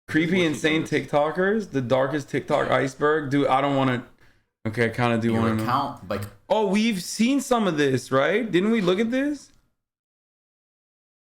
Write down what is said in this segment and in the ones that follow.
Creepy, insane TikTokers, the darkest TikTok iceberg. Dude, I don't want to. Okay, I kind of do want to account, like. Oh, we've seen some of this, right? Didn't we look at this?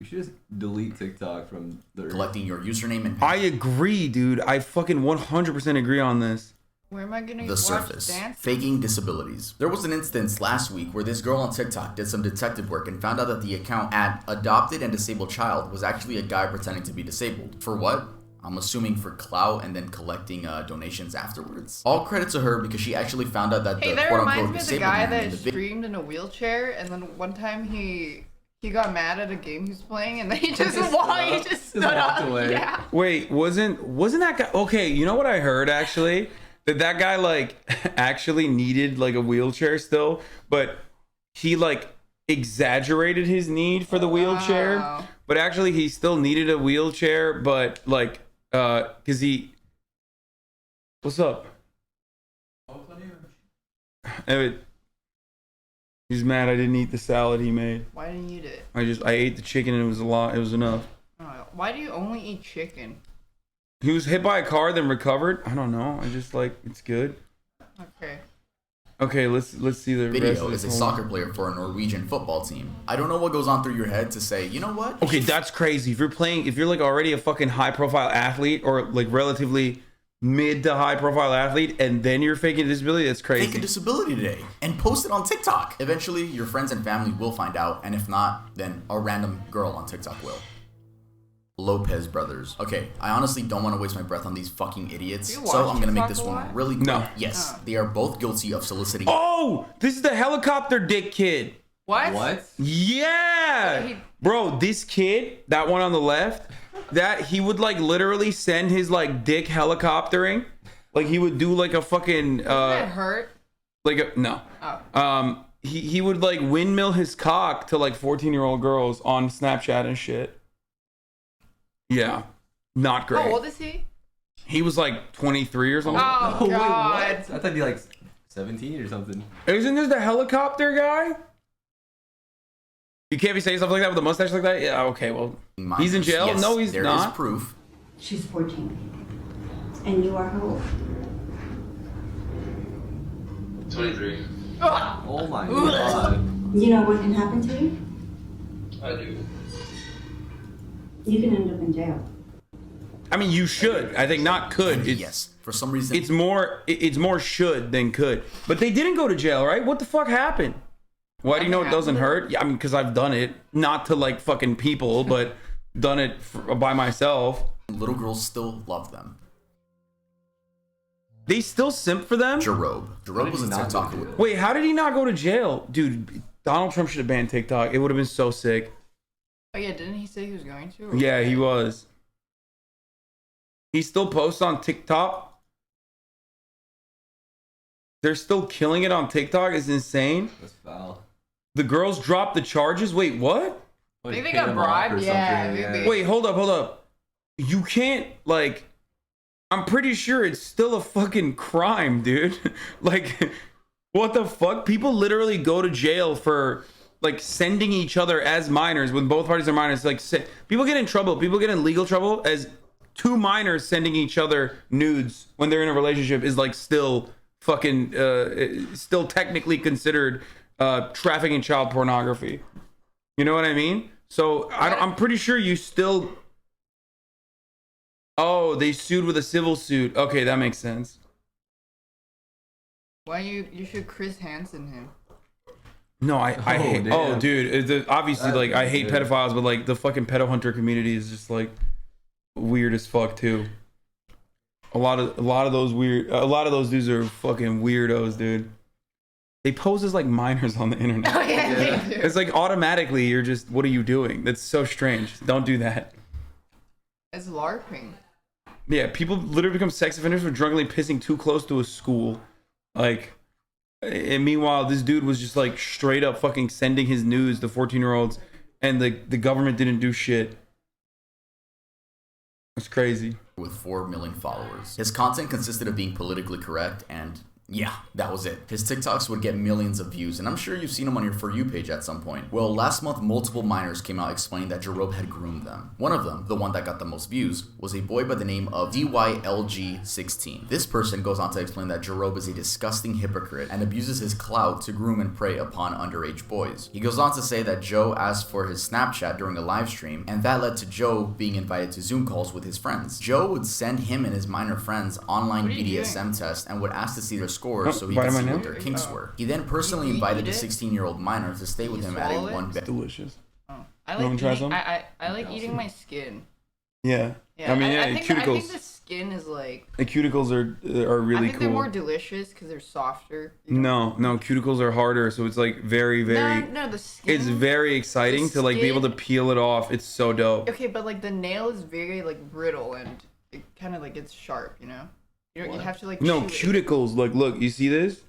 You should just delete TikTok from the Collecting your username and. I agree, dude. I fucking 100% agree on this. Where am I gonna The surface. dance? Faking disabilities. There was an instance last week where this girl on TikTok did some detective work and found out that the account at Adopted and Disabled Child was actually a guy pretending to be disabled. For what? I'm assuming for clout and then collecting donations afterwards. All credit to her because she actually found out that Hey, the that quote-unquote reminds me of the disabled guy man in that the video. streamed in a wheelchair, and then one time he got mad at a game he was playing, and then he just stood up. away. Yeah. Wait, wasn't that guy? Okay, you know what I heard actually? That guy like actually needed like a wheelchair still, but he like exaggerated his need for the wheelchair. Wow. But actually he still needed a wheelchair, but like cause he what's up? He's mad I didn't eat the salad he made. Why didn't you eat it? I ate the chicken and it was a lot. It was enough. Why do you only eat chicken? He was hit by a car, then recovered. I don't know. I just like it's good. Okay. Okay, let's see the rest Video of is this. a soccer player for a Norwegian football team. I don't know what goes on through your head to say, you know what? Okay, that's crazy. If you're like already a fucking high profile athlete or like relatively mid to high profile athlete, and then you're faking a disability, that's crazy. Fake a disability today and post it on TikTok. Eventually, your friends and family will find out, and if not, then a random girl on TikTok will. Lopez brothers. Okay, I honestly don't want to waste my breath on these fucking idiots, Do you so watch I'm gonna make TikTok this a one lot? really quick. No. Yes, they are both guilty of soliciting. Oh, this is the helicopter dick kid. What? What? Yeah, bro, this kid, that one on the left, that he would like literally send his like dick helicoptering, like he would do like a fucking Doesn't it hurt? like a no. Oh. He would like windmill his cock to like 14-year-old girls on Snapchat and shit. Yeah, not great. How old is he? He was like 23 or something. Oh, Wait, God. what? I thought he'd be like 17 or something. Isn't this the helicopter guy? You can't be saying stuff like that with a mustache like that? Yeah, okay, well, he's in jail? Yes, No, he's there not. is proof. She's 14. And you are how old? 23. Oh my god. You know what can happen to you? I do. You can end up in jail. I mean, you should. I think not could. It's, Yes, for some reason. It's more should than could. But they didn't go to jail, right? What the fuck happened? Why do you know it doesn't hurt? Yeah, I mean, because I've done it. Not to like fucking people, but done it by myself. Little girls still love them. They still simp for them? Jerobe was a not TikTok. go to jail? Wait, how did he not go to jail? Dude, Donald Trump should have banned TikTok. It would have been so sick. Oh yeah, didn't he say he was going to? Yeah, he was. He still posts on TikTok. They're still killing it on TikTok. It's insane. That's foul. The girls dropped the charges. Wait, what? Like, Think they pay got them off bribed? or Yeah, something, maybe. Wait, hold up. You can't, like, I'm pretty sure it's still a fucking crime, dude. Like, what the fuck? People literally go to jail for, like, sending each other as minors when both parties are minors. Like, people get in trouble. People get in legal trouble as two minors sending each other nudes when they're in a relationship is, like, still fucking, still technically considered trafficking child pornography. You know what I mean? So I'm pretty sure you still. Oh, they sued with a civil suit. Okay, that makes sense. Why you should Chris Hansen him? No, I hate. Damn. Oh, dude, obviously, like, I hate good. pedophiles, but like the fucking pedo hunter community is just like weird as fuck too. A lot of those dudes are fucking weirdos, dude. They pose as like minors on the internet. Oh yeah, they do. It's like automatically you're just, what are you doing? That's so strange. Don't do that. It's LARPing. Yeah, people literally become sex offenders for drunkenly pissing too close to a school. Like, and meanwhile, this dude was just like straight up fucking sending his nudes to 14-year-olds, and the government didn't do shit. It's crazy. With 4 million followers. His content consisted of being politically correct and Yeah, that was it. His TikToks would get millions of views, and I'm sure you've seen them on your For You page at some point. Well, last month, multiple minors came out explaining that Jarob had groomed them. One of them, the one that got the most views, was a boy by the name of DYLG16. This person goes on to explain that Jarob is a disgusting hypocrite and abuses his clout to groom and prey upon underage boys. He goes on to say that Joe asked for his Snapchat during a live stream, and that led to Joe being invited to Zoom calls with his friends. Joe would send him and his minor friends online BDSM tests and would ask to see their scores so he could see what their kinks were. He then personally invited the 16-year-old minor to stay with him at a one-bed. Delicious. Oh. I like try eating, some? I like eating my skin. Yeah. Yeah, I mean, yeah, I think cuticles. I think the skin is like. The cuticles are really I think cool. they're more delicious because they're softer. No, cuticles are harder, so it's like very. No, the skin. It's very exciting to like be able to peel it off. It's so dope. Okay, but like the nail is very like brittle and it kind of like gets sharp, you know. You have to like. No, cuticles. Like, look, you see this?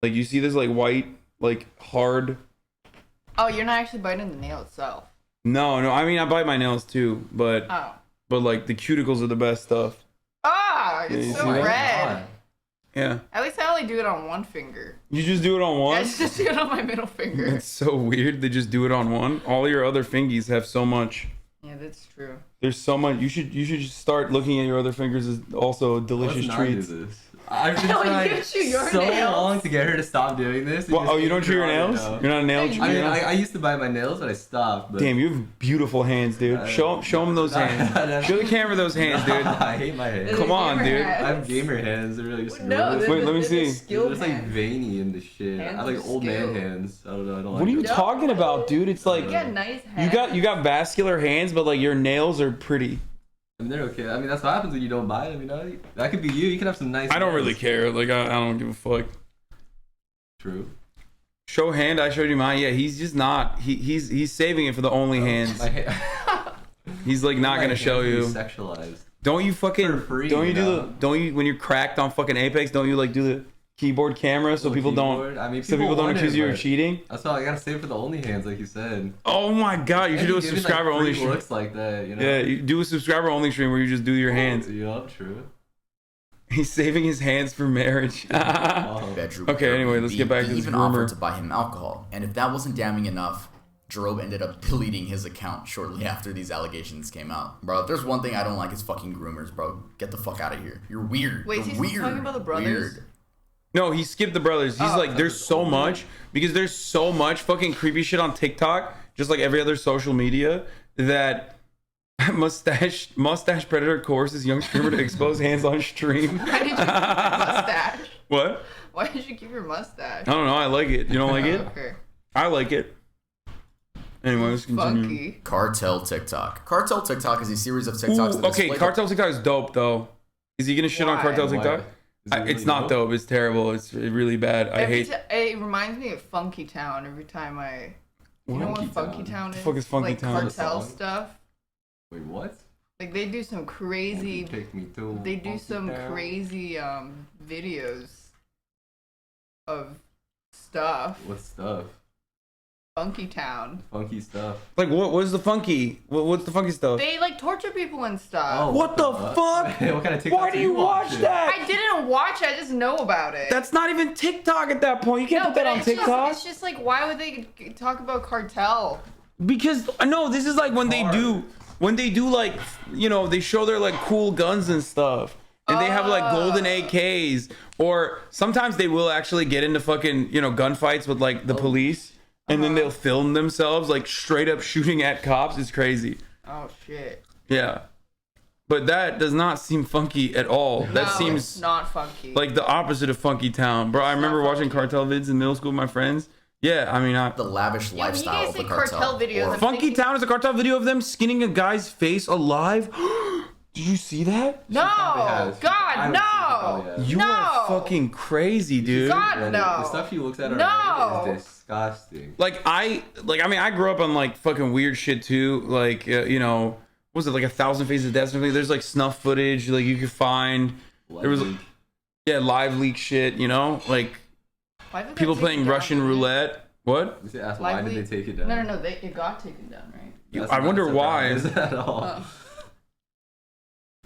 Like, you see this like white, like hard. Oh, you're not actually biting the nail itself. No. I mean, I bite my nails too, but like the cuticles are the best stuff. Ah, it's so red. Yeah. At least I only do it on one finger. You just do it on one? I just do it on my middle finger. It's so weird. They just do it on one. All your other fingies have so much. Yeah, that's true. There's so much. You should just start looking at your other fingers as also delicious treats. I've been trying so long to get her to stop doing this. Well, oh, you don't chew your nails? You're not a nail chewer? I mean, I used to bite my nails, but I stopped. But... Damn, you have beautiful hands, dude. Show them those hands. Show the camera those hands, dude. I hate my hands. Come on, dude. I have gamer hands. They're really just Wait, let me see. They're just like veiny and the shit. I have like old man hands. I don't know. I don't like what are you talking about, dude? It's like you got nice hands. You got vascular hands, but like your nails are pretty. I mean, they're okay. I mean, that's what happens when you don't buy them, you know? That could be you. You can have some nice I don't nails. really care. Like, I don't give a fuck. True. Show hand, I showed you mine. Yeah, he's just not. He's saving it for the only hands. He's like not gonna show you. Sexualized. Don't you fucking free, don't you when you're cracked on fucking Apex, don't you like do the keyboard camera so people don't accuse you of cheating? That's all I gotta say for the only hands, like you said. Oh my god, you should do a subscriber only stream. Looks like that, you know? Yeah, you do a subscriber only stream where you just do your hands. Yup, true. He's saving his hands for marriage. Bedroom. Okay, anyway, let's get back to this even rumor. offered to buy him alcohol, and if that wasn't damning enough, Jarob ended up deleting his account shortly after these allegations came out. Bro, if there's one thing I don't like, it's fucking groomers, bro. Get the fuck out of here. You're weird. Wait, You're he's weird. talking about the brothers? Weird. No, he skipped the brothers. He's like, there's so much because there's so much fucking creepy shit on TikTok, just like every other social media, that mustache predator courses young streamer to expose hands on stream. Why did you keep your mustache? What? Why did you keep your mustache? I don't know. I like it. You don't like it? Okay. I like it. Anyway, let's continue. Funky. Cartel TikTok. Cartel TikTok is a series of TikToks. Ooh, okay, Cartel TikTok is dope though. Is he gonna shit on Cartel TikTok? It's not dope. It's terrible. It's really bad. I hate. It reminds me of Funky Town every time I. You know what Funky Town is? The fuck is Funky like Town? Cartel stuff. Wait, what? Like they do some crazy. Take me to They do some crazy videos of stuff. What stuff? Funky Town. Funky stuff. Like what's the funky? What's the funky stuff? They like torture people and stuff. Oh, what the fuck? What kind of TikTok? Why do you watch that? I didn't watch it. I just know about it. That's not even TikTok at that point. You can't put that on it's TikTok. It's just like, why would they talk about cartel? Because no, this is like when they do like, you know, they show their like cool guns and stuff. And they have like golden AKs, or sometimes they will actually get into fucking, you know, gunfights with like the police, and then they'll film themselves like straight up shooting at cops. It's crazy. Oh shit. Yeah. But that does not seem funky at all. That seems it's not funky. like the opposite of Funky Town. Bro, I remember watching cartel vids in middle school with my friends. Yeah, I mean, the lavish lifestyle of the cartel videos. Funky Town is a cartel video of them skinning a guy's face alive. Did you see that? No, God, no. You are fucking crazy, dude. God, no. The stuff she looks at on is disgusting. Like I mean, I grew up on like fucking weird shit too. Like you know, what was it like 1,000 Faces of Death? There's like snuff footage like you could find. There was live leak shit. You know, like people playing Russian roulette. What? Why did they take it down? No. It got taken down, right? I wonder why. At all.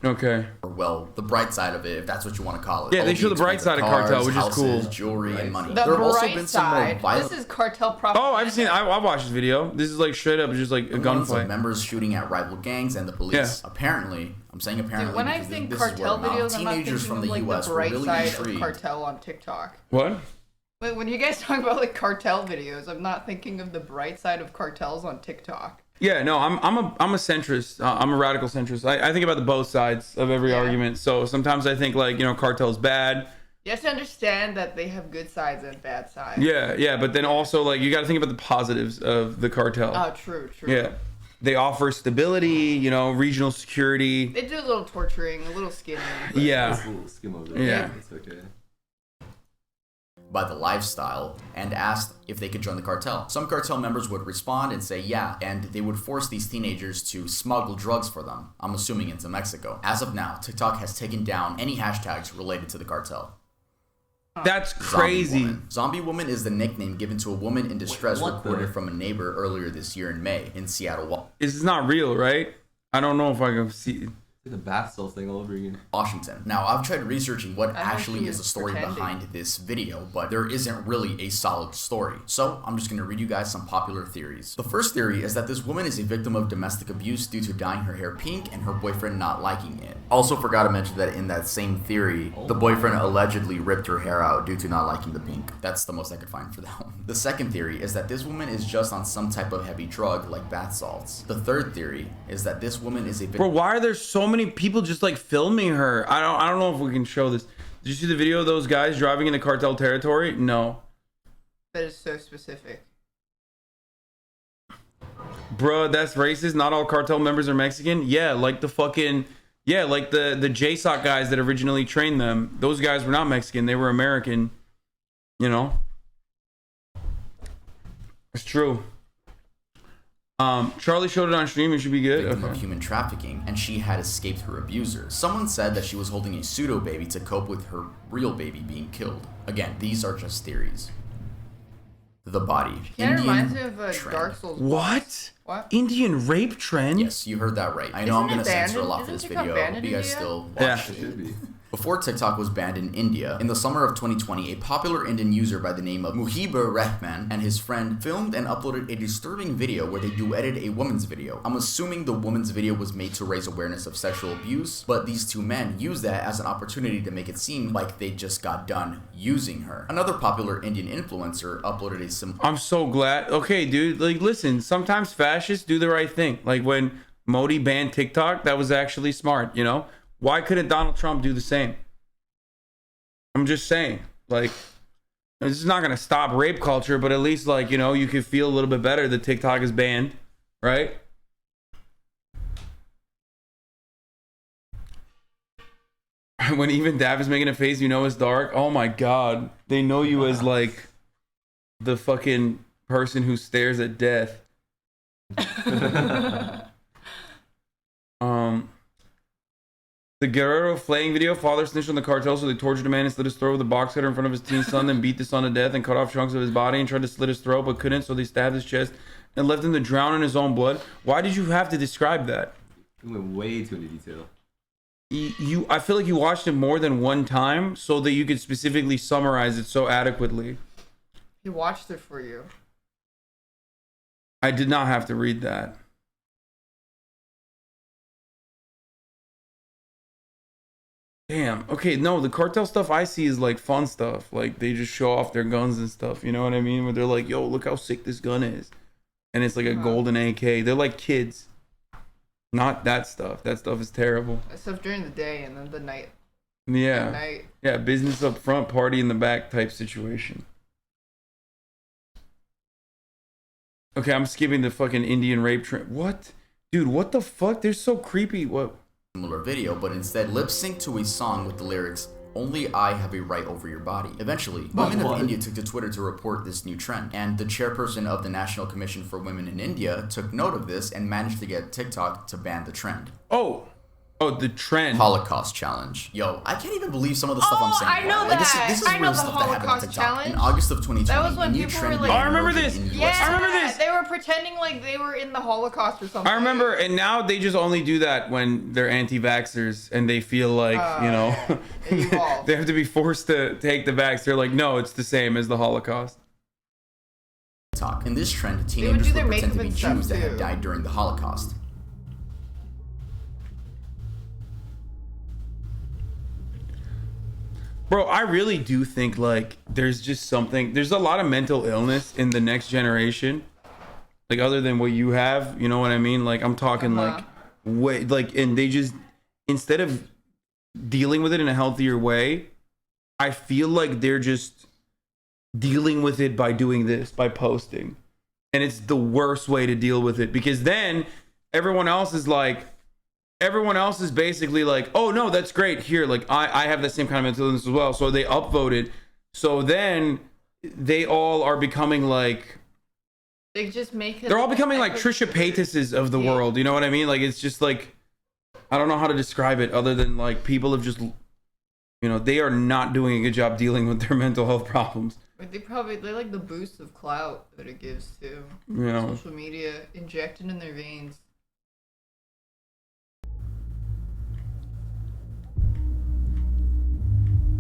Okay. Or well, the bright side of it, if that's what you want to call it. Yeah, they show the bright side of cartel, which is cool. Jewelry, and money. The There have also bright been some more side. violent. This is cartel propaganda. Oh, I've seen. I watched this video. This is like straight up, just like a Ones of gunfight. members shooting at rival gangs and the police. Yeah. Apparently, I'm saying apparently. Dude, when I because think this cartel is word of mouth, videos, I'm not teenagers thinking from of the like U.S. the were bright really side of intrigued. cartel on TikTok. What? Wait, when you guys talk about like cartel videos, I'm not thinking of the bright side of cartels on TikTok. Yeah, no, I'm a centrist. I'm a radical centrist. I think about the both sides of every Yeah. argument. So sometimes I think like cartel's bad. You have to understand that they have good sides and bad sides. Yeah, but then also like you got to think about the positives of the cartel. Oh, true. Yeah, they offer stability, regional security. They do a little torturing, a little skinning. Yeah, Just a little skim over it. Yeah. It's okay. By the lifestyle and asked if they could join the cartel. Some cartel members would respond and say yeah, and they would force these teenagers to smuggle drugs for them, I'm assuming into Mexico. As of now, TikTok has taken down any hashtags related to the cartel. that's crazy. Zombie woman is the nickname given to a woman in distress What the- reported from a neighbor earlier this year in May in Seattle, This is not real, right? I don't know if I can see. It's like the bath salts thing all over again. Washington. Now, I've tried researching what I think actually she is the was story pretending. behind this video, but there isn't really a solid story. So, I'm just going to read you guys some popular theories. The first theory is that this woman is a victim of domestic abuse due to dyeing her hair pink and her boyfriend not liking it. Also forgot to mention that in that same theory, the boyfriend allegedly ripped her hair out due to not liking the pink. That's the most I could find for that one. The second theory is that this woman is just on some type of heavy drug like bath salts. The third theory is that this woman is a victim. Bro, why are there so many people just like filming her? I don't know if we can show this. Did you see the video of those guys driving into cartel territory? No. That is so specific. Bro, that's racist. Not all cartel members are Mexican. Yeah, like the fucking like the JSOC guys that originally trained them. Those guys were not Mexican. They were American. It's true. Charlie showed it on stream. It should be good. Victim of Okay. human trafficking, and she had escaped her abuser. Someone said that she was holding a pseudo baby to cope with her real baby being killed. Again, these are just theories. The body. Kind of Indian reminds me of a trend. Dark Souls. What? What? Indian rape trend? Yes, you heard that right. I know Isn't I'm gonna it censor a banned? lot for Isn't this TikTok video. banned Hope in you guys India? still Yeah. watch It should be. Before TikTok was banned in India, in the summer of 2020, a popular Indian user by the name of Muhibur Rahman and his friend filmed and uploaded a disturbing video where they duetted a woman's video. I'm assuming the woman's video was made to raise awareness of sexual abuse, but these two men used that as an opportunity to make it seem like they just got done using her. Another popular Indian influencer uploaded a similar I'm so glad. Okay, dude. Like, listen. Sometimes fascists do the right thing. Like when Modi banned TikTok, that was actually smart. Why couldn't Donald Trump do the same? I'm just saying. Like, this is not gonna stop rape culture, but at least like you could feel a little bit better that TikTok is banned, right? When even Dav is making a face, it's dark. Oh my god, they know you as like the fucking person who stares at death. The Guerrero flaying video, father snitched on the cartel, so they tortured a man and slit his throat with a box cutter in front of his teen son, then beat the son to death and cut off chunks of his body and tried to slit his throat but couldn't, so they stabbed his chest and left him to drown in his own blood. Why did you have to describe that? We went way too into detail. I feel like you watched it more than one time so that you could specifically summarize it so adequately. He watched it for you. I did not have to read that. Damn. Okay, no, the cartel stuff I see is like fun stuff. Like they just show off their guns and stuff. You know what I mean? Where they're like, yo, look how sick this gun is. And it's like a golden AK. They're like kids. Not that stuff. That stuff is terrible. That stuff during the day and then the night. Yeah. At night. Yeah, business up front, party in the back type situation. Okay, I'm skipping the fucking Indian rape trend. What? Dude, what the fuck? They're so creepy. What? similar video, but instead lip sync to a song with the lyrics, "Only I have a right over your body." Eventually, women of India took to Twitter to report this new trend, and the chairperson of the National Commission for Women in India took note of this and managed to get TikTok to ban the trend. Oh, Oh, the trend. Holocaust challenge. Yo, I can't even believe some of the stuff I'm saying. I know Like, that. This is I know real the stuff that happened on Holocaust TikTok. challenge. In August of 2020, That was when a new people trend were like- began I remember emerging this. in Yeah, US. I remember this. They were pretending like they were in the Holocaust or something. I remember, and now they just only do that when they're anti-vaxxers and they feel like, yeah. It evolved. they have to be forced to take the vax. They're like, no, it's the same as the Holocaust. TikTok. In this trend, would teenagers do would their pretend to makeup be and stuff, Jews that had too. died during the Holocaust. Bro, I really do think like there's just something, there's a lot of mental illness in the next generation. Like other than what you have, you know what I mean? Like I'm talking like way like, and they just, instead of dealing with it in a healthier way, I feel like they're just dealing with it by doing this, by posting. And it's the worst way to deal with it, because then everyone else is basically like, oh no, that's great. Here, like I have the same kind of mental illness as well. So they upvoted. So then they all are becoming like, They just make it. they're all becoming like Trisha Paytases of the world. You know what I mean? Like it's just like, I don't know how to describe it other than like people have just, you know, they are not doing a good job dealing with their mental health problems. They like the boost of clout that it gives to You know, social media injected in their veins.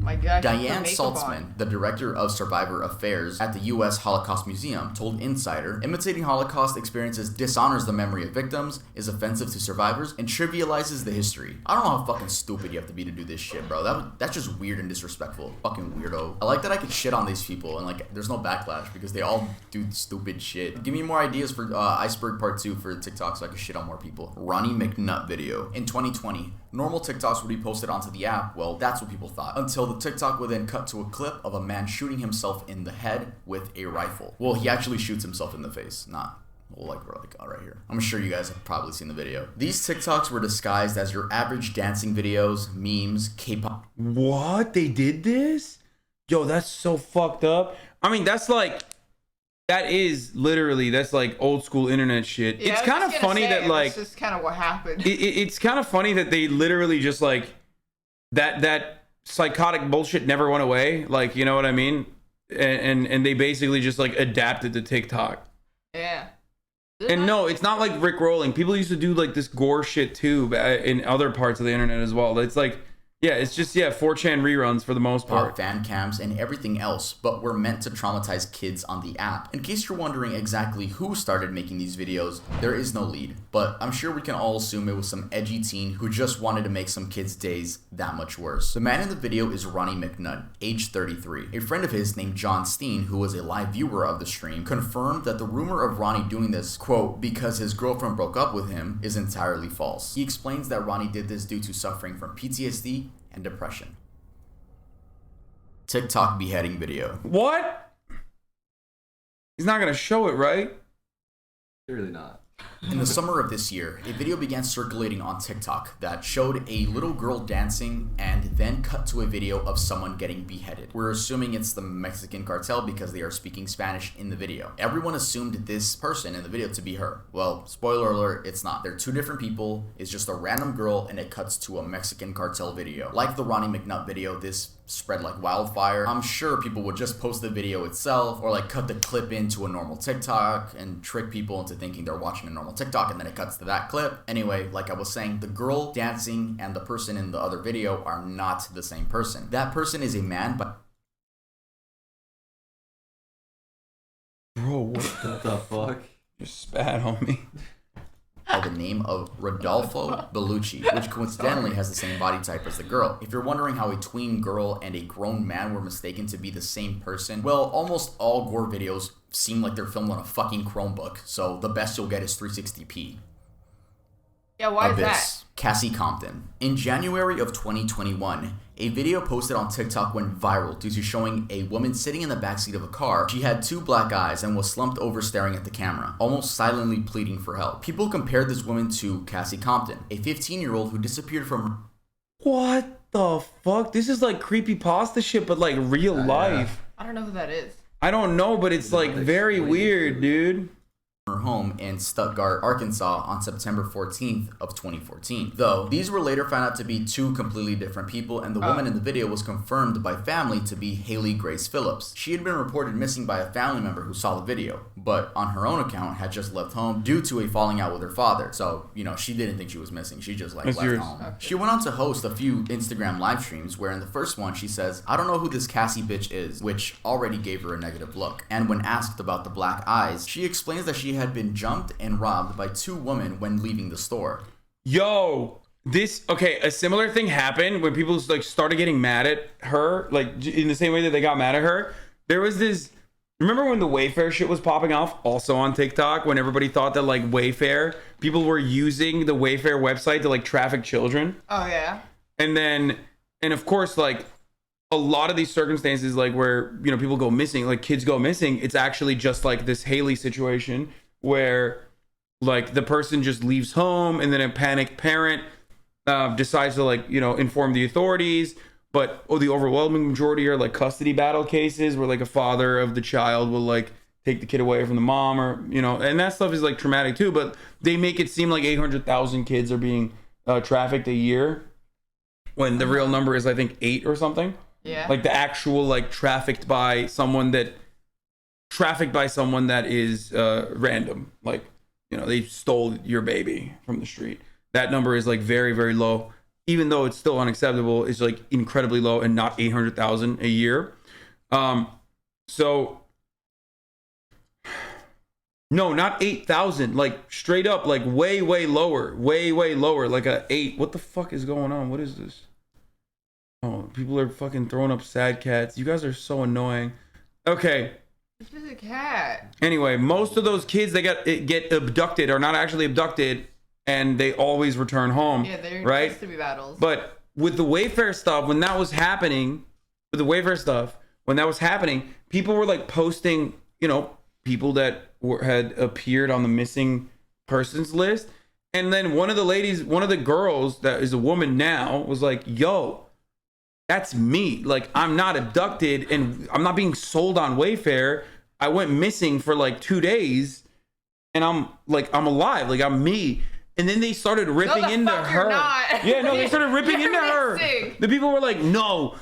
My God, Diane Saltzman, the director of Survivor Affairs at the U.S. Holocaust Museum, told Insider, imitating Holocaust experiences dishonors the memory of victims, is offensive to survivors, and trivializes the history. I don't know how fucking stupid you have to be to do this shit, bro. That's just weird and disrespectful. Fucking weirdo. I like that I could shit on these people and like there's no backlash because they all do stupid shit. Give me more ideas for Iceberg Part 2 for TikTok so I can shit on more people. Ronnie McNutt video. In 2020, normal TikToks would be posted onto the app. Well, that's what people thought. Until the TikTok would then cut to a clip of a man shooting himself in the head with a rifle. Well, he actually shoots himself in the face, not like right here. I'm sure you guys have probably seen the video. These TikToks were disguised as your average dancing videos, memes, K-pop. what? They did this? Yo, that's so fucked up. I mean, that's like, that's like old school internet shit. Yeah, It's I was kind of just gonna funny say, that like, that's just kind of what happened. it's kind of funny that they literally just like that psychotic bullshit never went away. Like, you know what I mean? And they basically just like adapted to TikTok. Yeah. And no, it's not like Rick rolling. People used to do like this gore shit too in other parts of the internet as well. It's like, yeah, it's just 4chan reruns for the most part. Fan cams, and everything else, but were meant to traumatize kids on the app. In case you're wondering exactly who started making these videos, there is no lead, but I'm sure we can all assume it was some edgy teen who just wanted to make some kids' days that much worse. The man in the video is Ronnie McNutt, age 33. A friend of his named John Steen, who was a live viewer of the stream, confirmed that the rumor of Ronnie doing this, quote, because his girlfriend broke up with him, is entirely false. He explains that Ronnie did this due to suffering from PTSD and depression. TikTok beheading video. What? He's not gonna show it, right? Really not. In the summer of this year, a video began circulating on TikTok that showed a little girl dancing and then cut to a video of someone getting beheaded. We're assuming it's the Mexican cartel because they are speaking Spanish in the video. Everyone assumed this person in the video to be her. Well, spoiler alert, it's not. They're two different people. It's just a random girl and it cuts to a Mexican cartel video. Like the Ronnie McNutt video, this spread like wildfire. I'm sure people would just post the video itself or like cut the clip into a normal TikTok and trick people into thinking they're watching a normal TikTok, and then it cuts to that clip. Anyway, like I was saying, the girl dancing and the person in the other video are not the same person. That person is a man, but Bro, What the fuck? just spat on me. by the name of Rodolfo Bellucci, which coincidentally has the same body type as the girl. If you're wondering how a tween girl and a grown man were mistaken to be the same person, well, almost all gore videos seem like they're filmed on a fucking Chromebook, so the best you'll get is 360p. Yeah, why is that? Abyss, Cassie Compton. In January of 2021, a video posted on TikTok went viral due to showing a woman sitting in the backseat of a car. She had two black eyes and was slumped over staring at the camera, almost silently pleading for help. People compared this woman to Cassie Compton, a 15-year-old who disappeared from... What the fuck? This is like creepypasta shit, but like real life. I don't know who that is. I don't know, but it's like very weird, dude. her home in Stuttgart, Arkansas on September 14th of 2014. Though, these were later found out to be two completely different people, and the woman in the video was confirmed by family to be Haley Grace Phillips. She had been reported missing by a family member who saw the video, but on her own account had just left home due to a falling out with her father. So, she didn't think she was missing. She just left home. Okay. She went on to host a few Instagram live streams where in the first one she says, "I don't know who this Cassie bitch is," which already gave her a negative look. And when asked about the black eyes, she explains that she had been jumped and robbed by two women when leaving the store. Yo, a similar thing happened when people started getting mad at her, in the same way that they got mad at her. There was this, remember when the Wayfair shit was popping off also on TikTok, when everybody thought that Wayfair, people were using the Wayfair website to traffic children? Oh yeah. And of course, a lot of these circumstances, where, people go missing, kids go missing, it's actually just this Haley situation where the person just leaves home and then a panicked parent decides to inform the authorities. But the overwhelming majority are custody battle cases where a father of the child will take the kid away from the mom, or and that stuff is traumatic too. But they make it seem like 800,000 kids are being trafficked a year, when the real number is I think 8 or something. Yeah. The actual trafficked by someone that is random. They stole your baby from the street. That number is very, very low. Even though it's still unacceptable, it's incredibly low, and not 800,000 a year. So no, not 8,000. Straight up, way, way lower, a 8. What the fuck is going on? What is this? Oh, people are fucking throwing up sad cats. You guys are so annoying. Okay. It's just a cat. Anyway, most of those kids that get abducted are not actually abducted, and they always return home. Yeah, they're right? custody battles. But with the Wayfair stuff, when that was happening, people were posting, people that had appeared on the missing persons list. And then one of the girls that is a woman now was like, yo, that's me. I'm not abducted and I'm not being sold on Wayfair. I went missing for 2 days and I'm alive. I'm me. And then they started ripping into her. Yeah, no, they started ripping into her. The people were like, no,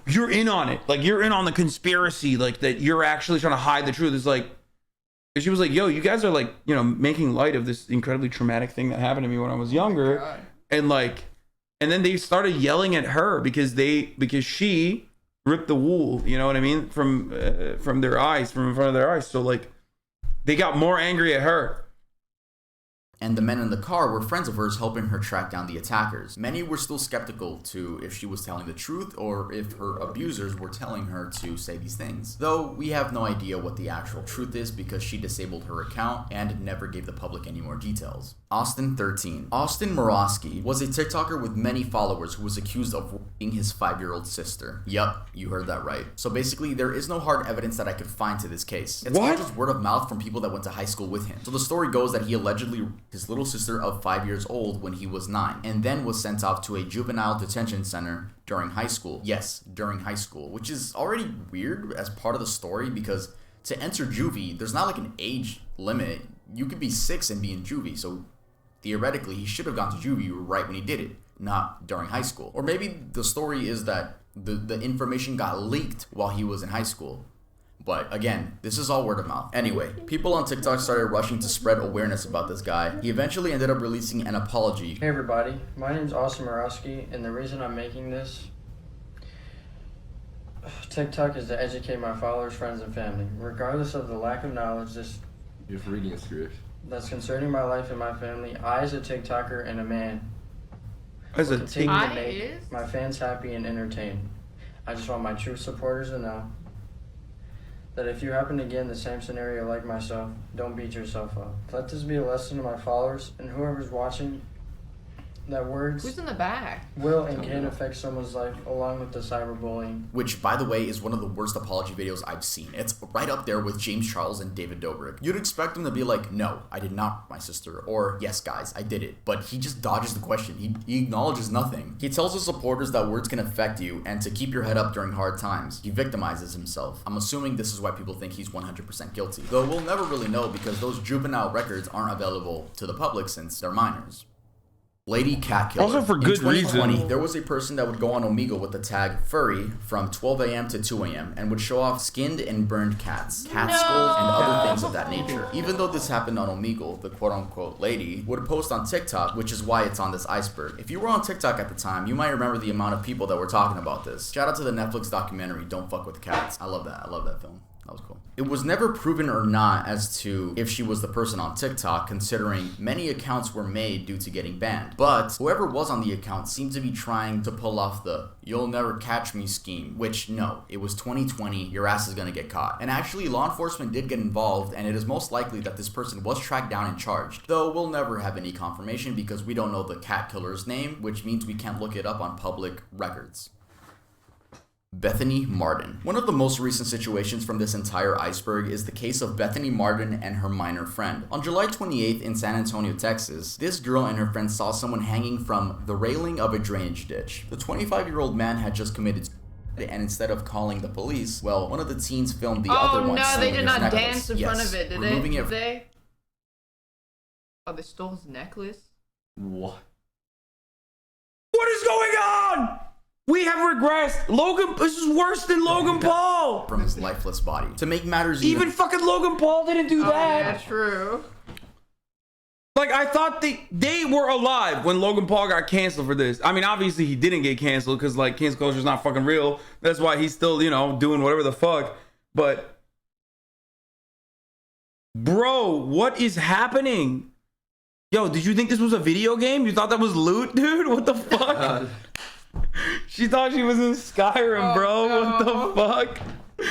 you're in on it. You're in on the conspiracy. That you're actually trying to hide the truth. It's and she was like, yo, you guys are making light of this incredibly traumatic thing that happened to me when I was younger. And then they started yelling at her because she ripped the wool, you know what I mean? From their eyes, from in front of their eyes. So they got more angry at her. And the men in the car were friends of hers, helping her track down the attackers. Many were still skeptical to if she was telling the truth or if her abusers were telling her to say these things. Though we have no idea what the actual truth is because she disabled her account and never gave the public any more details. Austin 13. Austin Morosky was a TikToker with many followers who was accused of raping his 5-year-old sister. Yup, you heard that right. So basically, there is no hard evidence that I could find to this case. It's all just word of mouth from people that went to high school with him. So the story goes that he allegedly his little sister of 5 years old when he was 9, and then was sent off to a juvenile detention center during high school. Yes, during high school, which is already weird as part of the story because to enter juvie, there's not an age limit. You could be 6 and be in juvie, so theoretically he should have gone to juvie right when he did it, not during high school. Or maybe the story is that the information got leaked while he was in high school. But again, this is all word of mouth. Anyway, people on TikTok started rushing to spread awareness about this guy. He eventually ended up releasing an apology. Hey everybody, my name's Austin Morosky, and the reason I'm making this TikTok is to educate my followers, friends, and family. Regardless of the lack of knowledge You're reading a script. That's concerning my life and my family, I as a TikToker and a man As a continue to I make is? my fans happy and entertained. I just want my true supporters to know that if you happen to get in the same scenario like myself, don't beat yourself up. Let this be a lesson to my followers and whoever's watching that words Who's in the back? will and can affect someone's life, along with the cyberbullying. Which, by the way, is one of the worst apology videos I've seen. It's right up there with James Charles and David Dobrik. You'd expect him to be like, no, I did not, my sister, or yes, guys, I did it. But he just dodges the question. He acknowledges nothing. He tells his supporters that words can affect you and to keep your head up during hard times. He victimizes himself. I'm assuming this is why people think he's 100% guilty. Though we'll never really know because those juvenile records aren't available to the public since they're minors. Lady Cat Killer. Also for good In 2020, reason. there was a person that would go on Omegle with the tag furry from 12 a.m. to 2 a.m. and would show off skinned and burned cats, cat skulls, and other things of that nature. Even though this happened on Omegle, the quote-unquote lady would post on TikTok, which is why it's on this iceberg. If you were on TikTok at the time, you might remember the amount of people that were talking about this. Shout out to the Netflix documentary, Don't Fuck With Cats. I love that. I love that film. That was cool. It was never proven or not as to if she was the person on TikTok, considering many accounts were made due to getting banned. But whoever was on the account seemed to be trying to pull off the "you'll never catch me" scheme, which no, it was 2020, your ass is gonna get caught. And actually, law enforcement did get involved, and it is most likely that this person was tracked down and charged. Though we'll never have any confirmation because we don't know the cat killer's name, which means we can't look it up on public records. Bethany Martin. One of the most recent situations from this entire iceberg is the case of Bethany Martin and her minor friend. On July 28th in San Antonio, Texas, this girl and her friend saw someone hanging from the railing of a drainage ditch. The 25-year-old man had just committed suicide, and instead of calling the police, well, one of the teens filmed the other one. Oh no, they stealing did his not necklace. dance in front of it, did removing they? it Did they? Oh, they stole his necklace? What? What is going on? We have regressed. Logan, this is worse than Logan Paul. from his lifeless body. To make matters Even fucking Logan Paul didn't do Oh, that. yeah, true. Like, I thought they were alive when Logan Paul got canceled for this. I mean, obviously he didn't get canceled because, like, cancel culture is not fucking real. That's why he's still, you know, doing whatever the fuck. But, bro, what is happening? Yo, did you think this was a video game? You thought that was loot, dude? What the fuck? She thought she was in Skyrim, bro. no. What the fuck?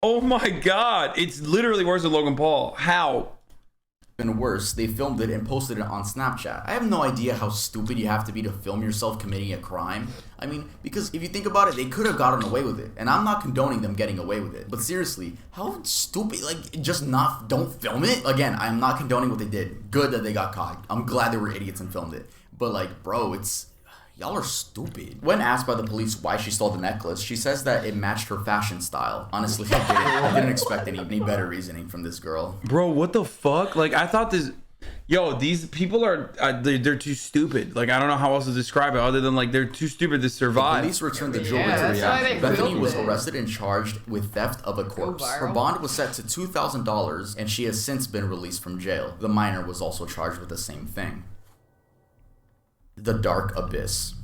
Oh my god. It's literally worse than Logan Paul. How? even worse, they filmed it and posted it on Snapchat. I have no idea how stupid you have to be to film yourself committing a crime. I mean, because if you think about it, they could have gotten away with it. And I'm not condoning them getting away with it. But seriously, how stupid, like, don't film it? Again, I'm not condoning what they did. Good that they got caught. I'm glad they were idiots and filmed it. But like, bro, y'all are stupid. When asked by the police why she stole the necklace, she says that it matched her fashion style. Honestly, I didn't expect any better reasoning from this girl. Bro, what the fuck? Like, I thought this... Yo, these people are... they're too stupid. Like, I don't know how else to describe it other than, like, they're too stupid to survive. Police returned the jewelry Yeah, to that's why they Bethany filmed was it. arrested and charged with theft of a corpse. viral. Her bond was set to $2,000, and she has since been released from jail. The minor was also charged with the same thing. The Dark Abyss.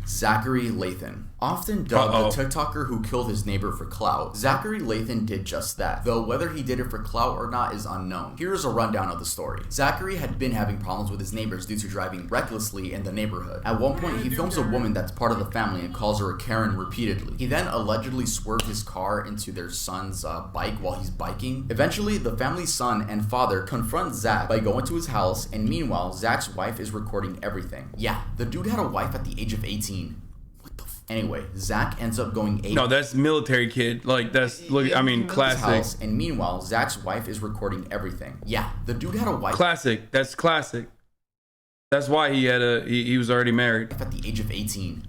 Zachary Lathan. Often dubbed the TikToker who killed his neighbor for clout, Zachary Lathan did just that, though whether he did it for clout or not is unknown. Here's a rundown of the story. Zachary had been having problems with his neighbors due to driving recklessly in the neighborhood. At one point, he films a woman that's part of the family and calls her a Karen repeatedly. He then allegedly swerved his car into their son's bike while he's biking. Eventually, the family's son and father confront Zach by going to his house, and meanwhile, Zach's wife is recording everything. Yeah, the dude had a wife at the age of 18. Anyway, Zach ends up going No, that's military kid. Like, that's... Look, I mean, his classic. house, and meanwhile, Zach's wife is recording everything. Yeah, the dude had a wife Classic. That's classic. That's why he had he was already married. at the age of 18.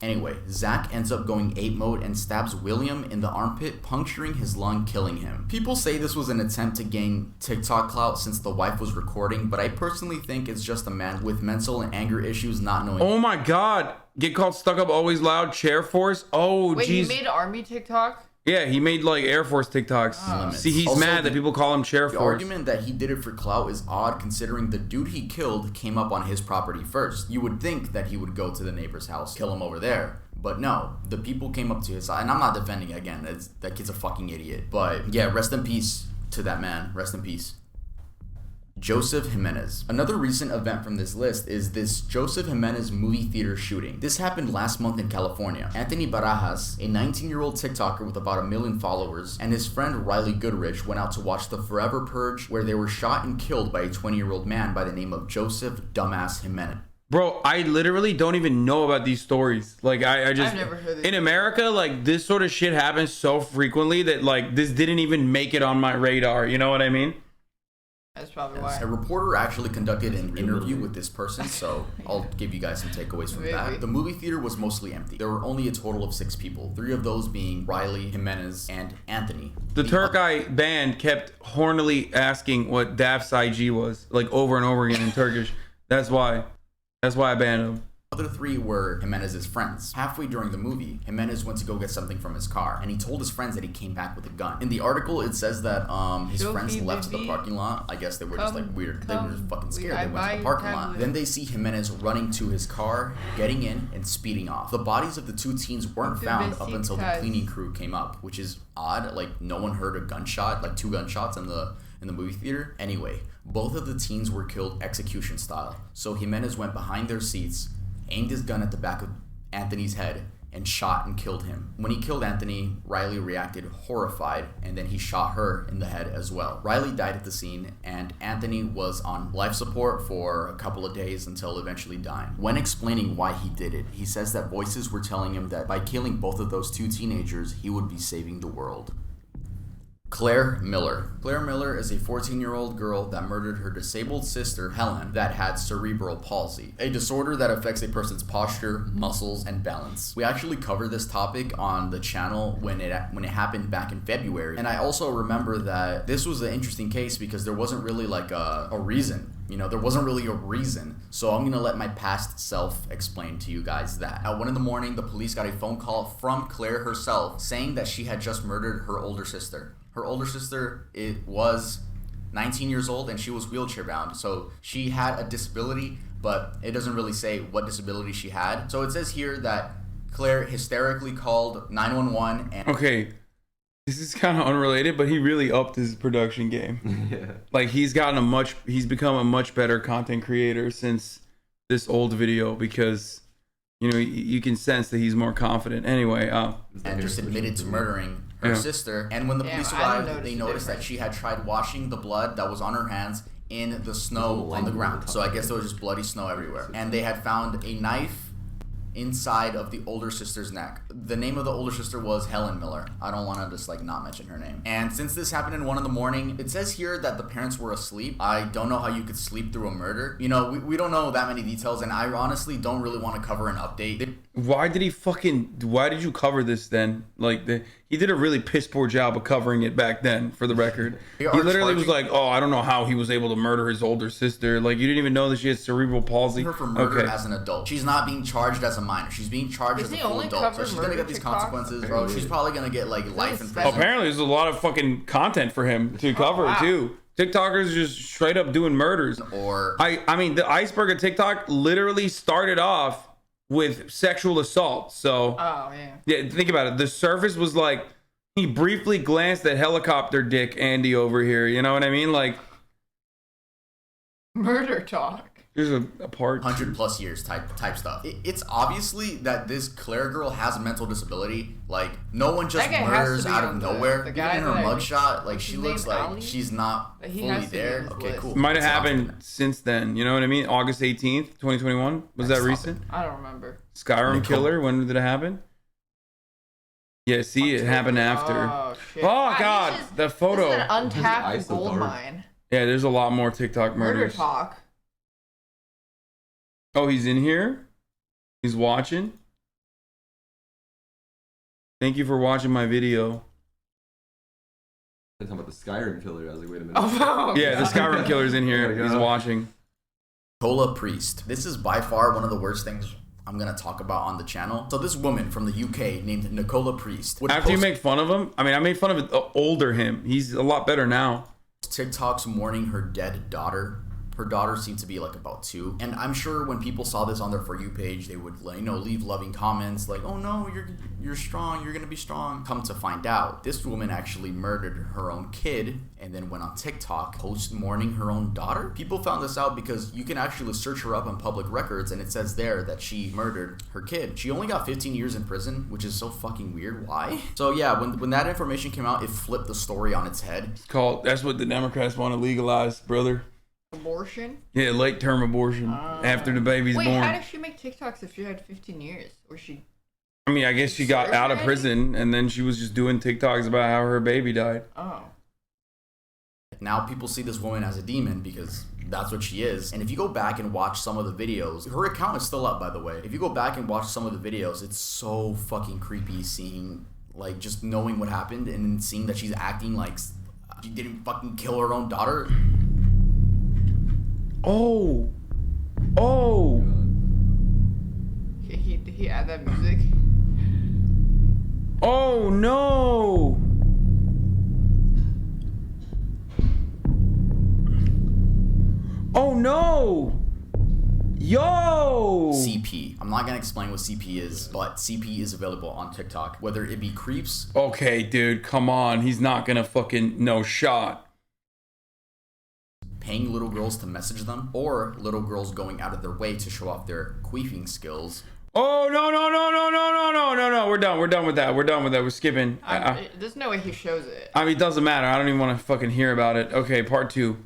Anyway, Zach ends up going ape mode and stabs William in the armpit, puncturing his lung, killing him. People say this was an attempt to gain TikTok clout since the wife was recording, but I personally think it's just a man with mental and anger issues not knowing. Oh my god. Get called stuck up, always loud, chair force. Oh, Wait, jeez. he made army TikTok? Yeah, he made like Air Force TikToks. Limits. See, he's Also, mad that people call him chair The force. argument that he did it for clout is odd considering the dude he killed came up on his property first. You would think that he would go to the neighbor's house, kill him over there. But no, the people came up to his side. And I'm not defending it again. That kid's a fucking idiot. But yeah, rest in peace to that man. Rest in peace. Joseph Jimenez. Another recent event from this list is this Joseph Jimenez movie theater shooting. This happened last month in California. Anthony Barajas, a 19-year-old TikToker with about 1 million followers, and his friend Riley Goodrich went out to watch The Forever Purge, where they were shot and killed by a 20-year-old man by the name of Joseph Dumbass Jimenez. Bro, I literally don't even know about these stories. Like, I just I've never heard of in America, like this sort of shit happens so frequently that like this didn't even make it on my radar. You know what I mean? That's probably why. A reporter actually conducted an interview with this person, so I'll give you guys some takeaways from that. The movie theater was mostly empty. There were only a total of 6 people, 3 of those being Riley, Jimenez, and Anthony. The Turkey band kept hornily asking what Daft's IG was, like over and over again in Turkish. That's why I banned him. The other 3 were Jimenez's friends. Halfway during the movie, Jimenez went to go get something from his car, and he told his friends that he came back with a gun. In the article, it says that his friends left the parking lot. I guess they were just like weird. They were just fucking scared. They went to the parking lot. Then they see Jimenez running to his car, getting in, and speeding off. The bodies of the 2 teens weren't found up until the cleaning crew came up, which is odd. Like, no one heard a gunshot, like 2 gunshots in the movie theater. Anyway, both of the teens were killed execution style. So Jimenez went behind their seats, aimed his gun at the back of Anthony's head, and shot and killed him. When he killed Anthony, Riley reacted horrified, and then he shot her in the head as well. Riley died at the scene, and Anthony was on life support for a couple of days until eventually dying. When explaining why he did it, he says that voices were telling him that by killing both of those 2 teenagers, he would be saving the world. Claire Miller. Claire Miller is a 14-year-old girl that murdered her disabled sister, Helen, that had cerebral palsy, a disorder that affects a person's posture, muscles, and balance. We actually covered this topic on the channel when it happened back in February, and I also remember that this was an interesting case because there wasn't really like a reason. You know, there wasn't really a reason. So I'm gonna let my past self explain to you guys that. At 1 a.m, the police got a phone call from Claire herself saying that she had just murdered her older sister. Her older sister, it was 19 years old and she was wheelchair bound. So she had a disability, but it doesn't really say what disability she had. So it says here that Claire hysterically called 911 and... Okay, this is kind of unrelated, but he really upped his production game. Yeah. Like he's become a much better content creator since this old video because, you know, you can sense that he's more confident. Anyway, and just admitted to murdering her sister. And when the police arrived, they noticed that she had tried washing the blood that was on her hands in the snow on the ground. So I guess there was just bloody snow everywhere. And they had found a knife inside of the older sister's neck. The name of the older sister was Helen Miller. I don't want to just like not mention her name. And since this happened in 1 a.m, it says here that the parents were asleep. I don't know how you could sleep through a murder. You know, we don't know that many details, and I honestly don't really want to cover an update. why did you cover this then? Like, he did a really piss poor job of covering it back then, for the record. He literally was like, oh, I don't know how he was able to murder his older sister. Like, you didn't even know that she had cerebral palsy. Her for murder as an adult. She's not being charged as a minor. She's being charged as a full adult. So she's gonna get these consequences, bro. She's probably gonna get like life in prison. Apparently, there's a lot of fucking content for him to cover too. TikTokers just straight up doing murders. Or I mean, the iceberg of TikTok literally started off with sexual assault. So yeah, think about it. The surface was like he briefly glanced at helicopter dick Andy over here. You know what I mean? Like murder talk. There's a part 100+ years type stuff. It's obviously that this Claire girl has a mental disability. Like, no one just murders out of nowhere. Even in her mugshot, like, she looks like she's not fully there. Okay, cool. Might have happened since then. You know what I mean? August 18th, 2021. Was that recent? I don't remember. Skyrim killer. When did it happen? Yeah, see, it happened after. Oh, shit. Oh God, the photo. This is an untapped gold mine. Yeah, there's a lot more TikTok murders. Murder talk. Oh, he's in here? He's watching? Thank you for watching my video. I'm talking about the Skyrim killer. I was like, wait a minute. Oh, yeah, the Skyrim killer's in here. He's watching. Nicola Priest. This is by far one of the worst things I'm going to talk about on the channel. So this woman from the UK named Nicola Priest. After you make fun of him, I mean, I made fun of the older him. He's a lot better now. TikToks mourning her dead daughter. Her daughter seemed to be like about 2. And I'm sure when people saw this on their For You page, they would, you know, leave loving comments like, oh no, you're strong, you're gonna be strong. Come to find out, this woman actually murdered her own kid and then went on TikTok post mourning her own daughter. People found this out because you can actually search her up on public records and it says there that she murdered her kid. She only got 15 years in prison, which is so fucking weird. Why? So yeah, when that information came out, it flipped the story on its head. It's called, that's what the Democrats want to legalize, brother. Abortion? Yeah, late term abortion after the baby's Wait, born. how does she make TikToks if she had 15 years? Or she... I mean, I guess she got out of prison and then she was just doing TikToks about how her baby died. Oh. Now people see this woman as a demon because that's what she is. And if you go back and watch some of the videos, her account is still up, by the way. If you go back and watch some of the videos, it's so fucking creepy seeing, like, just knowing what happened and then seeing that she's acting like she didn't fucking kill her own daughter. Oh. Oh. He add that music? Oh no. Oh no. Yo. CP. I'm not gonna explain what CP is, but CP is available on TikTok. Whether it be creeps, Okay, dude, come on. He's not gonna fucking no shot. paying little girls to message them, or little girls going out of their way to show off their queefing skills. Oh no no no no no no no no no! We're done. We're done with that. We're done with that. We're skipping. There's no way he shows it. I mean, it doesn't matter. I don't even want to fucking hear about it. Okay, part 2.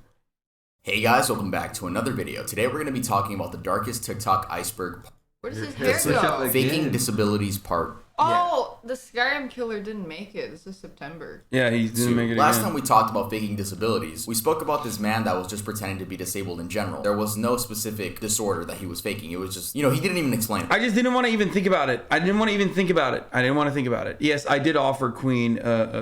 Hey guys, welcome back to another video. Today we're going to be talking about the darkest TikTok iceberg, Where does his That's hair such go? a- faking Again. disabilities part. Oh, the Skyrim killer didn't make it. This is September. Yeah, he didn't make it Last again. time we talked about faking disabilities, we spoke about this man that was just pretending to be disabled in general. There was no specific disorder that he was faking. It was just, he didn't even explain it. I just didn't want to even think about it. I didn't want to even think about it. I didn't want to think about it. Yes, I did offer Queen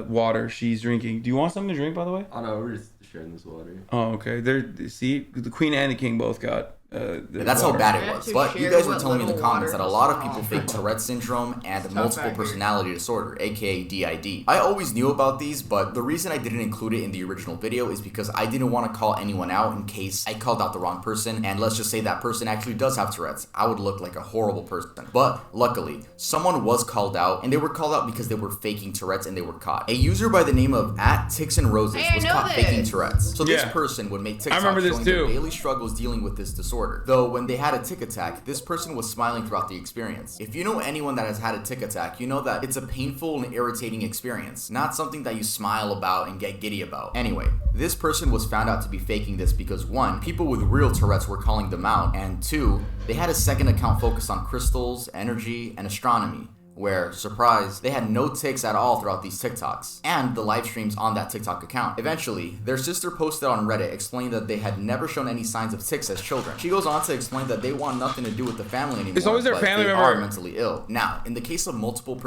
water. She's drinking. Do you want something to drink, by the way? Oh no, we're just sharing this water. Oh, okay. See, the Queen and the King both got. That's how water. bad I it have was. to But you share guys were what telling me in the little comments that a water lot of is people small. fake Tourette syndrome and Tough multiple out here. personality disorder, aka DID. I always knew about these, but the reason I didn't include it in the original video is because I didn't want to call anyone out in case I called out the wrong person, and let's just say that person actually does have Tourette's. I would look like a horrible person. But luckily, someone was called out, and they were called out because they were faking Tourette's and they were caught. A user by the name of @TixandRoses Hey, I was know caught faking this. Tourette's. So this Yeah. person would make I TikToks remember this showing their too. daily struggles dealing with this disorder. Though when they had a tick attack, this person was smiling throughout the experience. If you know anyone that has had a tick attack, you know that it's a painful and irritating experience, not something that you smile about and get giddy about. Anyway, this person was found out to be faking this because 1, people with real Tourette's were calling them out, and 2, they had a second account focused on crystals, energy, and astronomy, where, surprise, they had no tics at all throughout these TikToks, and the live streams on that TikTok account. Eventually, their sister posted on Reddit explaining that they had never shown any signs of tics as children. She goes on to explain that they want nothing to do with the family anymore. It's always their but family they member. are mentally ill. Now, in the case of multiple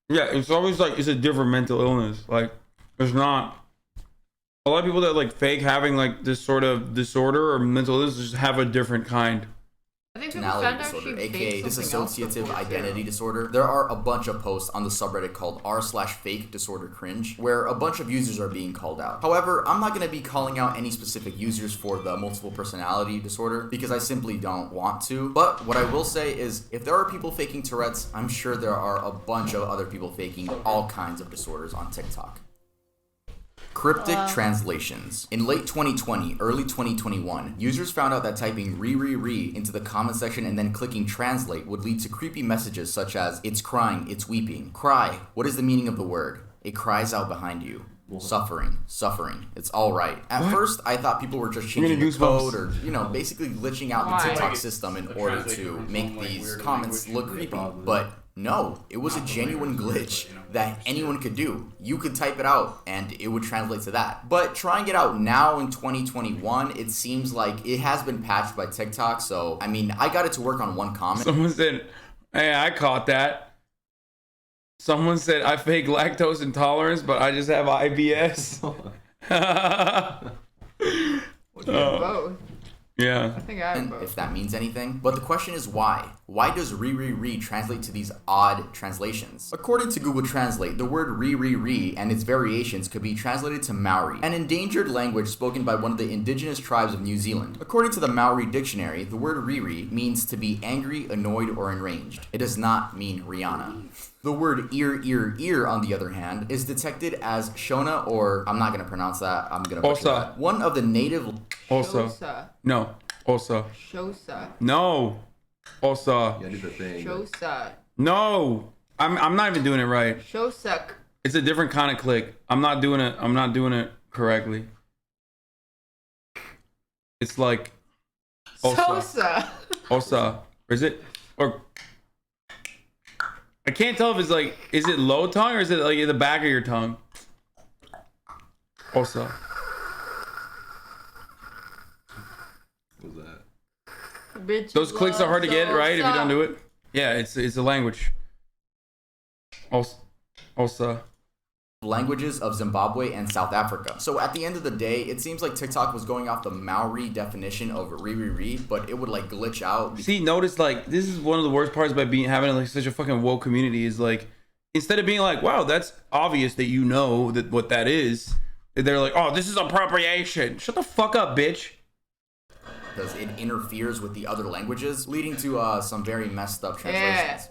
Yeah, it's always like it's a different mental illness. Like, it's not. A lot of people that like fake having like this sort of disorder or mental illness just have a different kind. I think people personality found out she disorder, faked aka something else dissociative before, too. identity disorder. There are a bunch of posts on the subreddit called r/fake disorder cringe, where a bunch of users are being called out. However, I'm not going to be calling out any specific users for the multiple personality disorder because I simply don't want to. But what I will say is, if there are people faking Tourette's, I'm sure there are a bunch of other people faking all kinds of disorders on TikTok. Cryptic translations. In late 2020, early 2021, users found out that typing re into the comment section and then clicking translate would lead to creepy messages such as, "It's crying, it's weeping." Cry, what is the meaning of the word? It cries out behind you. Suffering, it's all right. At first, I thought people were just changing the goosebumps. code or, basically glitching out the Why? TikTok system in order to make these comments look creepy. But no, it was a genuine glitch that anyone could do. You could type it out and it would translate to that. But trying it out now in 2021, it seems like it has been patched by TikTok. So, I mean, I got it to work on one comment. Someone said, "Hey, I caught that." Someone said, "I fake lactose intolerance, but I just have IBS." You have both. Yeah. I think I have And both. if that means anything. But the question is why? Why does re translate to these odd translations? According to Google Translate, the word re and its variations could be translated to Maori, an endangered language spoken by one of the indigenous tribes of New Zealand. According to the Maori dictionary, the word re means to be angry, annoyed, or enraged. It does not mean Rihanna. The word ear, on the other hand, is detected as Shona, or I'm not going to pronounce that. I'm going to butcher Osa. that. One of the native... Also, Shosa. no. Also, Shosa. no. Also, Yeah, do the thing. Shosa. no. I'm not even doing it right. Shosuk. It's a different kind of click. I'm not doing it. I'm not doing it correctly. It's like Osa. Sosa. Osa. Or is it? Or I can't tell if it's like, is it low tongue or is it like in the back of your tongue? Osa. What was that? Bitch, Those clicks are hard to get, right? If you don't do it. Yeah, it's a language. Osa. Languages of Zimbabwe and South Africa. So at the end of the day, it seems like TikTok was going off the Maori definition of re, but it would like glitch out. See, notice like this is one of the worst parts about having like such a fucking woke community is like instead of being like, wow, that's obvious that you know that what that is, they're like, oh, this is appropriation. Shut the fuck up, bitch. Because it interferes with the other languages, leading to some very messed up translations.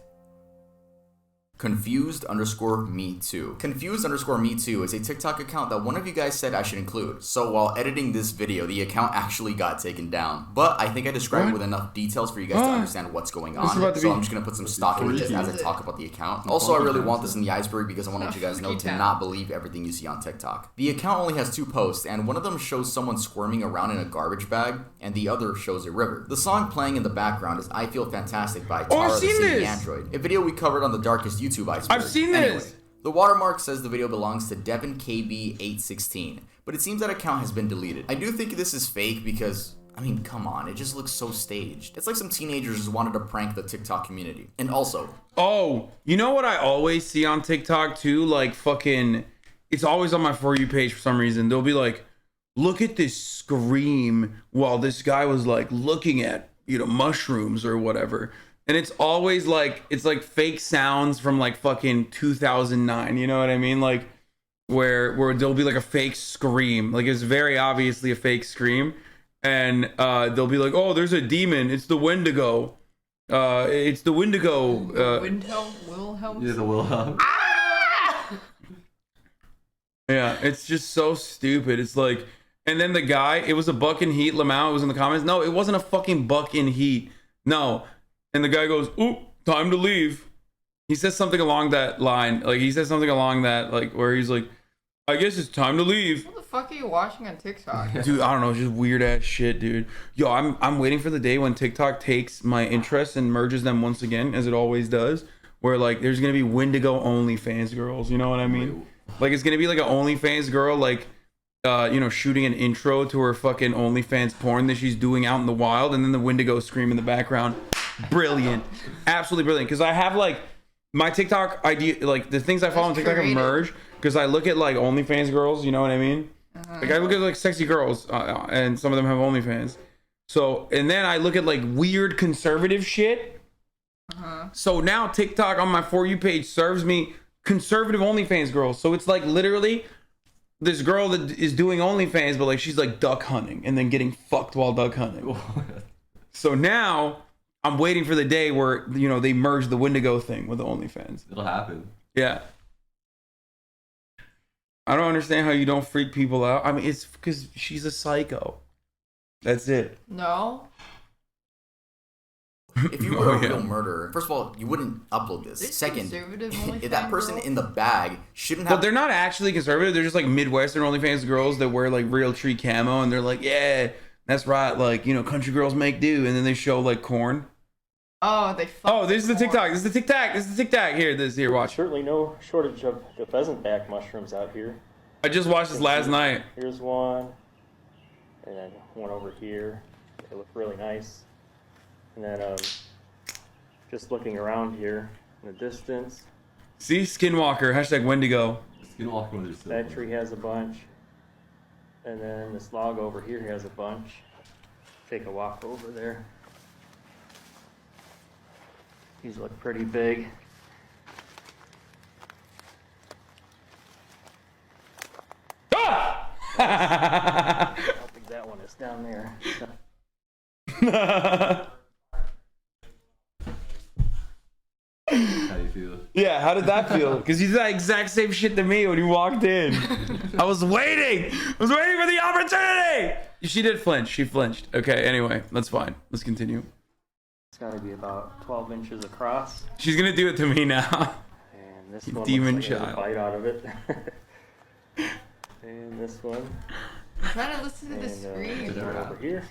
Confused_me too. Confused_me too is a TikTok account that one of you guys said I should include. So while editing this video, the account actually got taken down. But I think I described it with enough details for you guys to understand what's going on. So I'm just going to put some stock images as I talk about the account. Also, I really want this in the iceberg because I wanted you guys to know to not believe everything you see on TikTok. The account only has 2 posts, and one of them shows someone squirming around in a garbage bag, and the other shows a river. The song playing in the background is I Feel Fantastic by Tara the Singing Android, a video we covered on the Darkest YouTube iceberg. I've seen this. The watermark says the video belongs to Devin KB816, but it seems that account has been deleted. I do think this is fake because, I mean, come on, it just looks so staged. It's like some teenagers just wanted to prank the TikTok community. And also, oh, you know what I always see on TikTok too? Like fucking, it's always on my For You page for some reason. They'll be like, look at this scream while this guy was like looking at, mushrooms or whatever. And it's always like, it's like fake sounds from like fucking 2009. You know what I mean? Like where there'll be like a fake scream. Like it's very obviously a fake scream. And they'll be like, oh, there's a demon. It's the Wendigo. It's the Wendigo. Wilhelm? Yeah, the Wilhelm. Yeah, it's just so stupid. It's like, and then the guy, it was a buck in heat. Lamau was in the comments. No, it wasn't a fucking buck in heat. No. And the guy goes, "Ooh, time to leave." He says something along that line. Like he says something along that, like where he's like, "I guess it's time to leave." What the fuck are you watching on TikTok? Dude, I don't know, just weird ass shit, dude. Yo, I'm waiting for the day when TikTok takes my interests and merges them once again, as it always does. Where like there's gonna be Wendigo OnlyFans girls. You know what I mean? Like it's gonna be like an OnlyFans girl, like shooting an intro to her fucking OnlyFans porn that she's doing out in the wild, and then the Wendigo scream in the background. Brilliant, absolutely brilliant. Because I have like my TikTok idea, like the things I follow on TikTok have merged. Because I look at like OnlyFans girls, you know what I mean? Like I look at like sexy girls, and some of them have OnlyFans. So and then I look at like weird conservative shit. So now TikTok on my For You page serves me conservative OnlyFans girls. So it's like literally this girl that is doing OnlyFans, but like she's like duck hunting and then getting fucked while duck hunting. So now I'm waiting for the day where, they merge the Wendigo thing with the OnlyFans. It'll happen. Yeah. I don't understand how you don't freak people out. I mean, it's because she's a psycho. That's it. No. if you were a real murderer, first of all, you wouldn't upload this. Second, that person in the bag shouldn't have... But they're not actually conservative. They're just like Midwestern OnlyFans girls that wear like real tree camo, and they're like, yeah, that's right. Like, country girls make do. And then they show like corn. Oh, they fuck. Oh, this is the TikTok. This is the TikTok. This is the TikTok. Here, watch. Certainly no shortage of the pheasant back mushrooms out here. I just watched this last night. Here's one, and then one over here. They look really nice. And then just looking around here in the distance. See, Skinwalker, hashtag Wendigo. Skinwalker. That tree has a bunch. And then this log over here has a bunch. Take a walk over there. These look pretty big. Ah! I don't think that one is down there. How do you feel? Yeah, how did that feel? Because you did that exact same shit to me when you walked in. I was waiting for the opportunity. She did flinch. She flinched. Okay, anyway, that's fine. Let's continue. It's got to be about 12 inches across. She's going to do it to me now. And this You one demon looks like there's a child. bite out of it. And this one. I'm trying to listen to the And screen. this one over here.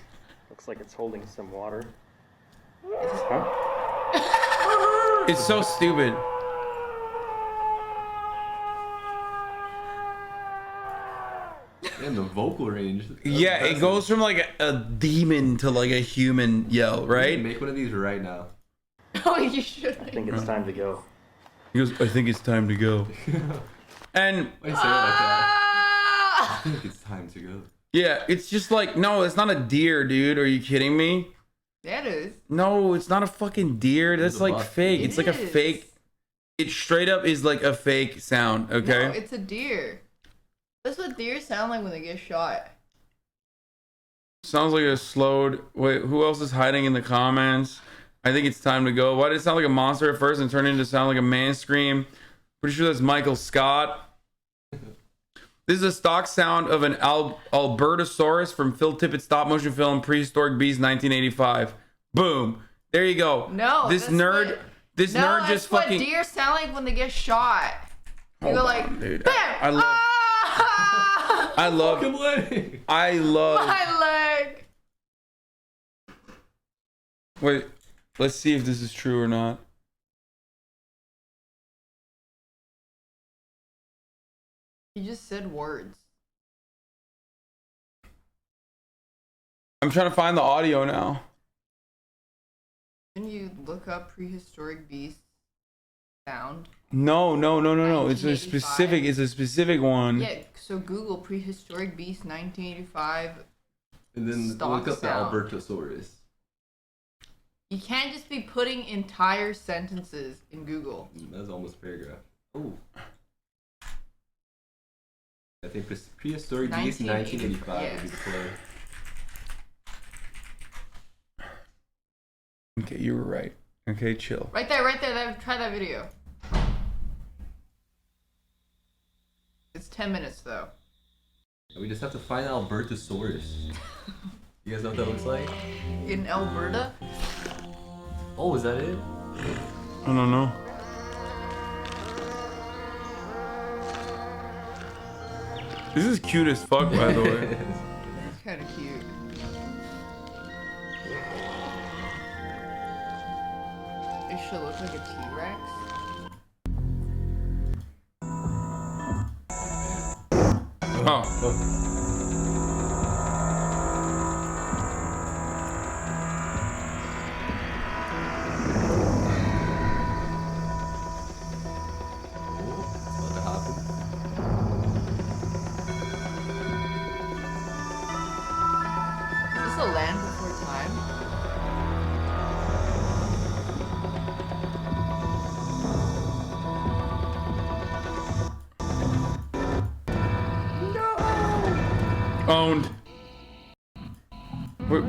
looks like it's holding some water. It's so stupid. And the vocal range. Yeah, it goes from like a demon to like a human yell, right? Make one of these right now. Oh, you should. I think it's time to go. He goes, I think it's time to go. And Why do you say it like that? Ah! I think it's time to go. yeah, it's just like, no, it's not a deer, dude. Are you kidding me? That is. No, it's not a fucking deer. That's It's a like buck. fake. It It's like a is. fake. It straight up is like a fake sound, okay? No, it's a deer. That's what deer sound like when they get shot. Sounds like a slowed. Wait, who else is hiding in the comments? I think it's time to go. Why did it sound like a monster at first and turn into sound like a man scream? Pretty sure that's Michael Scott. This is a stock sound of an Albertosaurus from Phil Tippett's stop motion film Prehistoric Beast 1985. Boom. There you go. No, This that's nerd. what- This No, nerd that's just what fucking. deer sound like when they get shot. You Hold go on, like, dude. bam! I love. Ah! I love. Fucking leg. I love. My leg. Wait. Let's see if this is true or not. You just said words. I'm trying to find the audio now. Can you look up prehistoric beast sound? No. It's a 1985. specific. It's a specific one. Yeah, so Google prehistoric beast 1985. And then Stock look up sound. the Albertosaurus. You can't just be putting entire sentences in Google. That's almost a paragraph. Oh. I think prehistoric beast 1985 would be the play. Okay, you were right. Okay, chill. Right there. Try that video. It's 10 minutes though. We just have to find Albertosaurus. You guys know what that looks like? In Alberta? Oh, is that it? I don't know. This is cute as fuck, by the way. It's kind of cute. It should look like a T-Rex. Oh. It's about to happen. Is this a Land Before Time? Owned. Wait.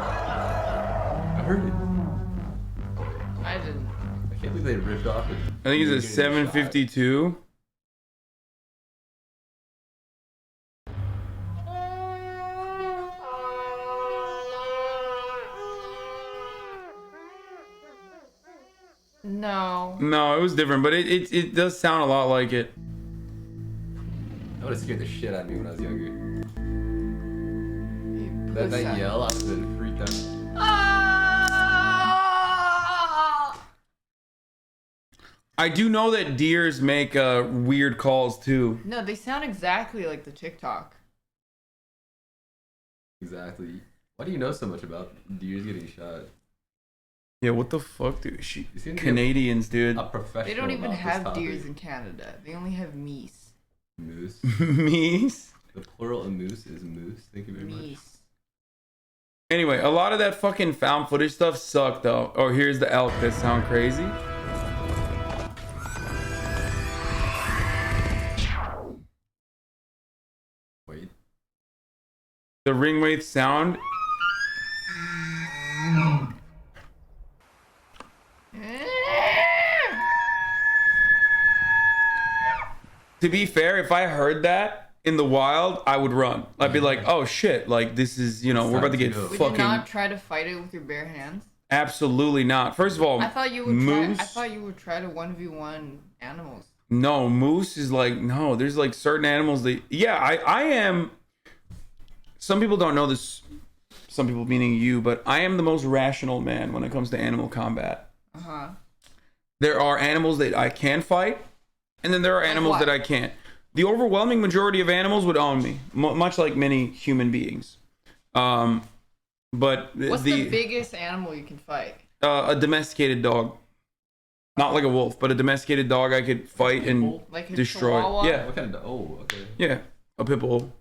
I heard it. I didn't. I can't believe they ripped off it. I think it's a 752. No. No, it was different, but it does sound a lot like it. That would have scared the shit out of me when I was younger. You That pussy. yell, I would have been freaked out. Ah! I do know that deers make weird calls too. No, they sound exactly like the TikTok. Exactly. Why do you know so much about deers getting shot? Yeah, what the fuck, dude? You seem to be Canadians, dude. a professional. They don't even about this have topic. deers in Canada. They only have meese. Moose. Meese. The plural of moose is moose. Thank you very much. Meese. Anyway, a lot of that fucking found footage stuff sucked though. Oh, here's the elk that sound crazy. Wait. The ringwraith sound. To be fair, if I heard that, in the wild, I would run. I'd be like, oh shit, like this is, you know, we're about to get Would you fucking. not try to fight it with your bare hands? Absolutely not. First of all, I thought you would moose. try. I thought you would try to 1v1 animals. No, moose is like, no, there's like certain animals that, yeah, I am. Some people don't know this, some people meaning you, but I am the most rational man when it comes to animal combat. Uh-huh. There are animals that I can fight, and then there are animals what? that I can't. The overwhelming majority of animals would own me, much like many human beings. But What's the biggest animal you can fight? A domesticated dog. Not like a wolf, but a domesticated dog I could fight and Like a destroy. chihuahua? Yeah, What kind of? Oh, okay. yeah, a pit bull.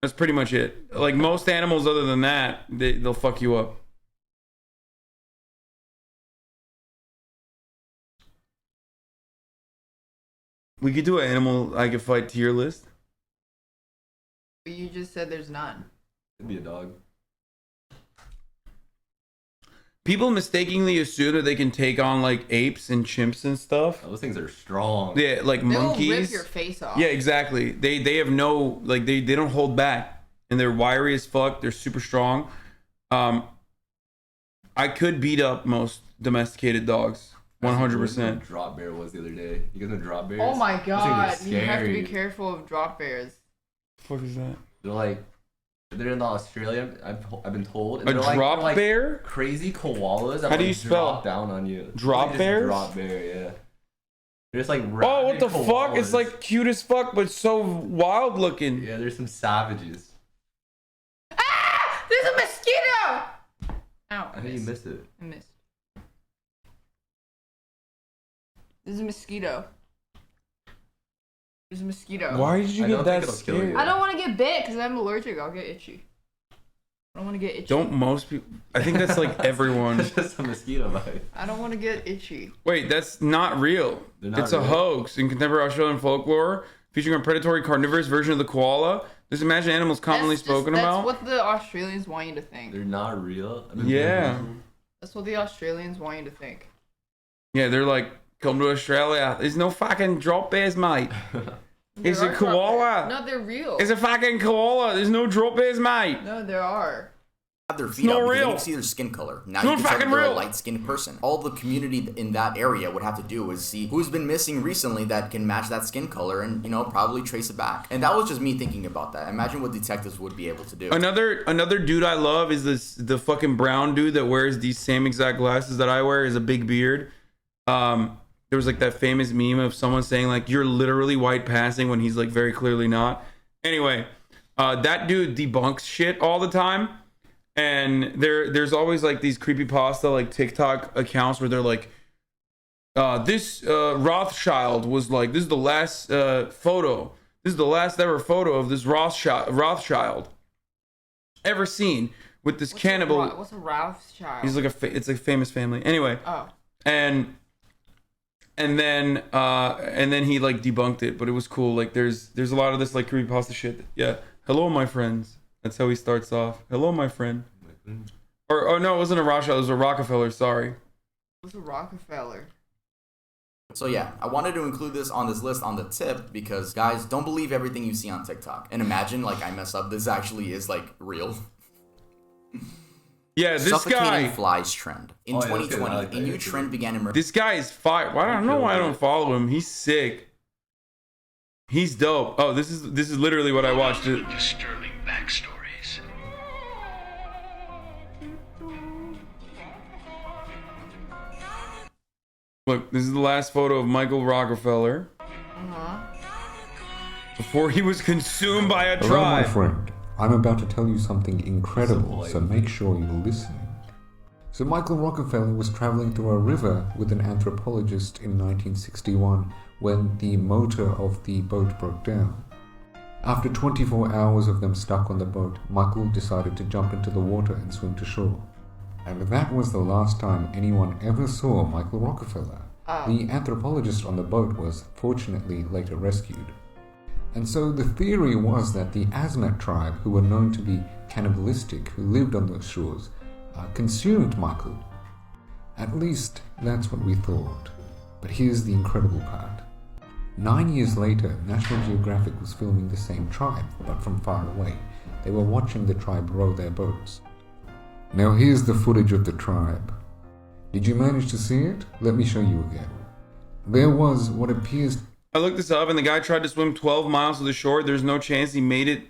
That's pretty much it. Like most animals, other than that, they'll fuck you up. We could do an animal I could fight tier list. But you just said there's none. It'd be a dog. People mistakenly assume that they can take on like apes and chimps and stuff. Oh, those things are strong. Yeah, like They'll monkeys. rip your face off. Yeah, exactly. They have no, like, they don't hold back, and they're wiry as fuck. They're super strong. I could beat up most domesticated dogs, 100%. Drop bear was the other day. You guys know drop bears? Oh my Those god, things are you have to be scary. careful of drop bears. What the fuck is that? They're like, they're in Australia. I've been told. And A they're drop they're like bear? crazy koalas that How do like you spell? drop down on you. Drop Like, just bears? Drop bear, yeah. They're just like Oh, what rabid the fuck? It's koalas. like cute as fuck, but so wild looking. Yeah, there's some savages. Ah! There's a mosquito! Ow. I think you missed it. I missed. There's a mosquito. There's a mosquito. Why did you I get don't that think it'll kill scared? you. I don't want to get bit because I'm allergic. I'll get itchy. I don't want to get itchy. Don't most people? I think that's like everyone. It's just a mosquito bite. I don't want to get itchy. Wait, that's not real. They're not It's a real. hoax in contemporary Australian folklore, featuring a predatory carnivorous version of the koala. This imagined animal is commonly spoken that's about. what the Australians want you to think. They're not real. I mean, Yeah. That's what the Australians want you to think. Yeah, they're like, come to Australia. There's no fucking drop bears, mate. It's There a are drop koala. bears. No, they're real. It's a fucking koala. There's no drop bears, mate. No, there are. Have their feet not up because then real. you can see their skin color. Now It's you not can tell that fucking they're a real. light-skinned person. All the community in that area would have to do is see who's been missing recently that can match that skin color and, you know, probably trace it back. And that was just me thinking about that. Imagine what detectives would be able to do. Another dude I love is the fucking brown dude that wears these same exact glasses that I wear. Is a big beard. There was like that famous meme of someone saying like, you're literally white passing when he's like very clearly not. Anyway, that dude debunks shit all the time. And there's always like these creepypasta like TikTok accounts where they're like, this Rothschild was like, this is the last photo. This is the last ever photo of this Rothschild ever seen with this cannibal. What's a Rothschild? He's like it's a famous family. Anyway, Oh. and then he like debunked it, but it was cool. Like there's a lot of this like creepypasta shit. Yeah. Hello, my friends. That's how he starts off. Hello, my friend. Or oh no, it wasn't a Rothschild. It was a Rockefeller. Sorry. What's a Rockefeller? So yeah, I wanted to include this on this list on the tip because, guys, don't believe everything you see on TikTok. And imagine, like, I mess up. This actually is, like, real. Yeah, this Suffocating guy. flies trend. In Oh, yeah, that's good. I 2020, like that. a new trend began emerging. This guy is fire. Well, I don't know why I don't follow him. He's sick. He's dope. Oh, this is literally what I watched. Disturbing backstories. Look, this is the last photo of Michael Rockefeller before he was consumed by a Hello, my tribe. friend. I'm about to tell you something incredible, so make sure you're listening. So Michael Rockefeller was traveling through a river with an anthropologist in 1961 when the motor of the boat broke down. After 24 hours of them stuck on the boat, Michael decided to jump into the water and swim to shore. And that was the last time anyone ever saw Michael Rockefeller. The anthropologist on the boat was fortunately later rescued. And so the theory was that the Asmat tribe, who were known to be cannibalistic, who lived on those shores, consumed Michael. At least that's what we thought. But here's the incredible part. 9 years later, National Geographic was filming the same tribe, but from far away. They were watching the tribe row their boats. Now here's the footage of the tribe. Did you manage to see it? Let me show you again. There was what appears... I looked this up and the guy tried to swim 12 miles to the shore. There's no chance he made it.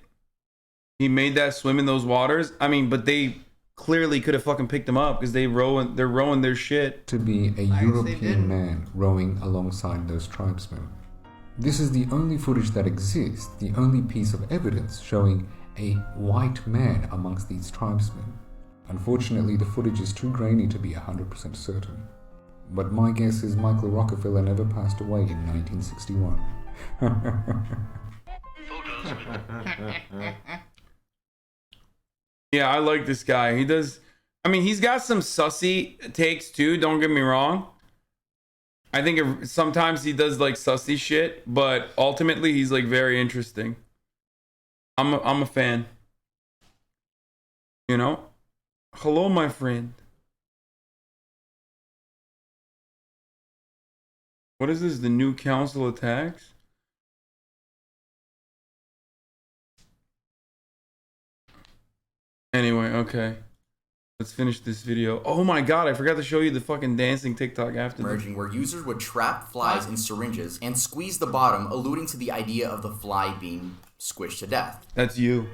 He made that swim in those waters. I mean, but they clearly could have fucking picked him up because they're rowing their shit. ...to be a European man rowing alongside those tribesmen. This is the only footage that exists, the only piece of evidence showing a white man amongst these tribesmen. Unfortunately, the footage is too grainy to be 100% certain. But my guess is Michael Rockefeller never passed away in 1961. Yeah, I like this guy. He does... I mean, he's got some sussy takes too, don't get me wrong. I think sometimes he does like sussy shit, but ultimately he's like very interesting. I'm a fan. You know? Hello, my friend. What is this? The new council attacks? Anyway, okay. Let's finish this video. Oh my god, I forgot to show you the fucking dancing TikTok after this. Emerging where users would trap flies in syringes and squeeze the bottom, alluding to the idea of the fly being squished to death. That's you.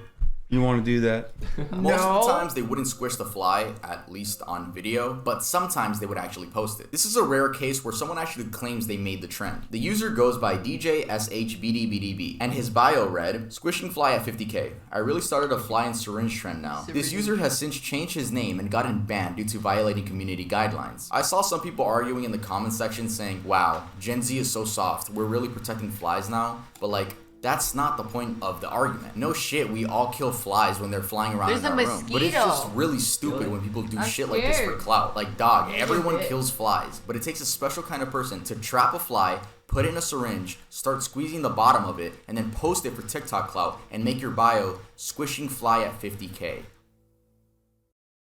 You want to do that? Most of the times they wouldn't squish the fly, at least on video, but sometimes they would actually post it. This is a rare case where someone actually claims they made the trend. The user goes by DJSHBDBDB, and his bio read, "Squishing fly at 50k. I really started a fly and syringe trend now." This user has since changed his name and gotten banned due to violating community guidelines. I saw some people arguing in the comment section saying, wow, Gen Z is so soft, we're really protecting flies now, but like, that's not the point of the argument. No shit, we all kill flies when they're flying around in our room. But it's just really stupid when people do shit like this for clout. Like, dog, everyone kills flies, but it takes a special kind of person to trap a fly, put it in a syringe, start squeezing the bottom of it, and then post it for TikTok clout and make your bio, "Squishing fly at 50k.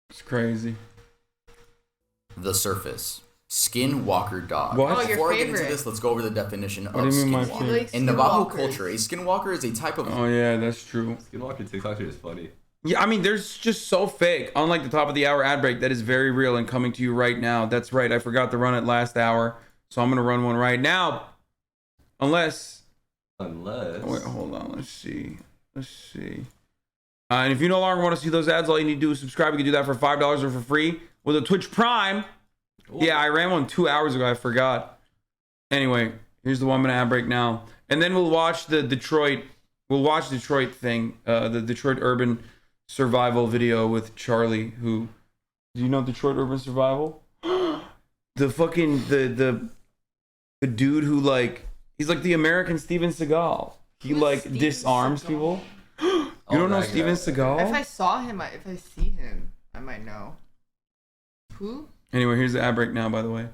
It's crazy. The surface. Skinwalker dog. What? Oh, your Before I get favorite. into this, let's go over the definition of What do you mean my skinwalker. favorite? In Navajo Skinwalkers. culture, a skinwalker is a type of... Oh yeah, that's true. Skinwalker TikToks are just funny. Yeah, I mean, there's just so fake. Unlike the top of the hour ad break, that is very real and coming to you right now. That's right. I forgot to run it last hour, so I'm gonna run one right now. Unless. Wait, hold on. Let's see. And if you no longer want to see those ads, all you need to do is subscribe. You can do that for $5 or for free with a Twitch Prime. Ooh. Yeah, I ran one 2 hours ago. I forgot. Anyway, here's the one I'm gonna ad break now, and then we'll watch the Detroit. We'll watch Detroit thing, the Detroit Urban Survival video with Charlie. Who, do you know Detroit Urban Survival? The fucking the dude who like, he's like the American Steven Seagal. He like Steven disarms Seagal? people. You don't know Steven Seagal? If I saw him, if I see him, I might know. Who? Anyway, here's the ad break now, by the way.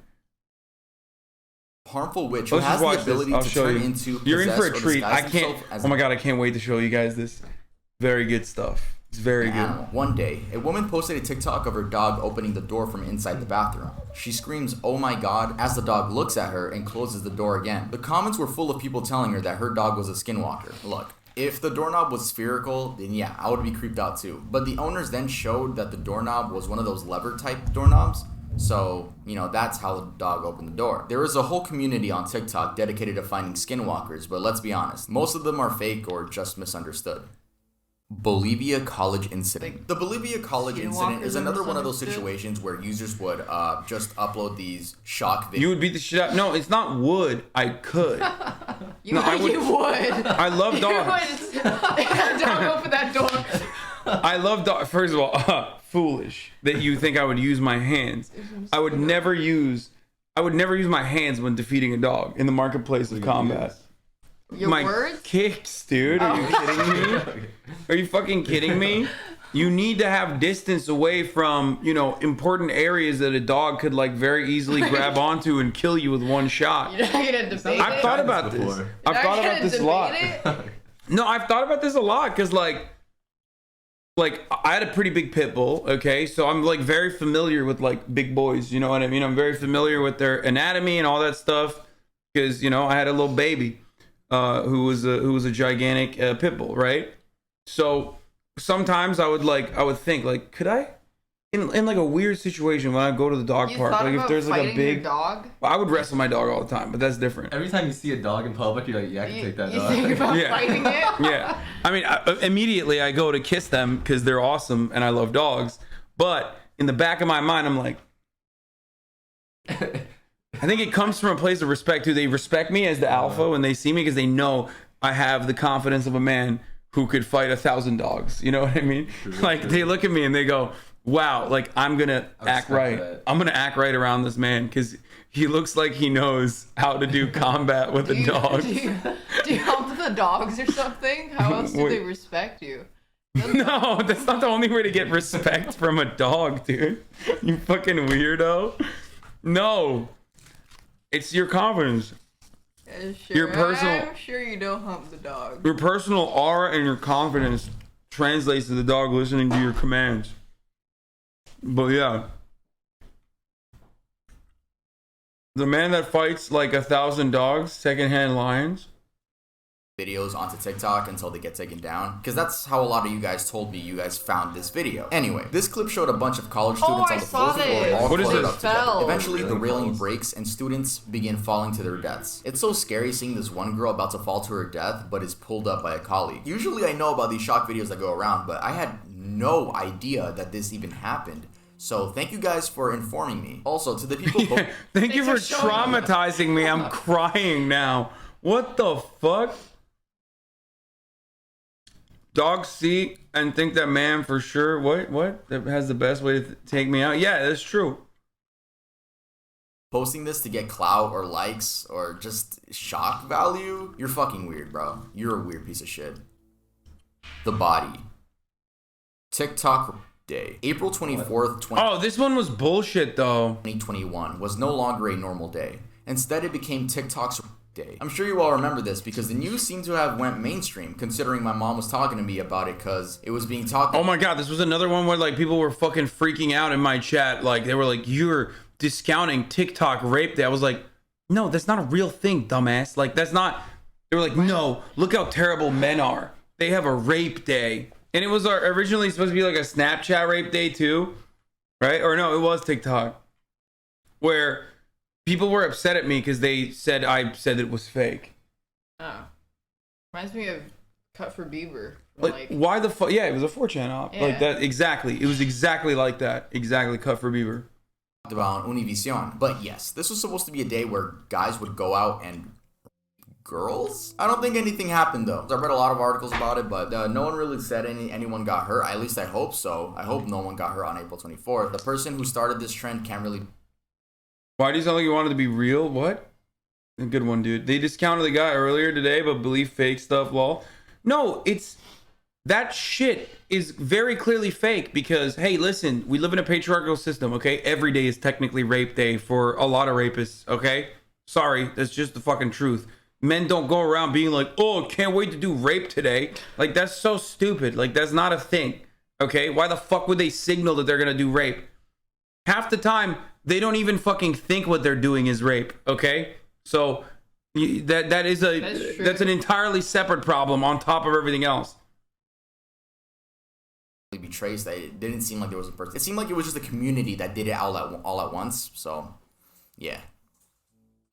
Harmful witch who Let's has just the watch ability this. I'll to show turn you. into, You're in for a possess, or treat. I disguise can't. himself as Oh my god, I can't wait to show you guys this. Very good stuff. It's very good. animal. One day, a woman posted a TikTok of her dog opening the door from inside the bathroom. She screams, "Oh my god," as the dog looks at her and closes the door again. The comments were full of people telling her that her dog was a skinwalker. Look, if the doorknob was spherical, then yeah, I would be creeped out too. But the owners then showed that the doorknob was one of those lever type doorknobs. So, you know, that's how the dog opened the door. There is a whole community on TikTok dedicated to finding skinwalkers, but let's be honest, most of them are fake or just misunderstood. Bolivia college incident. The Bolivia college incident is another one of those situations where users would just upload these shock videos. You would beat the shit out. No, it's not would. I could. You would. I love dogs. You would. Don't open that door. I love dogs. First of all, foolish that you think I would use my hands. I would never use my hands when defeating a dog in the marketplace of combat. Your my words? kicks, dude. Are you kidding me? Are you fucking kidding me? You need to have distance away from, you know, important areas that a dog could like very easily grab onto and kill you with one shot. You're not gonna debate I've it? thought about this. I've thought about this a lot. No, I've thought about this a lot because like I had a pretty big pit bull, okay? So I'm like very familiar with like big boys, you know what I mean? I'm very familiar with their anatomy and all that stuff because, you know, I had a little baby. who was a gigantic pit bull, right? So sometimes I would think like, could I, in like a weird situation when I go to the dog park, like if there's like a big dog, well, I would wrestle my dog all the time, but that's different. Every time you see a dog in public, you're like, yeah, I can take that dog. You think about Yeah. fighting it? Yeah, I mean, immediately I go to kiss them because they're awesome and I love dogs. But in the back of my mind, I'm like, I think it comes from a place of respect. Do they respect me as the alpha when they see me because they know I have the confidence of a man who could fight 1,000 dogs? You know what I mean? Like they look at me and they go, "Wow, like I'm gonna act right. that. I'm gonna act right around this man because he looks like he knows how to do combat with a dog." Do you help the dogs or something? How else do they respect you? No, that's not the only way to get respect from a dog, dude. You fucking weirdo. No. It's your confidence. Yeah, sure. Your personal- I'm sure you don't hump the dog. Your personal aura and your confidence translates to the dog listening to your commands. But yeah. The man that fights like 1,000 dogs, secondhand lions. Videos onto TikTok until they get taken down, because that's how a lot of you guys told me you guys found this video. Anyway, this clip showed a bunch of college students I on the saw fourth floor this. all What is cluttered this? up together. Fell. Eventually, the Really railing close. breaks and students begin falling to their deaths. It's so scary seeing this one girl about to fall to her death, but is pulled up by a colleague. Usually I know about these shock videos that go around, but I had no idea that this even happened. So thank you guys for informing me. Also, to the people... Thank you for Thanks for showing me. traumatizing me. I'm crying now. What the fuck? Dogs see and think that man for sure. What? That has the best way to take me out? Yeah, that's true. Posting this to get clout or likes or just shock value, you're fucking weird, bro. You're a weird piece of shit. The body. TikTok day. April 24th, Oh, this one was bullshit though. 2021 was no longer a normal day. Instead, it became TikTok's day. I'm sure you all remember this because the news seemed to have went mainstream, considering my mom was talking to me about it because it was being talked Oh my god, this was another one where like people were fucking freaking out in my chat. Like they were like, "You're discounting TikTok rape day." I was like, "No, that's not a real thing, dumbass." Like that's not. They were like, "No, look how terrible men are. They have a rape day." And it was originally supposed to be like a Snapchat rape day too, right? Or no, it was TikTok, where people were upset at me because they said I said it was fake. Oh. Reminds me of Cut for Beaver. Like why the fuck? Yeah, it was a 4chan op. Yeah. Like that exactly. It was exactly like that. Exactly, Cut for Beaver. about on Univision. But yes, this was supposed to be a day where guys would go out and girls? I don't think anything happened though. I read a lot of articles about it, but no one really said anyone got hurt. At least I hope so. I hope no one got hurt on April 24th. The person who started this trend can't really... Why do you sound like you wanted to be real? What? A good one, dude. They discounted the guy earlier today, but believe fake stuff, lol. No, it's... That shit is very clearly fake because, hey, listen, we live in a patriarchal system, okay? Every day is technically rape day for a lot of rapists, okay? Sorry, that's just the fucking truth. Men don't go around being like, oh, can't wait to do rape today. Like, that's so stupid. Like, that's not a thing, okay? Why the fuck would they signal that they're gonna do rape? Half the time, they don't even fucking think what they're doing is rape, okay? So, that's an entirely separate problem on top of everything else. be traced. It didn't seem like there was a person. It seemed like it was just a community that did it all at once. So, yeah.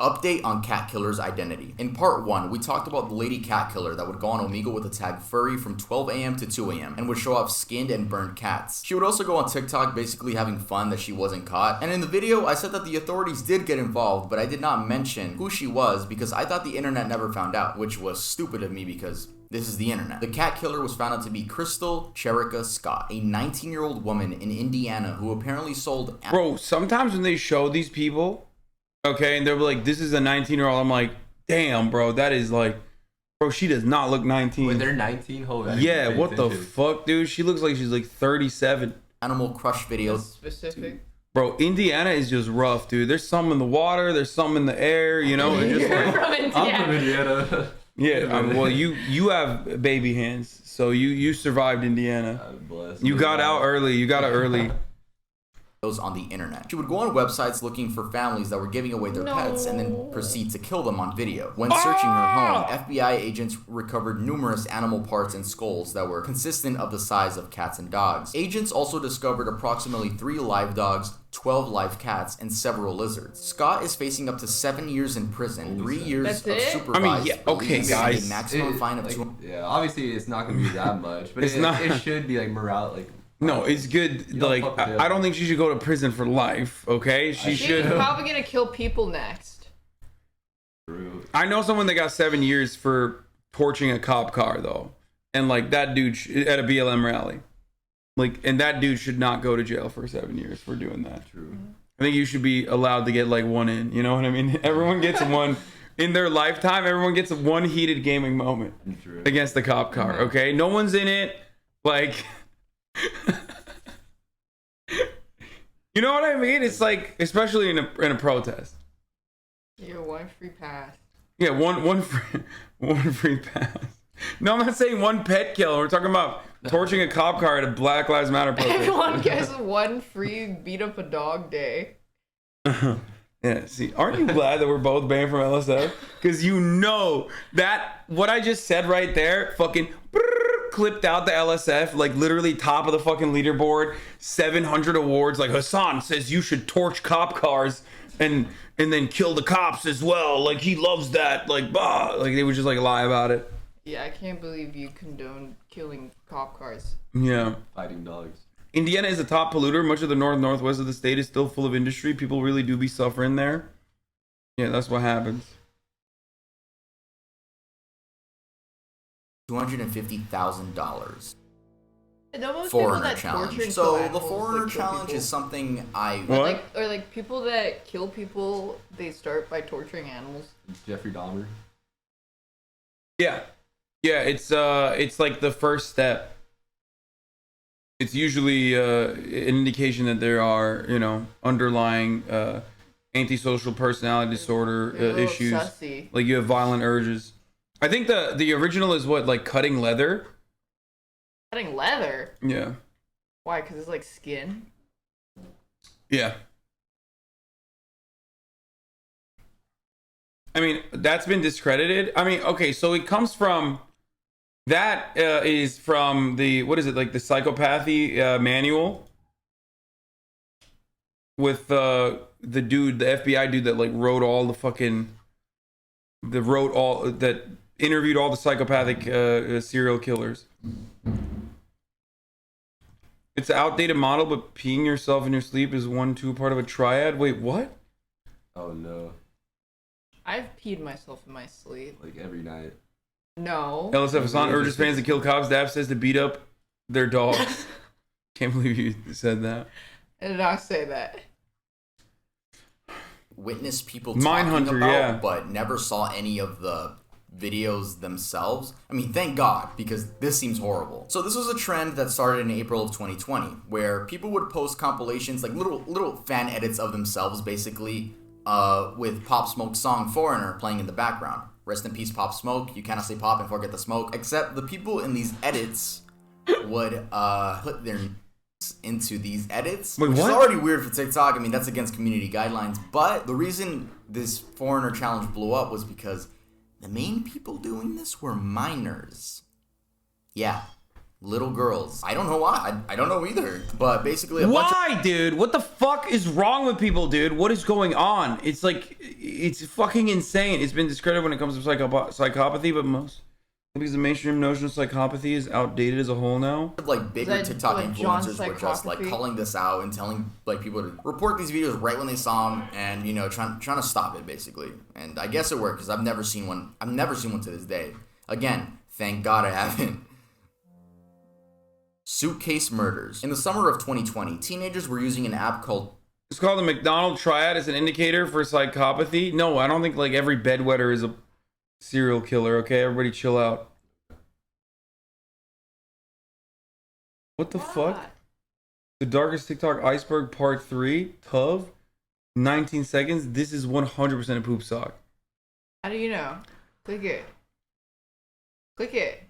Update on cat killer's identity. In part 1, we talked about the lady cat killer that would go on Omegle with the tag furry from 12 a.m. to 2 a.m. and would show off skinned and burned cats. She would also go on TikTok basically having fun that she wasn't caught. And in the video, I said that the authorities did get involved, but I did not mention who she was because I thought the internet never found out, which was stupid of me because this is the internet. The cat killer was found out to be Crystal Cherica Scott, a 19-year-old woman in Indiana who apparently sold... Bro, sometimes when they show these people, okay, and they're like, this is a 19-year-old, I'm like, damn, bro, that is like, bro, she does not look 19. Wait, they're 19? Yeah, what the fuck, dude? She looks like she's like 37. Animal Crush videos. Specific. Bro, Indiana is just rough, dude. There's some in the water, there's some in the air, you know? It's just like, From Indiana. I'm from Indiana. yeah, well, you have baby hands, so you survived Indiana. I'm blessed. You got out early. You got out early. on the internet. She would go on websites looking for families that were giving away their pets and then proceed to kill them on video. When searching her home, FBI agents recovered numerous animal parts and skulls that were consistent of the size of cats and dogs. Agents also discovered approximately 3 live dogs, 12 live cats, and several lizards. Scott is facing up to 7 years in prison, 3 years of supervised release, and a maximum fine of Yeah, obviously it's not gonna be that much, but it should be like morale, like. No, it's good. Like, I don't think she should go to prison for life, okay? She's probably gonna kill people next. True. I know someone that got 7 years for torching a cop car, though. And, like, that dude at a BLM rally. Like, and that dude should not go to jail for 7 years for doing that. True. I think you should be allowed to get, like, one in. You know what I mean? Everyone gets one. In their lifetime, everyone gets one heated gaming moment against the cop car, okay? No one's in it. Like... You know what I mean? It's like, especially in a protest. Yeah, one free pass. Yeah, one free pass. No, I'm not saying one pet kill. We're talking about torching a cop car at a Black Lives Matter protest. Everyone gets one free beat up a dog day. Yeah, see, aren't you glad that we're both banned from LSF? Because you know that what I just said right there, fucking clipped out the LSF, like literally top of the fucking leaderboard, 700 awards. Like Hasan says you should torch cop cars and then kill the cops as well. Like he loves that. Like bah, like they would just like lie about it. Yeah, I can't believe you condone killing cop cars. Yeah. Fighting dogs. Indiana is a top polluter. Much of the northwest of the state is still full of industry. People really do be suffering there. Yeah, that's what happens. $250,000. Foreigner challenge. So the foreigner challenge is something What? Or like people that kill people, they start by torturing animals. Jeffrey Dahmer. Yeah, it's like the first step. It's usually an indication that there are, you know, underlying antisocial personality disorder issues. Sussy. Like you have violent urges. I think the original is what, like cutting leather. Cutting leather? Yeah. Why? Because it's like skin? Yeah. I mean, that's been discredited. I mean, okay, so it comes from... That is from the... What is it? Like the psychopathy manual? With the dude, the FBI dude that like wrote all the fucking... That interviewed all the psychopathic serial killers. It's an outdated model, but peeing yourself in your sleep is 1-2 part of a triad. Wait, what? Oh no. I've peed myself in my sleep. Like every night. No. LSF Hasan urges fans to kill cops. Dab says to beat up their dogs. Can't believe you said that. I did not say that. Witness people talking about, but never saw any of the videos themselves. I mean, thank God, because this seems horrible. So this was a trend that started in April of 2020, where people would post compilations, like little fan edits of themselves, basically, with Pop Smoke's song Foreigner playing in the background. Rest in peace, Pop Smoke. You cannot say pop and forget the smoke. Except the people in these edits would put their into these edits. Wait, which what? is already weird for TikTok. I mean, that's against community guidelines. But the reason this Foreigner challenge blew up was because the main people doing this were minors. Yeah. Little girls. I don't know why. I don't know either. But basically, why, dude? What the fuck is wrong with people, dude? What is going on? It's like, it's fucking insane. It's been discredited when it comes to psychopathy, but because the mainstream notion of psychopathy is outdated as a whole now. Like bigger TikTok influencers were just like calling this out and telling like people to report these videos right when they saw them, and you know trying to stop it basically. And I guess it worked because I've never seen one. I've never seen one to this day. Again, thank God I haven't. Suitcase murders. In the summer of 2020, teenagers were using an app called... It's called the McDonald Triad as an indicator for psychopathy. No, I don't think like every bedwetter is a serial killer, okay? Everybody chill out. What the fuck? The darkest TikTok iceberg part 3. Tov. 19 seconds. This is 100% a poop sock. How do you know? Click it. Click it.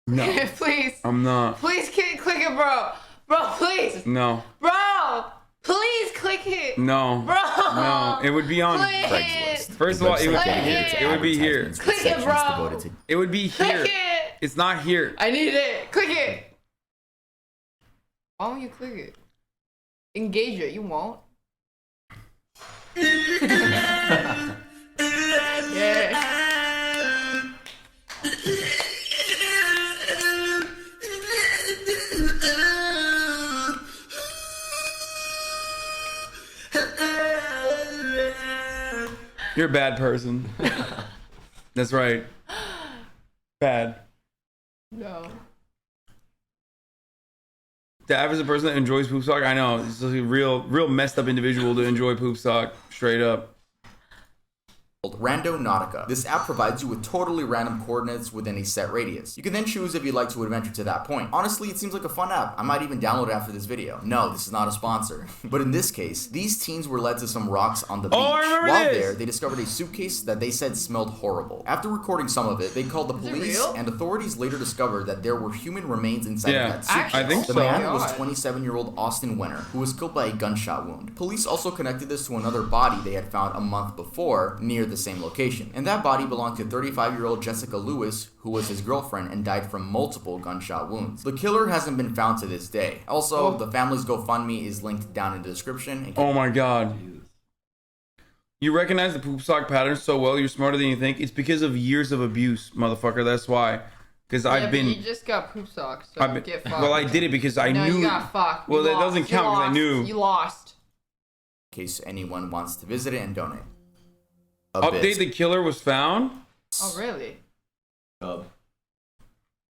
No. Please. I'm not. Please click it, bro. Bro, please. No. Bro. Please click it. No. Bro. No. It would be on Click Craigslist. it. First of all, it would be Click here. it. It would be here. Click it, bro. It would be here. Click it. It's not here. I need it. Click it. Why won't you click it? Engage it. You won't. Yeah. You're a bad person. That's right. Bad. No. Dav is a person that enjoys poop sock. I know. He's a real messed up individual to enjoy poop sock. Straight up. Randonautica. This app provides you with totally random coordinates within a set radius. You can then choose if you'd like to adventure to that point. Honestly, it seems like a fun app. I might even download it after this video. No, this is not a sponsor. But in this case, these teens were led to some rocks on the beach. I remember While this. there, they discovered a suitcase that they said smelled horrible. After recording some of it, they called the Is it police, real? and authorities later discovered that there were human remains inside Yeah, of that suitcase. I think The so. man was God. 27-year-old Austin Winter, who was killed by a gunshot wound. Police also connected this to another body they had found a month before near the same location. And that body belonged to 35-year-old Jessica Lewis, who was his girlfriend and died from multiple gunshot wounds. The killer hasn't been found to this day. Also, the family's GoFundMe is linked down in the description. Oh my god. You recognize the poop sock pattern so well, you're smarter than you think. It's because of years of abuse, motherfucker. That's why. Because Yeah, I've but been. you just got poop socks, so I've been get fucked. well, I did it because I no, knew. you got fucked. Well, You that lost. doesn't You count because I lost. knew. You lost. In case anyone wants to visit it and donate. Update: the killer was found. Oh, really?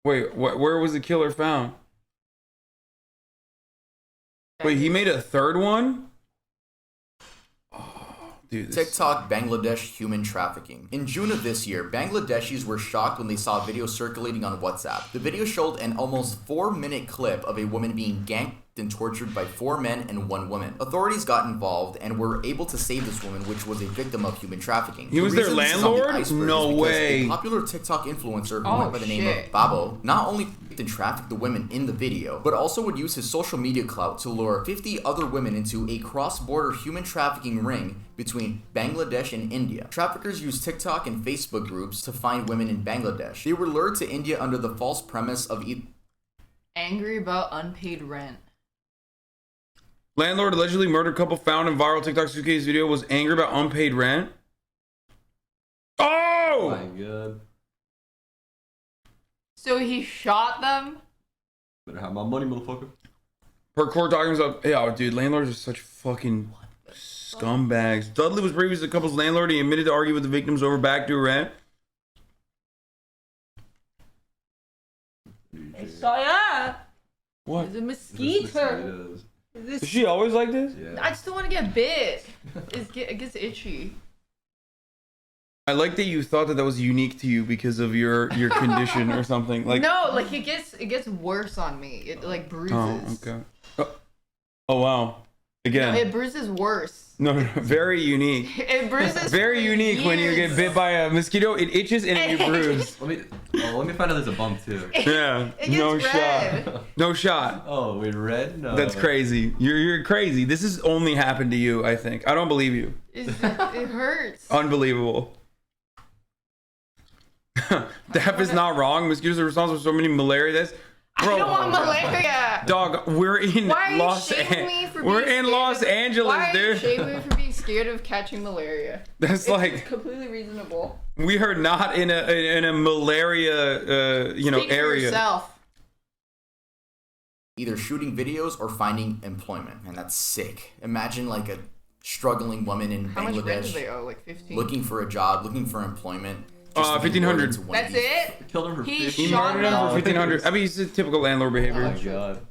Wait, where was the killer found? Wait, he made a third one? Oh, dude. This... TikTok Bangladesh human trafficking. In June of this year, Bangladeshis were shocked when they saw a video circulating on WhatsApp. The video showed an almost 4-minute clip of a woman being ganked and tortured by 4 men and 1 woman. Authorities got involved and were able to save this woman, which was a victim of human trafficking. He was their reason this is on the landlord? iceberg No is because way. A popular TikTok influencer who Oh, went by the name shit. of Babo not only and trafficked the women in the video, but also would use his social media clout to lure 50 other women into a cross-border human trafficking ring between Bangladesh and India. Traffickers use TikTok and Facebook groups to find women in Bangladesh. They were lured to India under the false premise of Angry about unpaid rent. Landlord allegedly murdered couple found in viral TikTok suitcase video was angry about unpaid rent. Oh! My god. So he shot them? Better have my money, motherfucker. Per court documents up. Yeah, dude, landlords are such fucking scumbags. Dudley was previously the couple's landlord. He admitted to argue with the victims over back due rent. I saw ya. What? There's a mosquito. Is she always like this? Yeah. I still want to get bit. It gets itchy. I like that you thought that that was unique to you because of your condition or something. Like No, like it gets worse on me. It like bruises. Oh, okay. Oh wow. Again. No, it bruises worse. No, very unique. It bruises. Very for unique when you years. get bit by a mosquito. It itches and then you bruise. Let me find out there's a bump too. Yeah. It gets No red. shot. No shot. Oh, wait, red? No. That's crazy. You're crazy. This has only happened to you, I think. I don't believe you. It hurts. Unbelievable. Dap is not wrong. Mosquitoes are responsible for so many malaria deaths. I don't want malaria. Dog, we're in Why are Los you shaming me for We're being in scared Los of- Angeles, Why are you dude. shaming me for being scared of catching malaria? That's It's like completely reasonable. we are not in a malaria Speak for area. yourself. either shooting videos or finding employment. And that's sick. Imagine like a struggling woman in How much rent do Bangladesh they owe? Like 15. looking for a job, looking for employment. just to be 1500. lured into one of That's these- it. Killed him for He 50. He shot murdered him them. for 1500. I mean, it's a typical landlord behavior. Oh my god.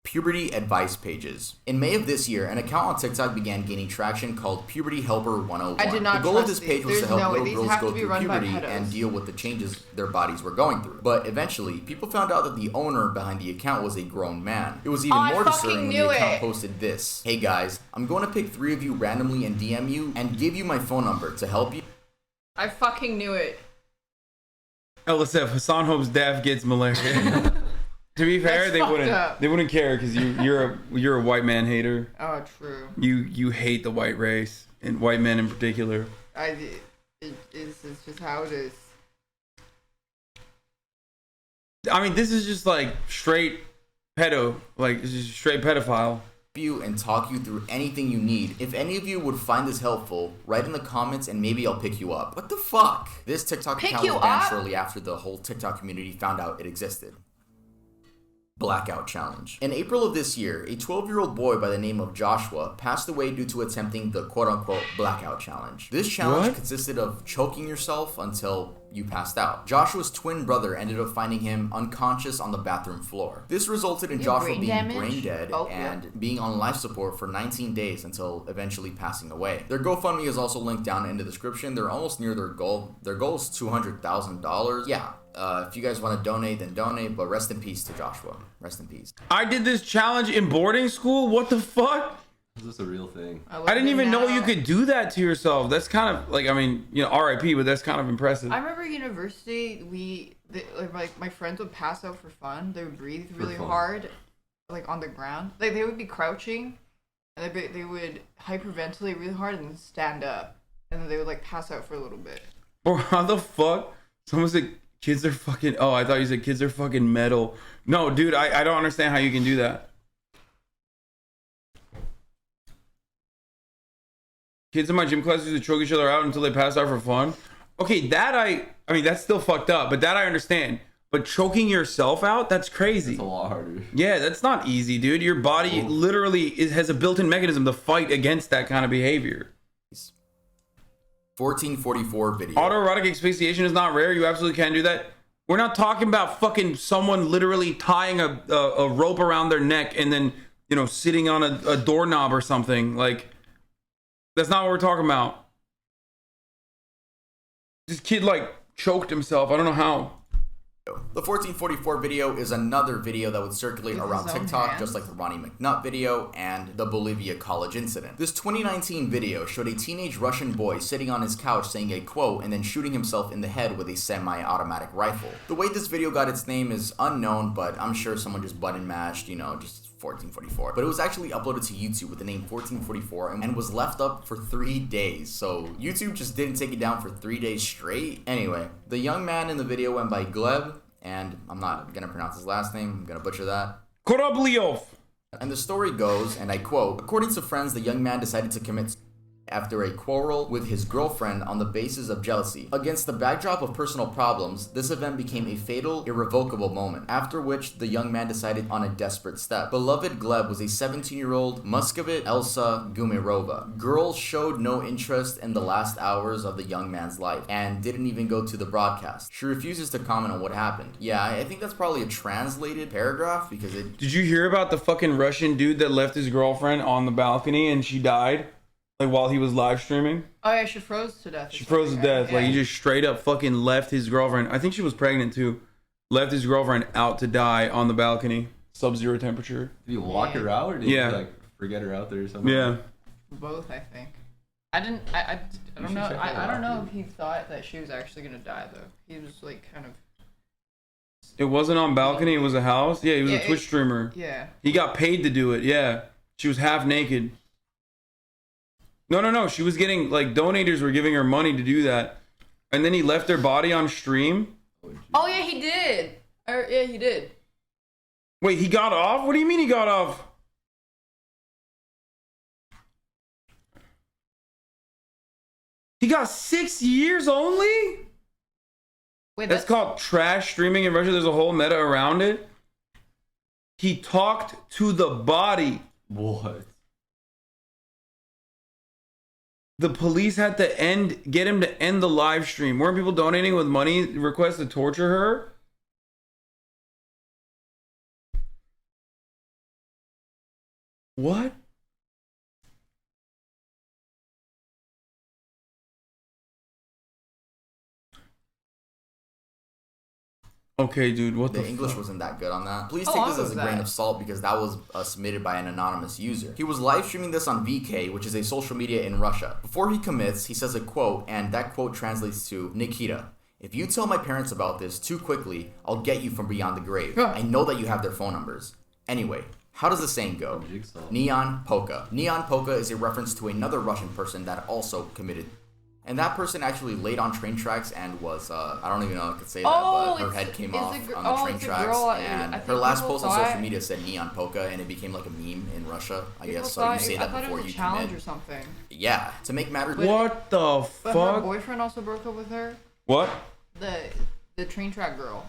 Puberty advice pages. In May of this year, an account on TikTok began gaining traction called Puberty Helper 101. I did not The goal of trust this page was these. to help There's no way. little These girls have to go be through run by puberty pedos. and deal with the changes their bodies were going through. But eventually, people found out that the owner behind the account was a grown man. It was even I more fucking disturbing when knew the account it. posted this. Hey guys, I'm going to pick 3 of you randomly and DM you and give you my phone number to help you. I fucking knew it. LSF, Hasan hopes Dav gets malaria. To be fair, That's fucked up. they wouldn't care because you're a white man hater. Oh, true. You hate the white race and white men in particular. It's just how it is. I mean, this is just like straight pedo, like it's just straight pedophile. You and talk you through anything you need. If any of you would find this helpful, write in the comments and maybe I'll pick you up. What the fuck? This TikTok account was banned shortly after the whole TikTok community found out it existed. Blackout challenge. In April of this year, a 12-year-old boy by the name of Joshua passed away due to attempting the quote-unquote blackout challenge. This challenge consisted of choking yourself until you passed out. Joshua's twin brother ended up finding him unconscious on the bathroom floor. This resulted in Joshua being brain dead and being on life support for 19 days until eventually passing away. Their GoFundMe is also linked down in the description. They're almost near their goal. Their goal is $200,000. Yeah. If you guys want to donate, then donate, but rest in peace to Joshua. Rest in peace. I did this challenge in boarding school. What the fuck? Is this a real thing? I didn't even know you could do that to yourself. That's kind of like, I mean, you know, RIP, but that's kind of impressive. I remember university, like my friends would pass out for fun. They would breathe really hard, like on the ground. Like they would be crouching, and they would hyperventilate really hard and then stand up, and then they would like pass out for a little bit. Bro, how the fuck? Someone said kids are fucking. Oh, I thought you said kids are fucking metal. No, dude, I don't understand how you can do that. Kids in my gym class used to choke each other out until they passed out for fun. Okay, that I mean, that's still fucked up, but that I understand. But choking yourself out, that's crazy. It's a lot harder. Yeah, that's not easy, dude. Your body literally has a built-in mechanism to fight against that kind of behavior. 1444 video. Autoerotic asphyxiation is not rare. You absolutely can do that. We're not talking about fucking someone literally tying a rope around their neck and then, you know, sitting on a doorknob or something. Like, that's not what we're talking about. This kid like choked himself. I don't know how. The 1444 video is another video that would circulate around TikTok, just like the Ronnie McNutt video and the Bolivia college incident. This 2019 video showed a teenage Russian boy sitting on his couch saying a quote and then shooting himself in the head with a semi-automatic rifle. The way this video got its name is unknown, but I'm sure someone just button mashed, you know, just 1444. But it was actually uploaded to YouTube with the name 1444 and was left up for 3 days. So YouTube just didn't take it down for 3 days straight. Anyway, the young man in the video went by Gleb, and I'm not gonna pronounce his last name, I'm gonna butcher that. Korobliov. And the story goes, and I quote, according to friends, the young man decided to commit after a quarrel with his girlfriend on the basis of jealousy. Against the backdrop of personal problems, this event became a fatal, irrevocable moment, after which the young man decided on a desperate step. Beloved Gleb was a 17-year-old Muscovite Elsa Gumirova. Girls showed no interest in the last hours of the young man's life and didn't even go to the broadcast. She refuses to comment on what happened. Yeah, I think that's probably a translated paragraph because it... Did you hear about the fucking Russian dude that left his girlfriend on the balcony and she died? Like while he was live streaming? Oh yeah, she froze to death. She froze to death. Yeah. Like he just straight up fucking left his girlfriend. I think she was pregnant too. Left his girlfriend out to die on the balcony. Sub-zero temperature. Did you lock her out or did you like forget her out there or something? Yeah. Both, I think. I don't know. I don't know if he thought that she was actually gonna die though. He was like kind of. It wasn't on balcony. It was a house. Yeah, he was a Twitch streamer. Yeah. He got paid to do it. Yeah. She was half naked. No. She was getting, like, donators were giving her money to do that. And then he left her body on stream. Oh, yeah, he did. Yeah, he did. Wait, he got off? What do you mean he got off? He got 6 years only? Wait, that's called trash streaming in Russia. There's a whole meta around it. He talked to the body. What? The police had to get him to end the live stream. Weren't people donating with money requests to torture her? What? Okay, dude, what the English wasn't that good on that. Please take this as a grain of salt because that was submitted by an anonymous user. He was live streaming this on VK, which is a social media in Russia. Before he commits, he says a quote, and that quote translates to Nikita. If you tell my parents about this too quickly, I'll get you from beyond the grave. I know that you have their phone numbers. Anyway, how does the saying go? Neon Polka. Neon Polka is a reference to another Russian person that also committed. And that person actually laid on train tracks and was, I don't even know if I could say that, but her head came off on the train tracks. And her last post on social media said Neon Polka, and it became like a meme in Russia, I guess. So you say that before you commit. Or something. Yeah, to make matters. What the fuck? But her boyfriend also broke up with her. What? The train track girl.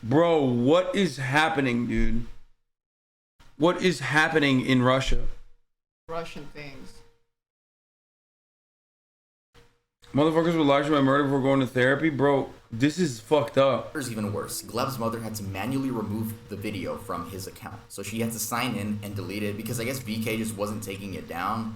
Bro, what is happening, dude? What is happening in Russia? Russian things. Motherfuckers would lie to my murder before going to therapy? Bro, this is fucked up. There's even worse. Gleb's mother had to manually remove the video from his account. So she had to sign in and delete it because I guess VK just wasn't taking it down.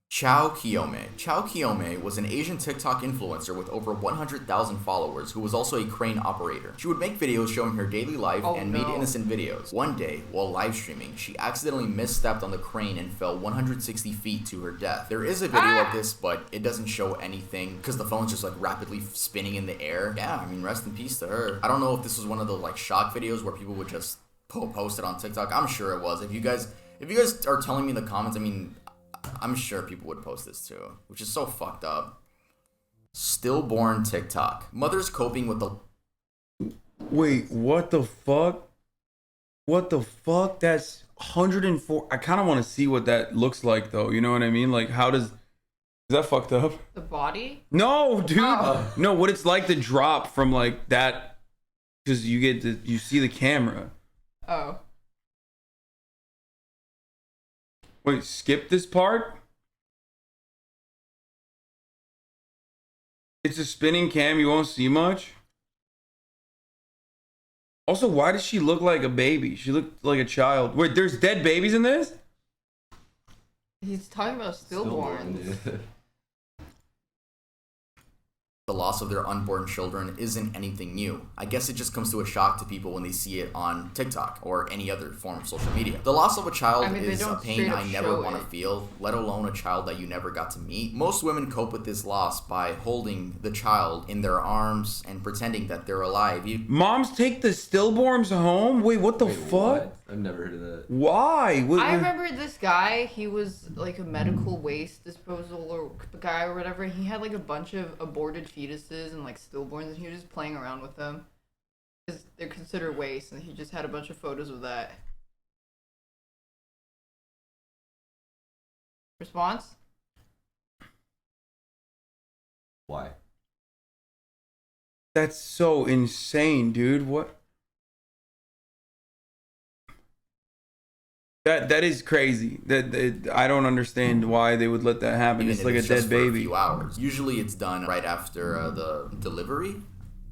Chao Kiyome. Chao Kiyome was an Asian TikTok influencer with over 100,000 followers who was also a crane operator. She would make videos showing her daily life and made innocent videos. One day, while live streaming, she accidentally misstepped on the crane and fell 160 feet to her death. There is a video of this, but it doesn't show anything because the phone's just like rapidly spinning in the air. Yeah, I mean, rest in peace to her. I don't know if this was one of the like shock videos where people would just post it on TikTok. I'm sure it was. If you guys are telling me in the comments, I mean, I'm sure people would post this too, which is so fucked up. Stillborn TikTok. Mothers coping with the... Wait, what the fuck? What the fuck? That's 104. I kind of want to see what that looks like though. You know what I mean? Like how does... Is that fucked up? The body? No, dude. Oh. No, what it's like to drop from like that. Because you see the camera. Oh. Wait, skip this part? It's a spinning cam, you won't see much? Also, why does she look like a baby? She looked like a child. Wait, there's dead babies in this? He's talking about stillborns. The loss of their unborn children isn't anything new. I guess it just comes to a shock to people when they see it on TikTok or any other form of social media. The loss of a child is a pain I never want to feel, let alone a child that you never got to meet. Most women cope with this loss by holding the child in their arms and pretending that they're alive. Moms take the stillborns home? Wait, what the fuck? What? I've never heard of that. Why? I remember this guy, he was like a medical waste disposal or guy or whatever. He had like a bunch of aborted fetuses and like stillborns, and he was just playing around with them because they're considered waste, and he just had a bunch of photos of that. Response? Why? That's so insane, dude. What? That is crazy. That I don't understand why they would let that happen. Even it's like a dead baby. For a few hours. Usually it's done right after the delivery,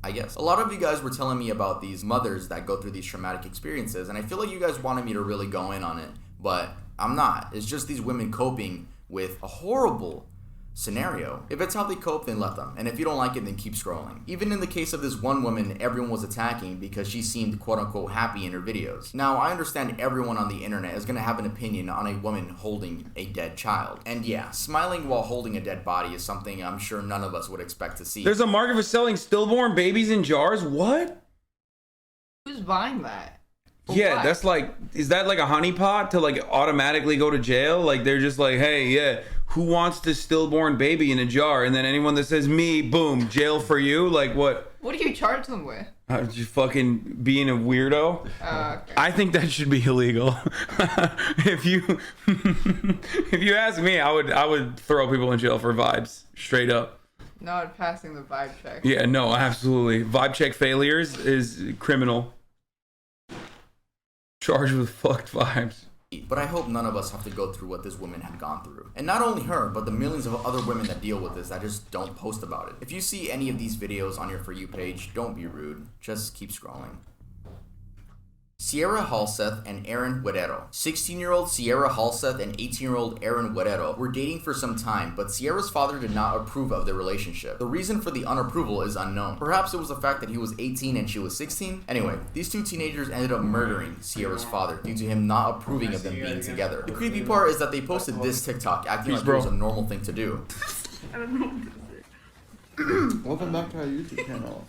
I guess. A lot of you guys were telling me about these mothers that go through these traumatic experiences, and I feel like you guys wanted me to really go in on it, but I'm not. It's just these women coping with a horrible scenario. If it's how they cope, then let them. And if you don't like it, then keep scrolling. Even in the case of this one woman everyone was attacking because she seemed quote-unquote happy in her videos. Now, I understand everyone on the internet is going to have an opinion on a woman holding a dead child. And yeah, smiling while holding a dead body is something I'm sure none of us would expect to see. There's a market for selling stillborn babies in jars? What? Who's buying that? Yeah, that's like, is that like a honeypot to like automatically go to jail? Like they're just like, hey, yeah, who wants this stillborn baby in a jar? And then anyone that says me, boom, jail for you. Like what? What do you charge them with? Just fucking being a weirdo. Okay. I think that should be illegal. if you ask me, I would throw people in jail for vibes, straight up. Not passing the vibe check. Yeah, no, absolutely. Vibe check failures is criminal. Charged with fucked vibes. But I hope none of us have to go through what this woman had gone through. And not only her, but the millions of other women that deal with this that just don't post about it. If you see any of these videos on your For You page, don't be rude. Just keep scrolling. Sierra Halseth and Aaron Guerrero. 16-year-old Sierra Halseth and 18-year-old Aaron Guerrero were dating for some time, but Sierra's father did not approve of their relationship. The reason for the unapproval is unknown. Perhaps it was the fact that he was 18 and she was 16? Anyway, these two teenagers ended up murdering Sierra's father due to him not approving of them being together. The creepy part is that they posted this TikTok acting like it was a normal thing to do. I don't know what to say. Welcome back to our YouTube channel.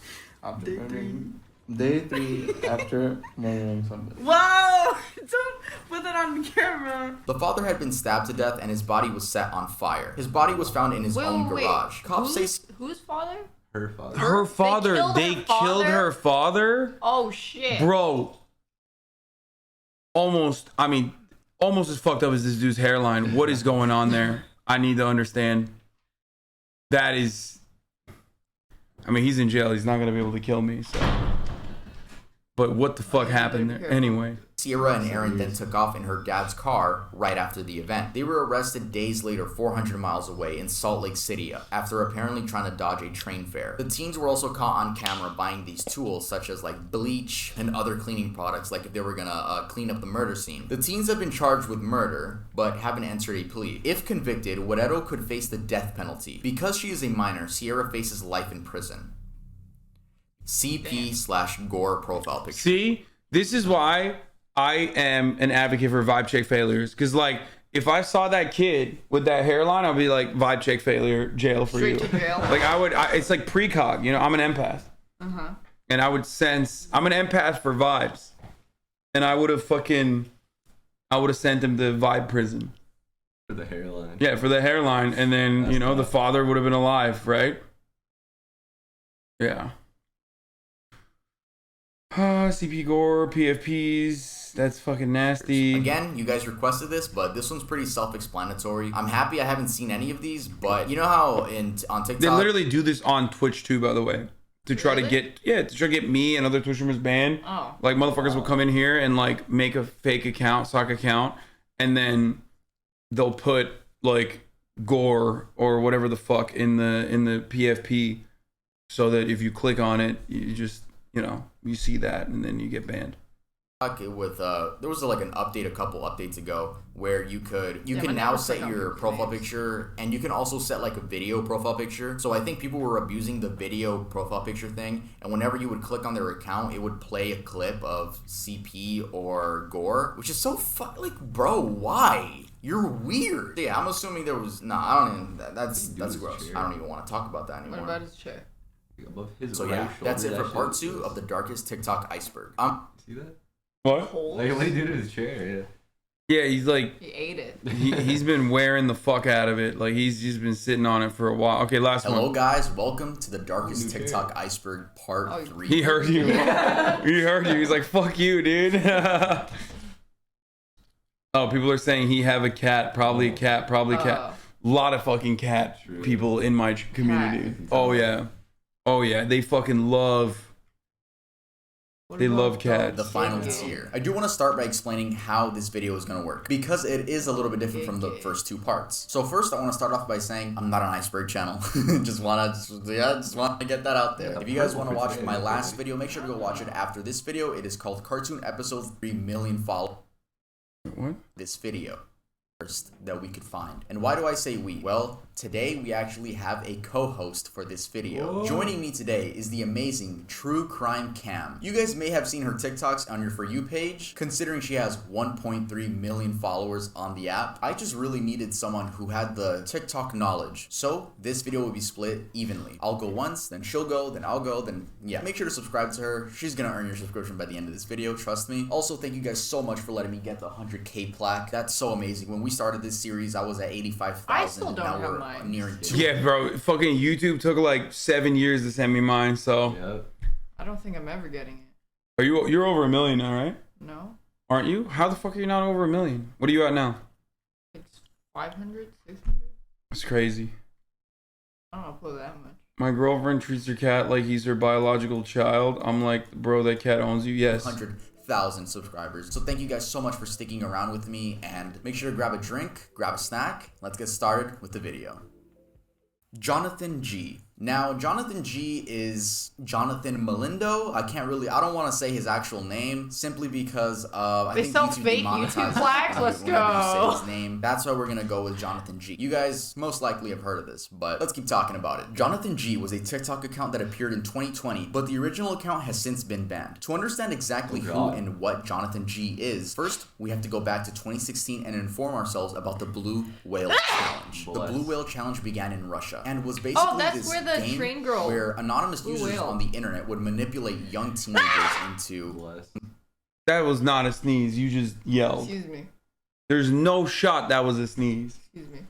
Day 3 after murdering somebody. Whoa! Don't put that on camera. The father had been stabbed to death and his body was set on fire. His body was found in his own garage. Cops say Whose father? Her father. Her father. They killed her father? Oh shit. Bro. Almost as fucked up as this dude's hairline. What is going on there? I need to understand. That is... I mean, he's in jail. He's not going to be able to kill me, so... But what the fuck happened there? Anyway. Sierra and Aaron then took off in her dad's car right after the event. They were arrested days later 400 miles away in Salt Lake City after apparently trying to dodge a train fare. The teens were also caught on camera buying these tools such as like bleach and other cleaning products like if they were gonna clean up the murder scene. The teens have been charged with murder but haven't entered a plea. If convicted, Guerrero could face the death penalty. Because she is a minor, Sierra faces life in prison. CP/Gore profile picture. See, this is why I am an advocate for vibe check failures. Because, like, if I saw that kid with that hairline, I'd be like, vibe check failure, jail for you. Straight to jail. Like, it's like precog, you know, I'm an empath. Uh-huh. And I would sense, I'm an empath for vibes. And I would have sent him to vibe prison. For the hairline. Yeah, for the hairline. And then, That's you know, the father would have been alive, right? Yeah. CP Gore, PFPs, that's fucking nasty. Again, you guys requested this, but this one's pretty self-explanatory. I'm happy I haven't seen any of these, but you know how on TikTok... They literally do this on Twitch too, by the way. To try to get me and other Twitch streamers banned. Oh. Like, motherfuckers will come in here and, like, make a fake account, sock account, and then they'll put, like, Gore or whatever the fuck in the PFP so that if you click on it, you just... You know, you see that and then you get banned. With there was like an update a couple updates ago where you can now set your profile picture and you can also set like a video profile picture. So I think people were abusing the video profile picture thing, and whenever you would click on their account, it would play a clip of CP or Gore, which is so like, bro, why? You're weird. Yeah, I'm assuming there was I don't even. That's gross. I don't even want to talk about that anymore. What about his chair? Above his so yeah, that's it for part 2 of the darkest TikTok iceberg. See that? What? Like, what did he do to his chair? Yeah, he's like... He ate it. He's been wearing the fuck out of it. Like, he's just been sitting on it for a while. Okay, last one. Hello, guys. Welcome to the darkest TikTok iceberg part 3. He heard you. He heard you. He's like, fuck you, dude. Oh, people are saying he have a cat. Probably a cat. Probably cat. A lot of fucking cat people in my community. Oh, yeah. Oh yeah, they fucking love. They love cats. The final tier. I do want to start by explaining how this video is going to work, because it is a little bit different from the first 2 parts. So first, I want to start off by saying I'm not an iceberg channel. just want to get that out there. If you guys want to watch my last video, make sure to go watch it after this video. It is called Cartoon Episode 3 Million Followers. What? This video. That we could find. And why do I say we? Well, today we actually have a co-host for this video. Whoa. Joining me today is the amazing True Crime Cam. You guys may have seen her TikToks on your For You page. Considering she has 1.3 million followers on the app, I just really needed someone who had the TikTok knowledge. So this video will be split evenly. I'll go once, then she'll go, then I'll go, then yeah. Make sure to subscribe to her. She's gonna earn your subscription by the end of this video, trust me. Also, thank you guys so much for letting me get the 100K plaque. That's so amazing. When we started this series, I was at 85,000. I still don't have mine. Nearing 2. Yeah, bro. Fucking YouTube took like 7 years to send me mine. So I don't think I'm ever getting it. You're over 1 million now, right? No. Aren't you? How the fuck are you not over 1 million? What are you at now? It's 500, 600. That's crazy. I don't upload that much. My girlfriend treats her cat like he's her biological child. I'm like, bro, that cat owns you. Yes. 100,000 subscribers. So thank you guys so much for sticking around with me, and make sure to grab a drink, grab a snack. Let's get started with the video. Jonathan G. Now, Jonathan G is Jonathan Melindo. I don't want to say his actual name simply because I They think sell YouTube fake demonetizes YouTube flags. you Let's whenever you say go. his name. That's why we're gonna go with Jonathan G. You guys most likely have heard of this, but let's keep talking about it. Jonathan G was a TikTok account that appeared in 2020, but the original account has since been banned. To understand exactly who and what Jonathan G is, first we have to go back to 2016 and inform ourselves about the Blue Whale Challenge. The Blue Whale Challenge began in Russia and was basically that's this where the game train girl. where anonymous Blue users whale. on the internet would manipulate young teenagers into... That was not a sneeze. You just yelled. Excuse me. There's no shot that was a sneeze. Excuse me.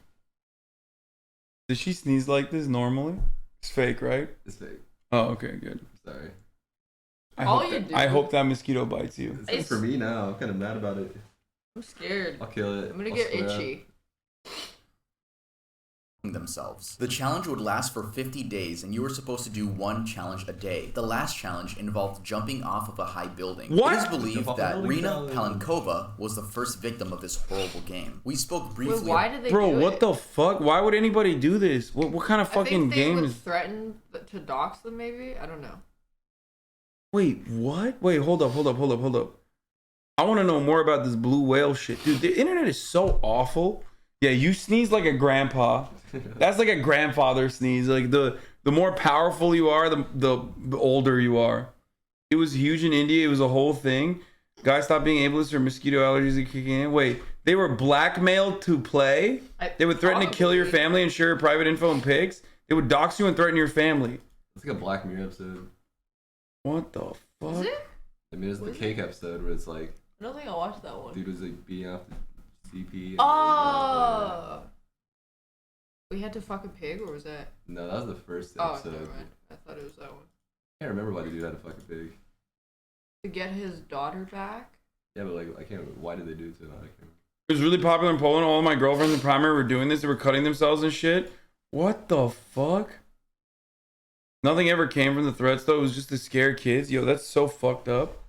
Does she sneeze like this normally? It's fake, right? It's fake. Oh, okay, good. Sorry. I hope that mosquito bites you. It's for me now. I'm kind of mad about it. I'm scared. I'll kill it. I'm gonna get itchy. themselves. The challenge would last for 50 days and you were supposed to do one challenge a day. The last challenge involved jumping off of a high building. What? It is believed that Rina Palenkova was the first victim of this horrible game. We spoke briefly. Wait, why did they Bro, do what it? the fuck? Why would anybody do this? What kind of fucking I think they game would is... threaten to dox them, maybe? I don't know. Wait, what? Wait, hold up. I want to know more about this blue whale shit. Dude, the internet is so awful. Yeah, you sneeze like a grandpa. That's like a grandfather sneeze. Like the more powerful you are, the older you are. It was huge in India. It was a whole thing. Guys stopped being ableist or mosquito allergies are kicking in. Wait, they were blackmailed to play? They would threaten to kill your family and share your private info and pics? They would dox you and threaten your family. It's like a Black Mirror episode. What the fuck? Is it? I mean, it's the cake episode where it's like... I don't think I watched that one. Dude was like beating off the CP. Oh! We had to fuck a pig, or was that? No, that was the first Oh, episode. never mind. I thought it was that one. I can't remember why the dude had to fuck a pig. To get his daughter back? Yeah, but like, I can't remember. Why did they do it to him? I can't remember. It was really popular in Poland. All of my girlfriends in primary were doing this. They were cutting themselves and shit. What the fuck? Nothing ever came from the threats, though. It was just to scare kids. Yo, that's so fucked up.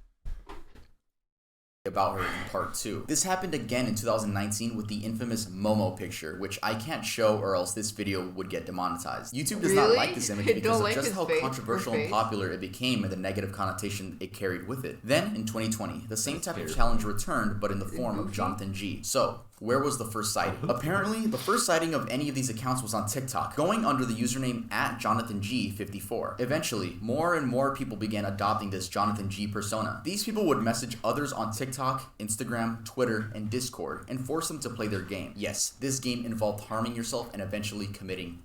About her in part 2. This happened again in 2019 with the infamous Momo picture, which I can't show or else this video would get demonetized. YouTube does not like this image because of just how controversial and popular it became and the negative connotation it carried with it. Then, in 2020, the same type of challenge returned, but in the form of Jonathan G. So, where was the first sighting? Apparently, the first sighting of any of these accounts was on TikTok, going under the username @JonathanG54. Eventually, more and more people began adopting this Jonathan G persona. These people would message others on TikTok, Instagram, Twitter, and Discord, and force them to play their game. Yes, this game involved harming yourself and eventually committing.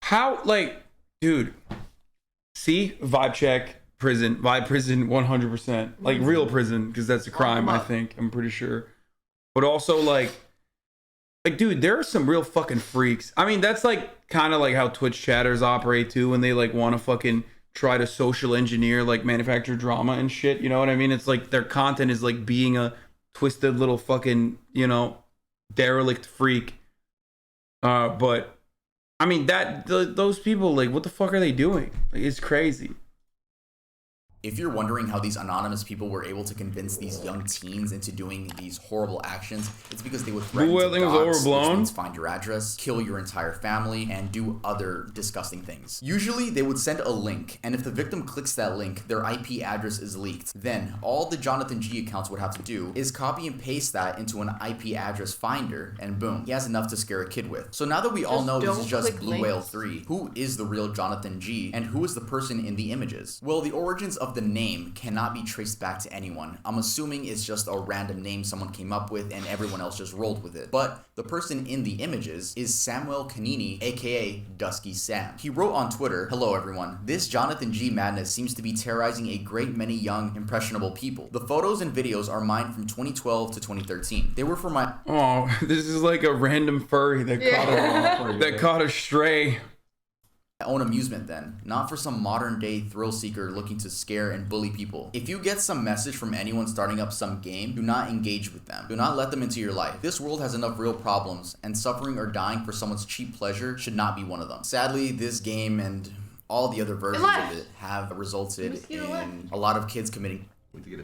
How, like, dude, see? Vibe check, prison. Vibe prison 100%. Like, real prison, because that's a crime, I think. I'm pretty sure. But also, like, dude, there are some real fucking freaks. I mean, that's, like, kind of like how Twitch chatters operate, too, when they, like, want to fucking try to social engineer, like, manufacture drama and shit. You know what I mean? It's like their content is, like, being a twisted little fucking, you know, derelict freak. But, I mean, those people, like, what the fuck are they doing? Like, it's crazy. If you're wondering how these anonymous people were able to convince these young teens into doing these horrible actions, it's because they would threaten to dox, which means find your address, kill your entire family, and do other disgusting things. Usually, they would send a link, and if the victim clicks that link, their IP address is leaked. Then, all the Jonathan G accounts would have to do is copy and paste that into an IP address finder, and boom, he has enough to scare a kid with. So now that we all know this is just Blue Whale 3, who is the real Jonathan G, and who is the person in the images? Well, the origins of the name cannot be traced back to anyone. I'm assuming it's just a random name someone came up with and everyone else just rolled with it. But the person in the images is Samuel Canini, aka Dusky Sam. He wrote on Twitter, "Hello everyone. This Jonathan G madness seems to be terrorizing a great many young, impressionable people. The photos and videos are mine from 2012 to 2013. They were for my..." Oh, this is like a random furry that caught a stray. Own amusement then, not for some modern day thrill seeker looking to scare and bully people. If you get some message from anyone starting up some game, do not engage with them. Do not let them into your life. This world has enough real problems, and suffering or dying for someone's cheap pleasure should not be one of them. Sadly, this game and all the other versions of it have resulted in a lot of kids committing.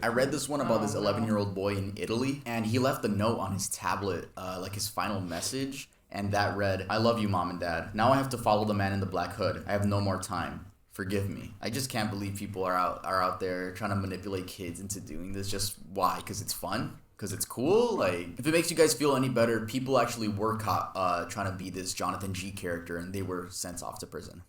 I read this one about this 11-year-old boy in Italy, and he left a note on his tablet, like his final message. And that read, "I love you, Mom and Dad. Now I have to follow the man in the black hood. I have no more time. Forgive me." I just can't believe people are out there trying to manipulate kids into doing this. Just why? Because it's fun? Because it's cool? Like, if it makes you guys feel any better, people actually were caught trying to be this Jonathan G character, and they were sent off to prison.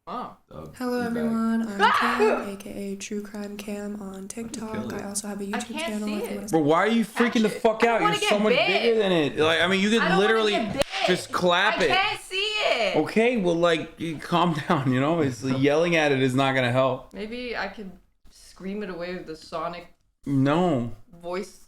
Oh. Hello everyone, I'm Cam, aka True Crime Cam on TikTok. I also have a YouTube channel if you want to. Bro, why are you freaking the fuck out? You're so much bigger than it. Like, I mean, you could literally just clap it. I can't see it. Okay, well, like, you calm down. You know, it's yelling at it is not gonna help. Maybe I could scream it away with the sonic voice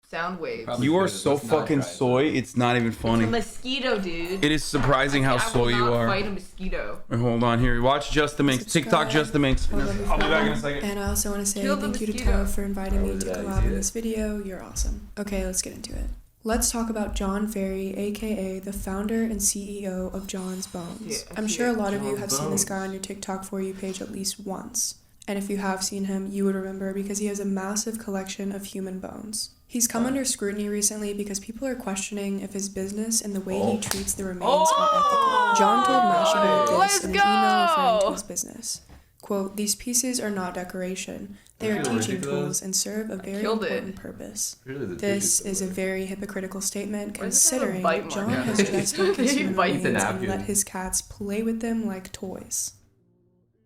sound waves. You are so fucking soy. It's not even funny. It's a mosquito, dude. It is surprising how soy you are. Fight a mosquito. Wait, hold on here. Watch Just the Minx. TikTok Just the Minx. I'll be back in a second. And I also want to say thank you to Toe for inviting me to collab in this video. You're awesome. Okay, let's get into it. Let's talk about John Ferry, aka the founder and CEO of John's Bones. I'm sure a lot of you have seen this guy on your TikTok For You page at least once. And if you have seen him, you would remember because he has a massive collection of human bones. He's come under scrutiny recently because people are questioning if his business and the way he treats the remains are ethical. John told Mashable this in an email referring to his business. Quote, "These pieces are not decoration. They are teaching tools and serve a very important purpose." This is a very hypocritical statement considering John has just took his human remains and let his cats play with them like toys.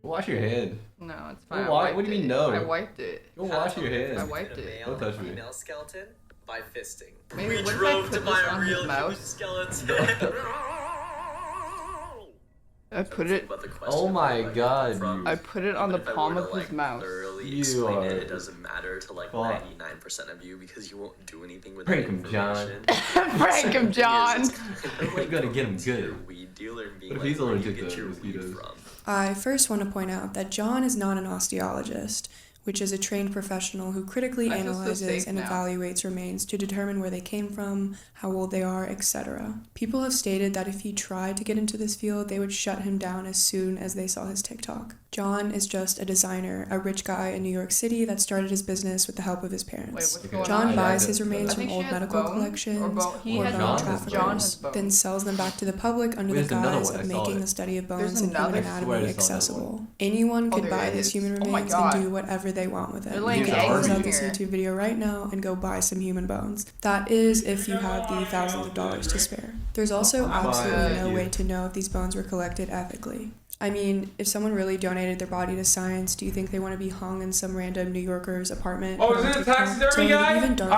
Wash your head. No, it's fine. What do you mean no? I wiped it. Go wash your head. I wiped it. Don't touch me. Female skeleton by fisting. Maybe we drove to buy a real human skeleton. I put it. Oh my god, dude. I put it on the palm of his mouth. You are. It doesn't matter to like 99% of you because you won't do anything with Prank him, John. Prank him, John. We're gonna get him good. Weed dealer and being But if like, he's where do allergic you get to your weed mosquitoes. from? I first want to point out that John is not an osteologist, which is a trained professional who critically I feel so analyzes safe and now. evaluates remains to determine where they came from, how old they are, etc. People have stated that if he tried to get into this field, they would shut him down as soon as they saw his TikTok. John is just a designer, a rich guy in New York City that started his business with the help of his parents. Wait, what's John going on? buys his remains I from think she old has medical bone, collections or has bone bone. John has traffickers, bone. then sells them back to the public under Wait, the there's another guise one. of I saw making it. the study of There's bones and human another- Swear anatomy I saw that accessible. Anyone Oh, could there buy it these is. human Oh my remains God. and do whatever they want with it. They're like You can pause out this here. YouTube video right now and go buy some human bones. That is if you have the thousands of dollars to spare. There's also absolutely no way to know if these bones were collected ethically. I mean, if someone really donated their body to science, do you think they want to be hung in some random New Yorker's apartment? Oh, is it a taxidermy guy? I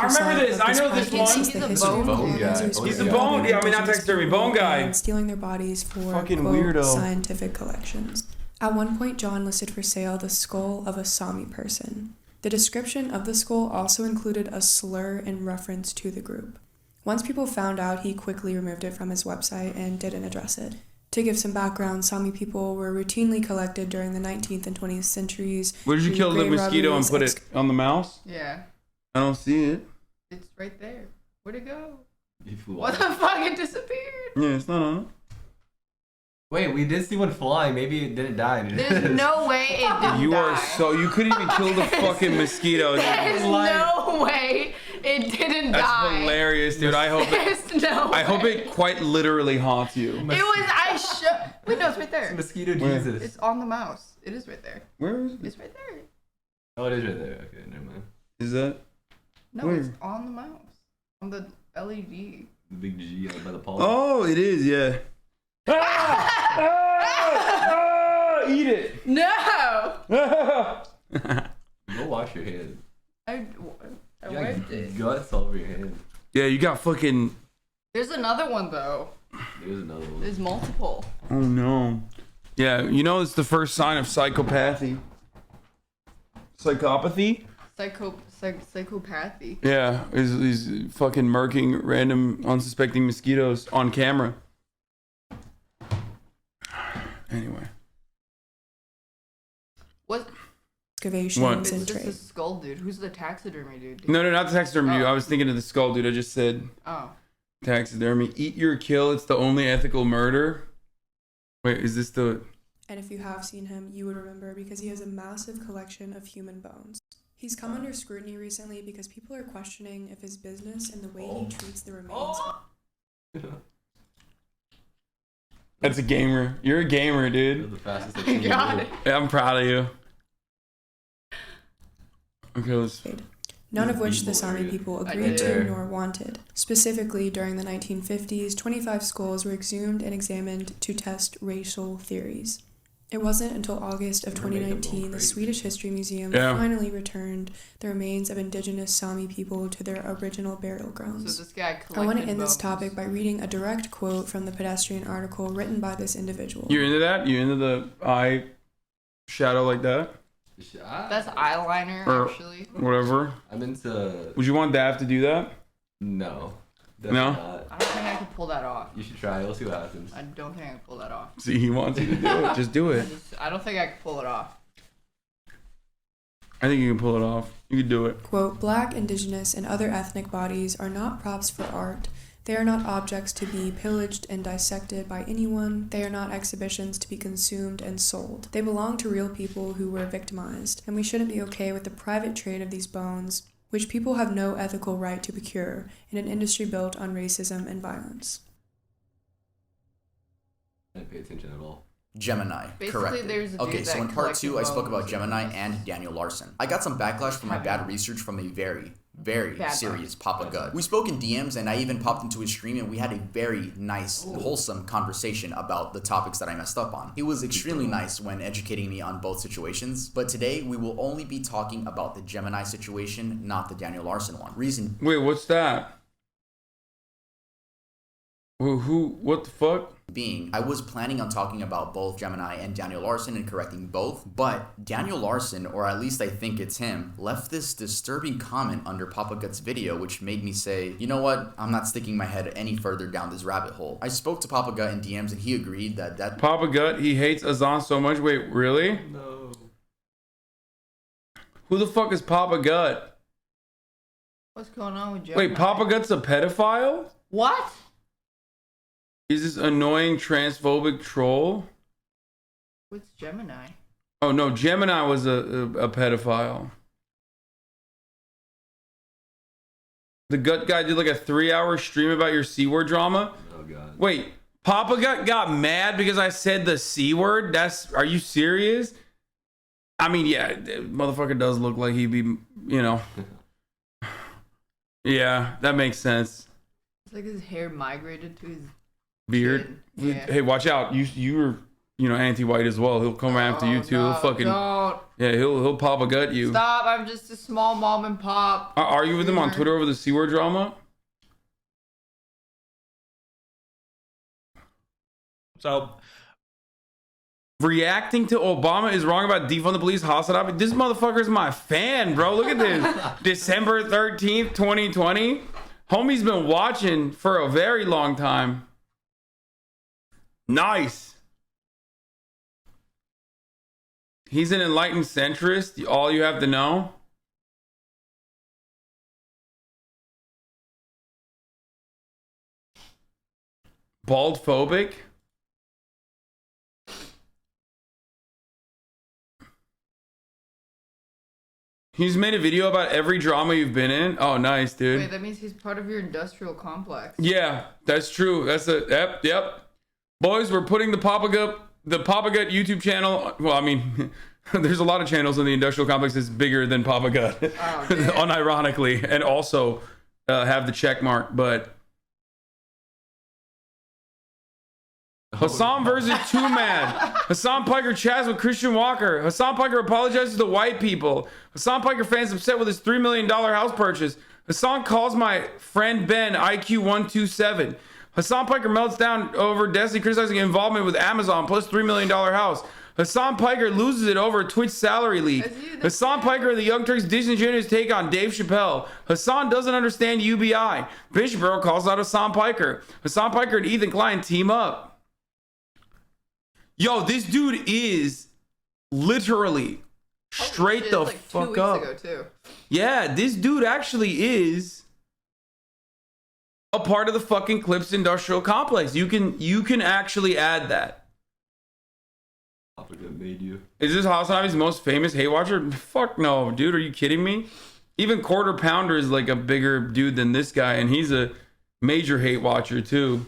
remember this. I know this one. He's a bone guy. He's a bone. Yeah, I mean, not taxidermy, bone guy. and stealing their bodies for Fucking quote, weirdo. scientific collections. At one point, John listed for sale the skull of a Sami person. The description of the skull also included a slur in reference to the group. Once people found out, he quickly removed it from his website and didn't address it. To give some background, Sami people were routinely collected during the 19th and 20th centuries. Where did you through kill the grave mosquito and robberies, put it on the mouse? Yeah, I don't see it. it's right there. Where'd it go? You flew What off. the fuck? It disappeared. Yeah, it's not on it. Wait, we did see one flying. Maybe it didn't die. There's no way it didn't You die. are so. You couldn't even kill the fucking mosquito. Dude. There's no way it didn't That's die. hilarious, dude. I hope it. There's no I hope way. it quite literally haunts you. It was. Wait, no, it's right there. Mosquito Where? Jesus. It's on the mouse. It is right there. Where is it? It's right there. Oh, it is right there. Okay, never mind. Is that? No, Where? it's on the mouse. On the LED. The big G by the pole. Oh, it is. Yeah. Eat it. No! Go wash your head. I You got wiped it. guts all over your head. Yeah, you got fucking. There's another one though. There's another one. There's multiple. Oh no. Yeah, you know it's the first sign of psychopathy. Psychopathy? Psychopathy. Yeah, is fucking murking random unsuspecting mosquitoes on camera. Anyway. What? Excavations What? It's and just a trade. skull dude. Who's the taxidermy dude? No, not the taxidermy. Oh. I was thinking of the skull, dude. I just said Oh. taxidermy. Eat your kill. It's the only ethical murder. Wait, is this the? And if you have seen him, you would remember because he has a massive collection of human bones. He's come under scrutiny recently because people are questioning if his business and the way he treats the remains. That's a gamer. You're a gamer, dude. The fastest I've You seen you got do. it. Yeah, I'm proud of you. Okay, let's. None of which the People Sami area. people I agreed did. to nor wanted. Specifically, during the 1950s, 25 skulls were exhumed and examined to test racial theories. It wasn't until August of You're making them 2019 the crazy. Swedish History Museum Yeah. finally returned the remains of indigenous Sami people to their original burial So grounds. this guy collected I want to end this bones. topic by reading a direct quote from the pedestrian article written by this individual. You into that? You into the eye shadow like that? That's eyeliner, Or- actually. Whatever. I'm into. Would you want Dav to do that? No. No? Not. I don't think I can pull that off. You should try. We'll see what happens. I don't think I can pull that off. See, he wants you to do it. Just do it. I don't think I can pull it off. I think you can pull it off. You can do it. Quote, Black, indigenous, and other ethnic bodies are not props for art. They are not objects to be pillaged and dissected by anyone. They are not exhibitions to be consumed and sold. They belong to real people who were victimized, and we shouldn't be okay with the private trade of these bones, which people have no ethical right to procure in an industry built on racism and violence. I didn't pay attention at all. Gemini. Basically, Correct. there's a dude Okay, so that in part collected 2, I spoke about bones. Gemini and Daniel Larson. I got some backlash for my bad research from a very Bad serious Papa Gut. We spoke in DMs, and I even popped into his stream, and we had a very nice, wholesome conversation about the topics that I messed up on. He was extremely nice when educating me on both situations, but today we will only be talking about the Gemini situation, not the Daniel Larson one. Reason Wait, what's that? Who? What the fuck? being, I was planning on talking about both Gemini and Daniel Larson and correcting both, but Daniel Larson, or at least I think it's him, left this disturbing comment under Papa Gut's video, which made me say, you know what, I'm not sticking my head any further down this rabbit hole. I spoke to Papa Gut in DMs and he agreed that Papa Gut, he hates Hasan so much. Wait, really? No. Who the fuck is Papa Gut? What's going on with Gemini? Wait, Papa Gut's a pedophile? What? Is this annoying transphobic troll? What's Gemini? Oh no, Gemini was a pedophile. The Gut guy did like a 3-hour stream about your C-word drama. Oh god. Wait, Papa Gut got mad because I said the C-word? Are you serious? I mean, yeah, motherfucker does look like he'd be, you know. Yeah, that makes sense. It's like his hair migrated to his Beard. chin. Yeah. Hey, watch out. You're anti-white as well. He'll come after you too. No, He'll fucking don't. yeah. He'll Papa Gut you. Stop! I'm just a small mom and pop. Are you with him on Twitter over the C-word drama? So, reacting to Obama is wrong about defund the police. Hasanabi. This motherfucker's my fan, bro. Look at this. December 13th, 2020. Homie's been watching for a very long time. Nice. He's an enlightened centrist. All you have to know. Bald phobic. He's made a video about every drama you've been in. Oh, nice, dude. Wait, that means he's part of your industrial complex. Yeah, that's true. That's a yep. Boys, we're putting the Papa Gut YouTube channel. Well, I mean, there's a lot of channels in the industrial complex that's bigger than Papa Gut, unironically, and also have the check mark. But Hasan versus Two Man. Hasan Piker chats with Christian Walker. Hasan Piker apologizes to white people. Hasan Piker fans upset with his $3 million house purchase. Hasan calls my friend Ben IQ 127. Hasan Piker melts down over Destiny criticizing involvement with Amazon plus $3 million house. Hasan Piker loses it over a Twitch salary leak. Hasan Piker and the Young Turks disingenuous take on Dave Chappelle. Hasan doesn't understand UBI. Bishop calls out Hasan Piker. Hasan Piker and Ethan Klein team up. Yo, this dude is literally straight the like fuck 2 weeks up. ago, too. Yeah, this dude actually is a part of the fucking Clips Industrial Complex. You can actually add that. Papa Gut made you. Is this Hasanabi's most famous hate watcher? Fuck no, dude. Are you kidding me? Even Quarter Pounder is like a bigger dude than this guy, and he's a Major hate watcher too.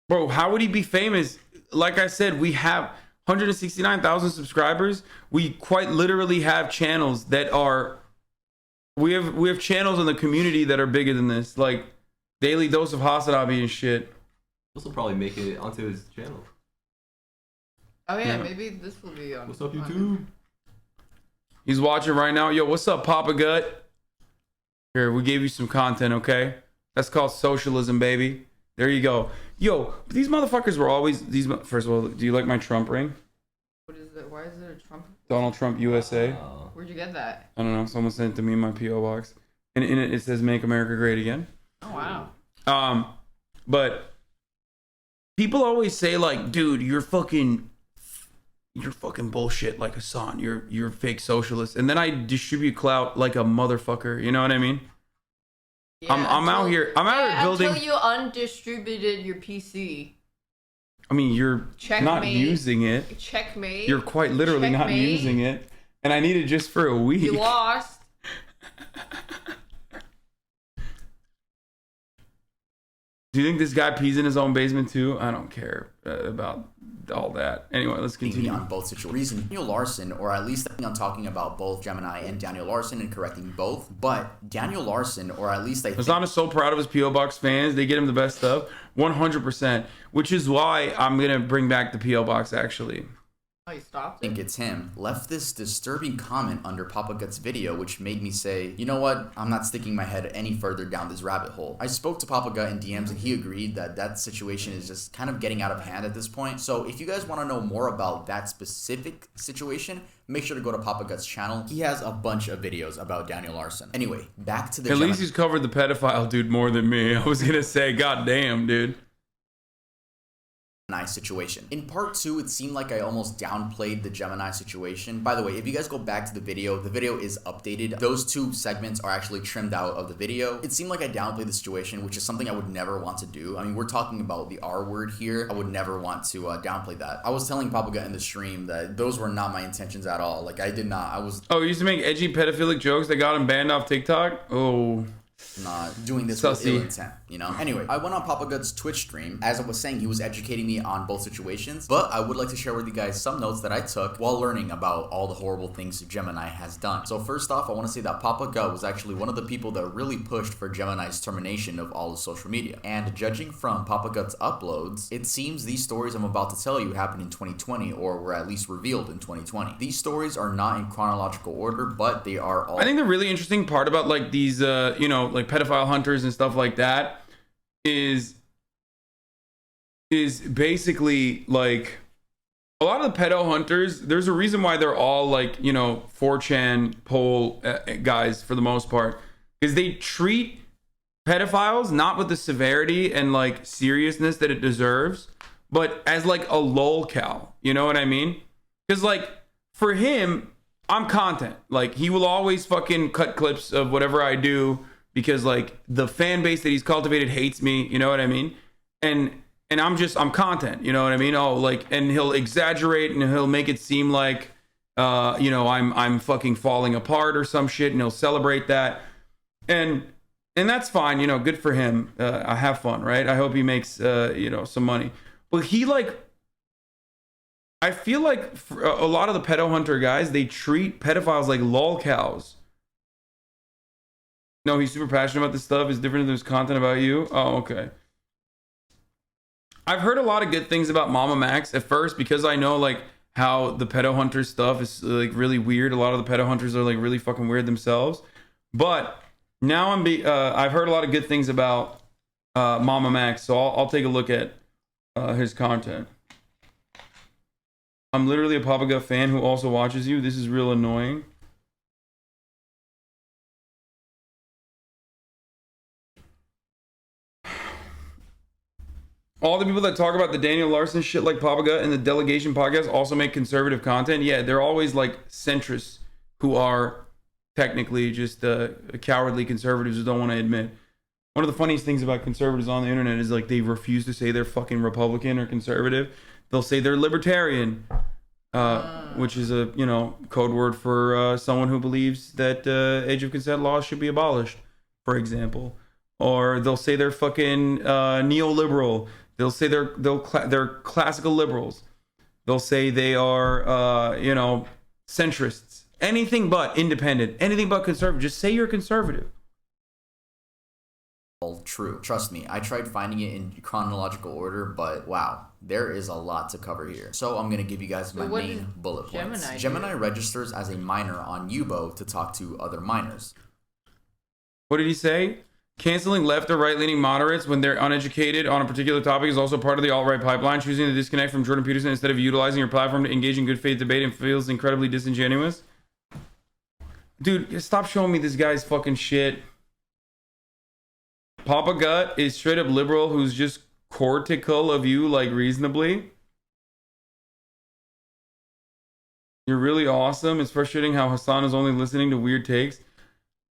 Bro, how would he be famous? Like I said, we have 169,000 subscribers. We quite literally have channels that are we have channels in the community that are bigger than this, like Daily Dose of Hasanabi and shit. This will probably make it onto his channel. Oh yeah, maybe this will be on. What's up, YouTube? He's watching right now. Yo, what's up, Papa Gut? Here, we gave you some content, okay? That's called socialism, baby. There you go. Yo, these motherfuckers were always these. First of all, do you like my Trump ring? What is it? Why is it a Trump? Donald Trump USA. Where'd you get that? I don't know. Someone sent it to me in my PO box, and in it says "Make America Great Again." Oh wow. But people always say like, "Dude, you're fucking bullshit." Like Hasan, you're fake socialist, and then I distribute clout like a motherfucker. You know what I mean? Yeah, I'm out here building. Until you undistributed your PC. I mean, you're not Checkmate. using it. Checkmate. You're quite literally not Checkmate. using it, and I need it just for a week. You lost. Do you think this guy pees in his own basement too? I don't care about all that. Anyway, let's continue. On both situations. Reason Daniel Larson, or at least I'm talking about both Gemini and Daniel Larson and correcting both. But Daniel Larson, or at least I think Hasan is so proud of his PO Box fans. They get him the best stuff, 100%. Which is why I'm gonna bring back the PO Box actually. Oh, you stopped? think it's him, left this disturbing comment under Papa Gut's video, which made me say, you know what, I'm not sticking my head any further down this rabbit hole. I spoke to Papa Gut in DMs and he agreed that that situation is just kind of getting out of hand at this point. So if you guys want to know more about that specific situation, make sure to go to Papa Gut's channel. He has a bunch of videos about Daniel Larson. Anyway, back to the At least he's covered the pedophile dude more than me. I was gonna say, god damn, dude. Gemini situation. In part 2, it seemed like I almost downplayed the Gemini situation. By the way, if you guys go back to the video is updated. Those two segments are actually trimmed out of the video. It seemed like I downplayed the situation, which is something I would never want to do. I mean, we're talking about the R word here. I would never want to downplay that. I was telling Papa Gut in the stream that those were not my intentions at all. Like, I did not. I was... Oh, you used to make edgy pedophilic jokes that got him banned off TikTok? Oh... not doing this with ill intent, you know? Anyway, I went on Papa Gut's Twitch stream. As I was saying, he was educating me on both situations, but I would like to share with you guys some notes that I took while learning about all the horrible things Gemini has done. So first off, I want to say that Papa Gut was actually one of the people that really pushed for Gemini's termination of all of social media. And judging from Papa Gut's uploads, it seems these stories I'm about to tell you happened in 2020, or were at least revealed in 2020. These stories are not in chronological order, but they are all... I think the really interesting part about like these, you know, like pedophile hunters and stuff like that is basically like a lot of the pedo hunters, there's a reason why they're all like, you know, 4chan poll guys for the most part, because they treat pedophiles not with the severity and like seriousness that it deserves, but as like a lolcow, you know what I mean? Because like for him, I'm content. Like he will always fucking cut clips of whatever I do because like the fan base that he's cultivated hates me, you know what I mean? And I'm content, you know what I mean? Oh, like, and he'll exaggerate and he'll make it seem like, you know, I'm fucking falling apart or some shit, and he'll celebrate that. And that's fine, you know, good for him. I have fun, right? I hope he makes, you know, some money. But he like, I feel like a lot of the pedo hunter guys, they treat pedophiles like lolcows. No, he's super passionate about this stuff. It's different than his content about you. Oh, okay. I've heard a lot of good things about Mama Max at first because I know like how the pedo hunter stuff is like really weird. A lot of the pedo hunters are like really fucking weird themselves. But now I've heard a lot of good things about Mama Max, so I'll take a look at his content. I'm literally a Papa Gut fan who also watches you. This is real annoying. All the people that talk about the Daniel Larson shit like Papa Gut and the Delegation podcast also make conservative content. Yeah, they're always like centrists who are technically just cowardly conservatives who don't want to admit. One of the funniest things about conservatives on the internet is like they refuse to say they're fucking Republican or conservative. They'll say they're libertarian. which is a, you know, code word for someone who believes that age of consent laws should be abolished, for example. Or they'll say they're fucking neoliberal. They'll say they're classical liberals. They'll say they are, you know, centrists. Anything but independent. Anything but conservative. Just say you're conservative. All true. Trust me, I tried finding it in chronological order, but wow, there is a lot to cover here. So I'm gonna give you guys my main bullet points. Gemini registers as a minor on Yubo to talk to other minors. What did he say? Canceling left or right-leaning moderates when they're uneducated on a particular topic is also part of the alt-right pipeline. Choosing to disconnect from Jordan Peterson instead of utilizing your platform to engage in good faith debate and feels incredibly disingenuous. Dude, stop showing me this guy's fucking shit. Papa Gut is straight up liberal who's just cortical of you, like, reasonably. You're really awesome. It's frustrating how Hasan is only listening to weird takes.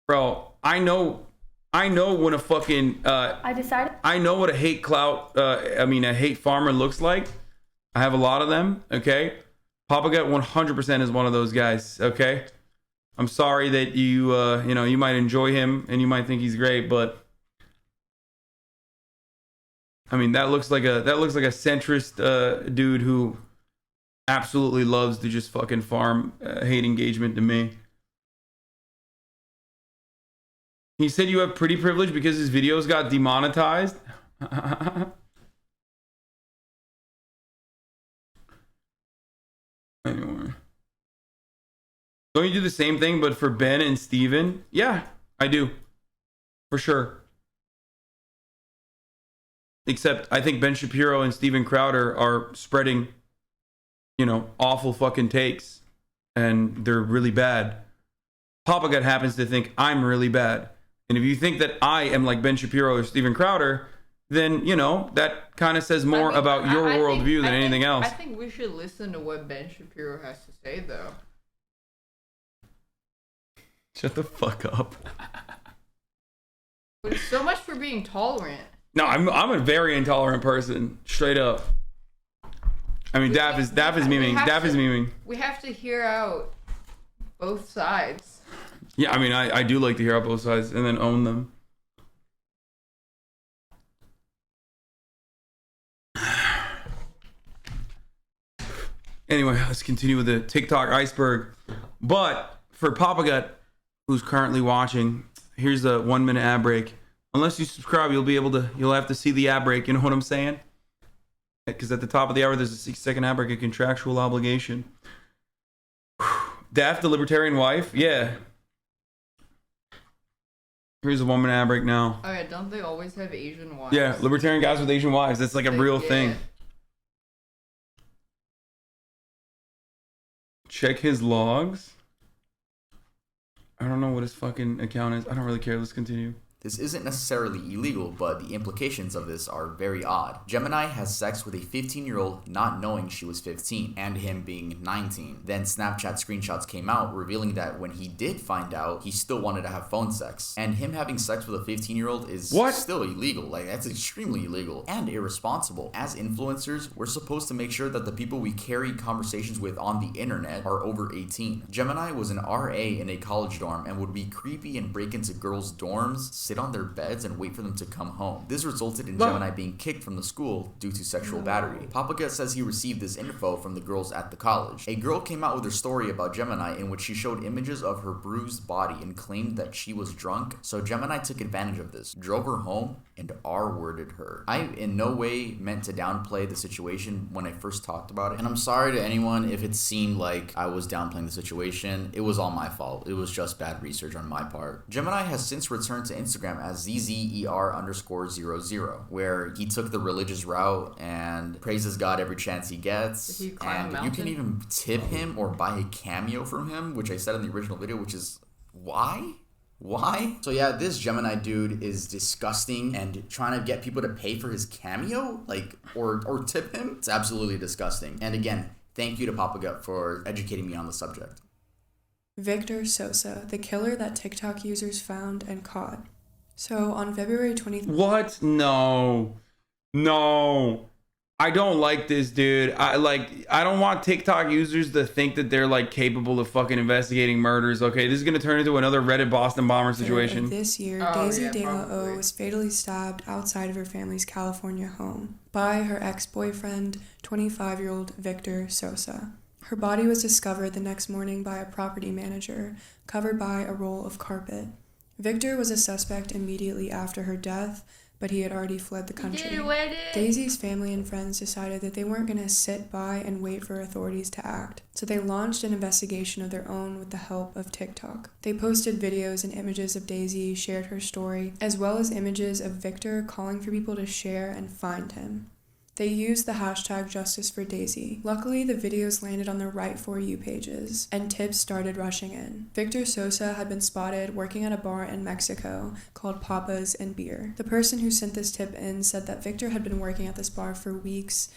Bro, I know when a fucking I know what a hate clout a hate farmer looks like. I have a lot of them, okay? Papa Gut 100% is one of those guys, okay? I'm sorry that you you know, you might enjoy him and you might think he's great, but I mean, that looks like a centrist dude who absolutely loves to just fucking farm hate engagement to me. He said you have pretty privilege because his videos got demonetized. Anyway. Don't you do the same thing but for Ben and Steven? Yeah, I do. For sure. Except I think Ben Shapiro and Steven Crowder are spreading, you know, awful fucking takes. And they're really bad. Papa Gut happens to think I'm really bad. And if you think that I am like Ben Shapiro or Steven Crowder, then, you know, that kind of says more about your worldview than anything else. I think we should listen to what Ben Shapiro has to say, though. Shut the fuck up. But so much for being tolerant. No, I'm a very intolerant person, straight up. I mean, Daff is memeing. Daff is memeing. We have to hear out both sides. Yeah, I mean, I do like to hear out both sides and then own them. Anyway, let's continue with the TikTok iceberg. But for Papa Gut, who's currently watching, here's a 1 minute ad break. Unless you subscribe, you'll have to see the ad break. You know what I'm saying? Because at the top of the hour, there's a 6-second ad break, a contractual obligation. Daft, the libertarian wife? Yeah. Here's a 1 minute ad break now. Oh yeah, don't they always have Asian wives? Yeah, libertarian guys with Asian wives. That's like a real thing. Check his logs. I don't know what his fucking account is. I don't really care. Let's continue. This isn't necessarily illegal, but the implications of this are very odd. Gemini has sex with a 15-year-old not knowing she was 15, and him being 19. Then Snapchat screenshots came out revealing that when he did find out, he still wanted to have phone sex. And him having sex with a 15-year-old is still illegal. Like, that's extremely illegal and irresponsible. As influencers, we're supposed to make sure that the people we carry conversations with on the internet are over 18. Gemini was an RA in a college dorm and would be creepy and break into girls' dorms, sit on their beds and wait for them to come home. This resulted in Gemini being kicked from the school due to sexual battery. Papa Gut says he received this info from the girls at the college. A girl came out with her story about Gemini in which she showed images of her bruised body and claimed that she was drunk, so Gemini took advantage of this, drove her home, and R-worded her. I in no way meant to downplay the situation when I first talked about it, and I'm sorry to anyone if it seemed like I was downplaying the situation. It was all my fault. It was just bad research on my part. Gemini has since returned to Instagram as ZZER_00, where he took the religious route and praises God every chance he gets. And you can even tip him or buy a cameo from him, which I said in the original video, which is why? So yeah, this Gemini dude is disgusting and trying to get people to pay for his cameo, like, or tip him. It's absolutely disgusting. And again, thank you to Papa Gut for educating me on the subject. Victor Sosa, the killer that TikTok users found and caught. So on February 23rd... What? No. I don't like this, dude. I don't want TikTok users to think that they're like capable of fucking investigating murders. Okay, this is gonna turn into another Reddit Boston bomber situation. This year, Daisy De La O was fatally stabbed outside of her family's California home by her ex-boyfriend, 25-year-old Victor Sosa. Her body was discovered the next morning by a property manager, covered by a roll of carpet. Victor was a suspect immediately after her death, but he had already fled the country. Daisy's family and friends decided that they weren't going to sit by and wait for authorities to act, so they launched an investigation of their own with the help of TikTok. They posted videos and images of Daisy, shared her story, as well as images of Victor calling for people to share and find him. They used the hashtag Justice for Daisy. Luckily, the videos landed on the right For You pages, and tips started rushing in. Victor Sosa had been spotted working at a bar in Mexico called Papas and Beer. The person who sent this tip in said that Victor had been working at this bar for weeks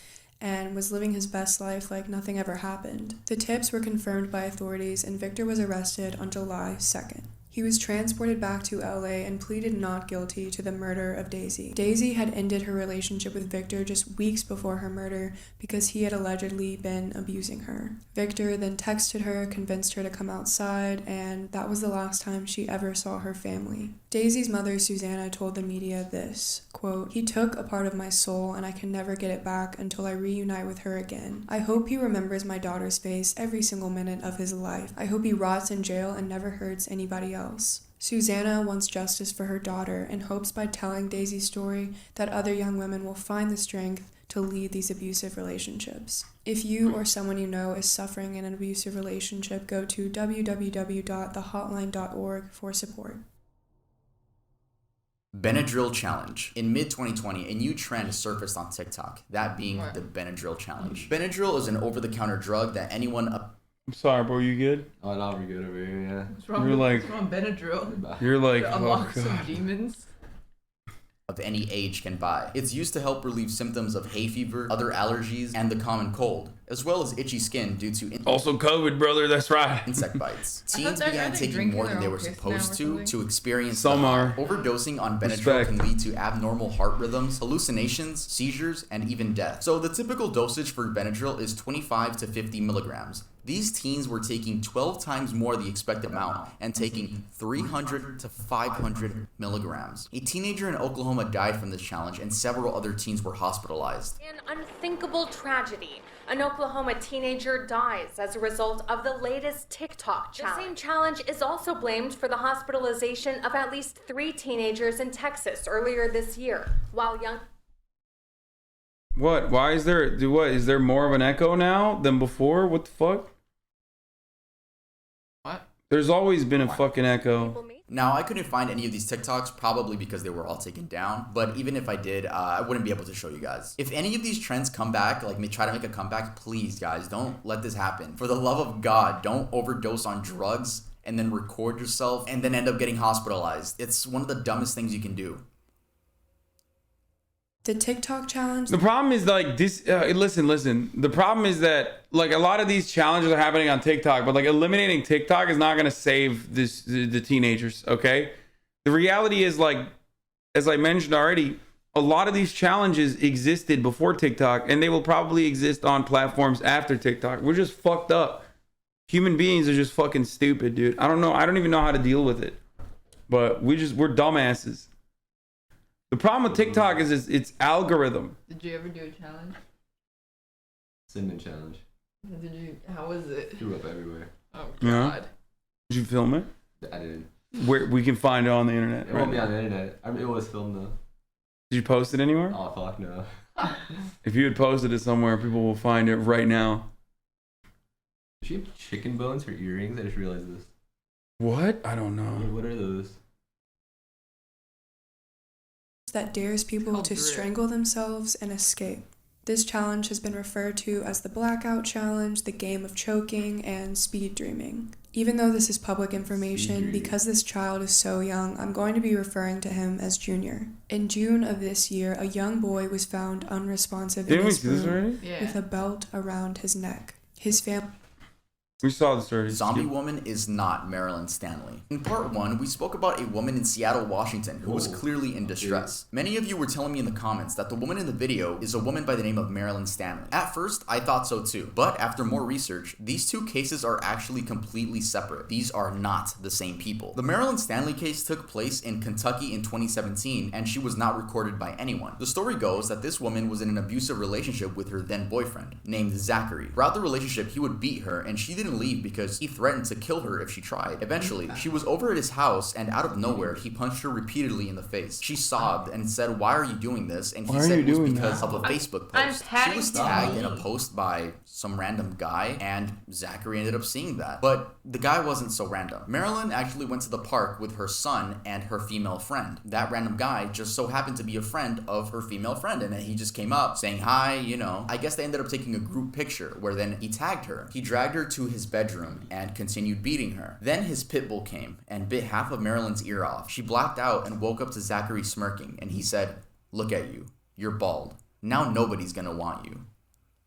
and was living his best life like nothing ever happened. The tips were confirmed by authorities, and Victor was arrested on July 2nd. He was transported back to LA and pleaded not guilty to the murder of Daisy. Daisy had ended her relationship with Victor just weeks before her murder because he had allegedly been abusing her. Victor then texted her, convinced her to come outside, and that was the last time she ever saw her family. Daisy's mother, Susanna, told the media this, quote, "He took a part of my soul and I can never get it back until I reunite with her again. I hope he remembers my daughter's face every single minute of his life. I hope he rots in jail and never hurts anybody else." Susanna wants justice for her daughter and hopes by telling Daisy's story that other young women will find the strength to lead these abusive relationships. If you or someone you know is suffering in an abusive relationship, go to www.thehotline.org for support. Benadryl Challenge. In mid-2020, a new trend surfaced on TikTok, that being the Benadryl Challenge. Benadryl is an over-the-counter drug that anyone... I'm sorry, bro. You good? Oh, no, we're good over here, yeah. What's wrong with Benadryl? You're like, to unlock some demons. Of any age can buy. It's used to help relieve symptoms of hay fever, other allergies, and the common cold, as well as itchy skin due to also COVID, brother. That's right. Insect bites. Teens began taking more than they were supposed to experience some are. Overdosing on Benadryl can lead to abnormal heart rhythms, hallucinations, seizures, and even death. So the typical dosage for Benadryl is 25 to 50 milligrams. These teens were taking 12 times more the expected amount and taking 300 to 500 milligrams. A teenager in Oklahoma died from this challenge, and several other teens were hospitalized. An unthinkable tragedy. An Oklahoma teenager dies as a result of the latest TikTok challenge. The same challenge is also blamed for the hospitalization of at least 3 teenagers in Texas earlier this year, while young... What? Why is there... Is there more of an echo now than before? What the fuck? What? There's always been a fucking echo. Now, I couldn't find any of these TikToks, probably because they were all taken down, but even if I did, I wouldn't be able to show you guys. If any of these trends come back, like try to make a comeback, please, guys, don't let this happen. For the love of God, don't overdose on drugs and then record yourself and then end up getting hospitalized. It's one of the dumbest things you can do. The TikTok challenge. The problem is like this. Listen. The problem is that like a lot of these challenges are happening on TikTok, but like eliminating TikTok is not going to save the teenagers. Okay. The reality is like, as I mentioned already, a lot of these challenges existed before TikTok, and they will probably exist on platforms after TikTok. We're just fucked up. Human beings are just fucking stupid, dude. I don't know. I don't even know how to deal with it. But we're dumbasses. The problem with TikTok is its algorithm. Did you ever do a challenge? Cinnamon challenge. How was it? Threw up everywhere. Oh, God. Yeah. Did you film it? I did. Where we can find it on the internet. It won't be on the internet. I mean, it was filmed though. Did you post it anywhere? Oh, fuck no. If you had posted it somewhere, people will find it right now. Does she have chicken bones for earrings? I just realized this. What? I don't know. What are those? That dares people to strangle themselves and escape. This challenge has been referred to as the blackout challenge, the game of choking, and speed dreaming. Even though this is public information, because this child is so young, I'm going to be referring to him as Junior. In June of this year, a young boy was found unresponsive in his room with a belt around his neck. His family... We saw the story. Zombie woman is not Marilyn Stanley. In part 1, we spoke about a woman in Seattle, Washington who was clearly in distress. Many of you were telling me in the comments that the woman in the video is a woman by the name of Marilyn Stanley. At first, I thought so too, but after more research, these two cases are actually completely separate. These are not the same people. The Marilyn Stanley case took place in Kentucky in 2017, and she was not recorded by anyone. The story goes that this woman was in an abusive relationship with her then boyfriend, named Zachary. Throughout the relationship, he would beat her, and she didn't leave because he threatened to kill her if she tried. Eventually, she was over at his house, and out of nowhere, he punched her repeatedly in the face. She sobbed and said, "Why are you doing this?" And he said it was because of a Facebook post. She was tagged in a post by some random guy, and Zachary ended up seeing that. But the guy wasn't so random. Marilyn actually went to the park with her son and her female friend. That random guy just so happened to be a friend of her female friend, and then he just came up saying hi, you know. I guess they ended up taking a group picture where then he tagged her. He dragged her to his bedroom and continued beating her. Then his pit bull came and bit half of Marilyn's ear off. She blacked out and woke up to Zachary smirking, and he said, "Look at you. You're bald. Now nobody's gonna want you.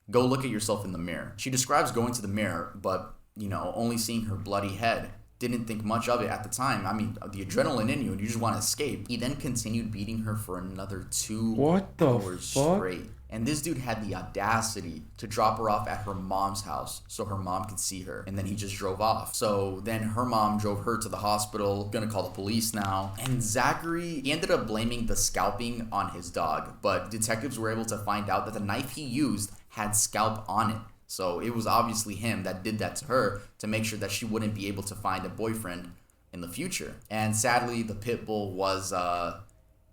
Go look at yourself in the mirror." She describes going to the mirror, but, you know, only seeing her bloody head. Didn't think much of it at the time. I mean, the adrenaline in you, and you just want to escape. He then continued beating her for another 2 hours straight. And this dude had the audacity to drop her off at her mom's house so her mom could see her. And then he just drove off. So then her mom drove her to the hospital, gonna call the police now. And Zachary, he ended up blaming the scalping on his dog. But detectives were able to find out that the knife he used had scalp on it. So it was obviously him that did that to her to make sure that she wouldn't be able to find a boyfriend in the future. And sadly, the pit bull was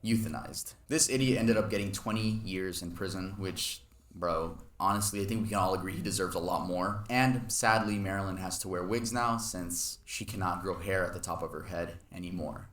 euthanized. This idiot ended up getting 20 years in prison, which, bro, honestly, I think we can all agree he deserves a lot more. And sadly, Marilyn has to wear wigs now since she cannot grow hair at the top of her head anymore.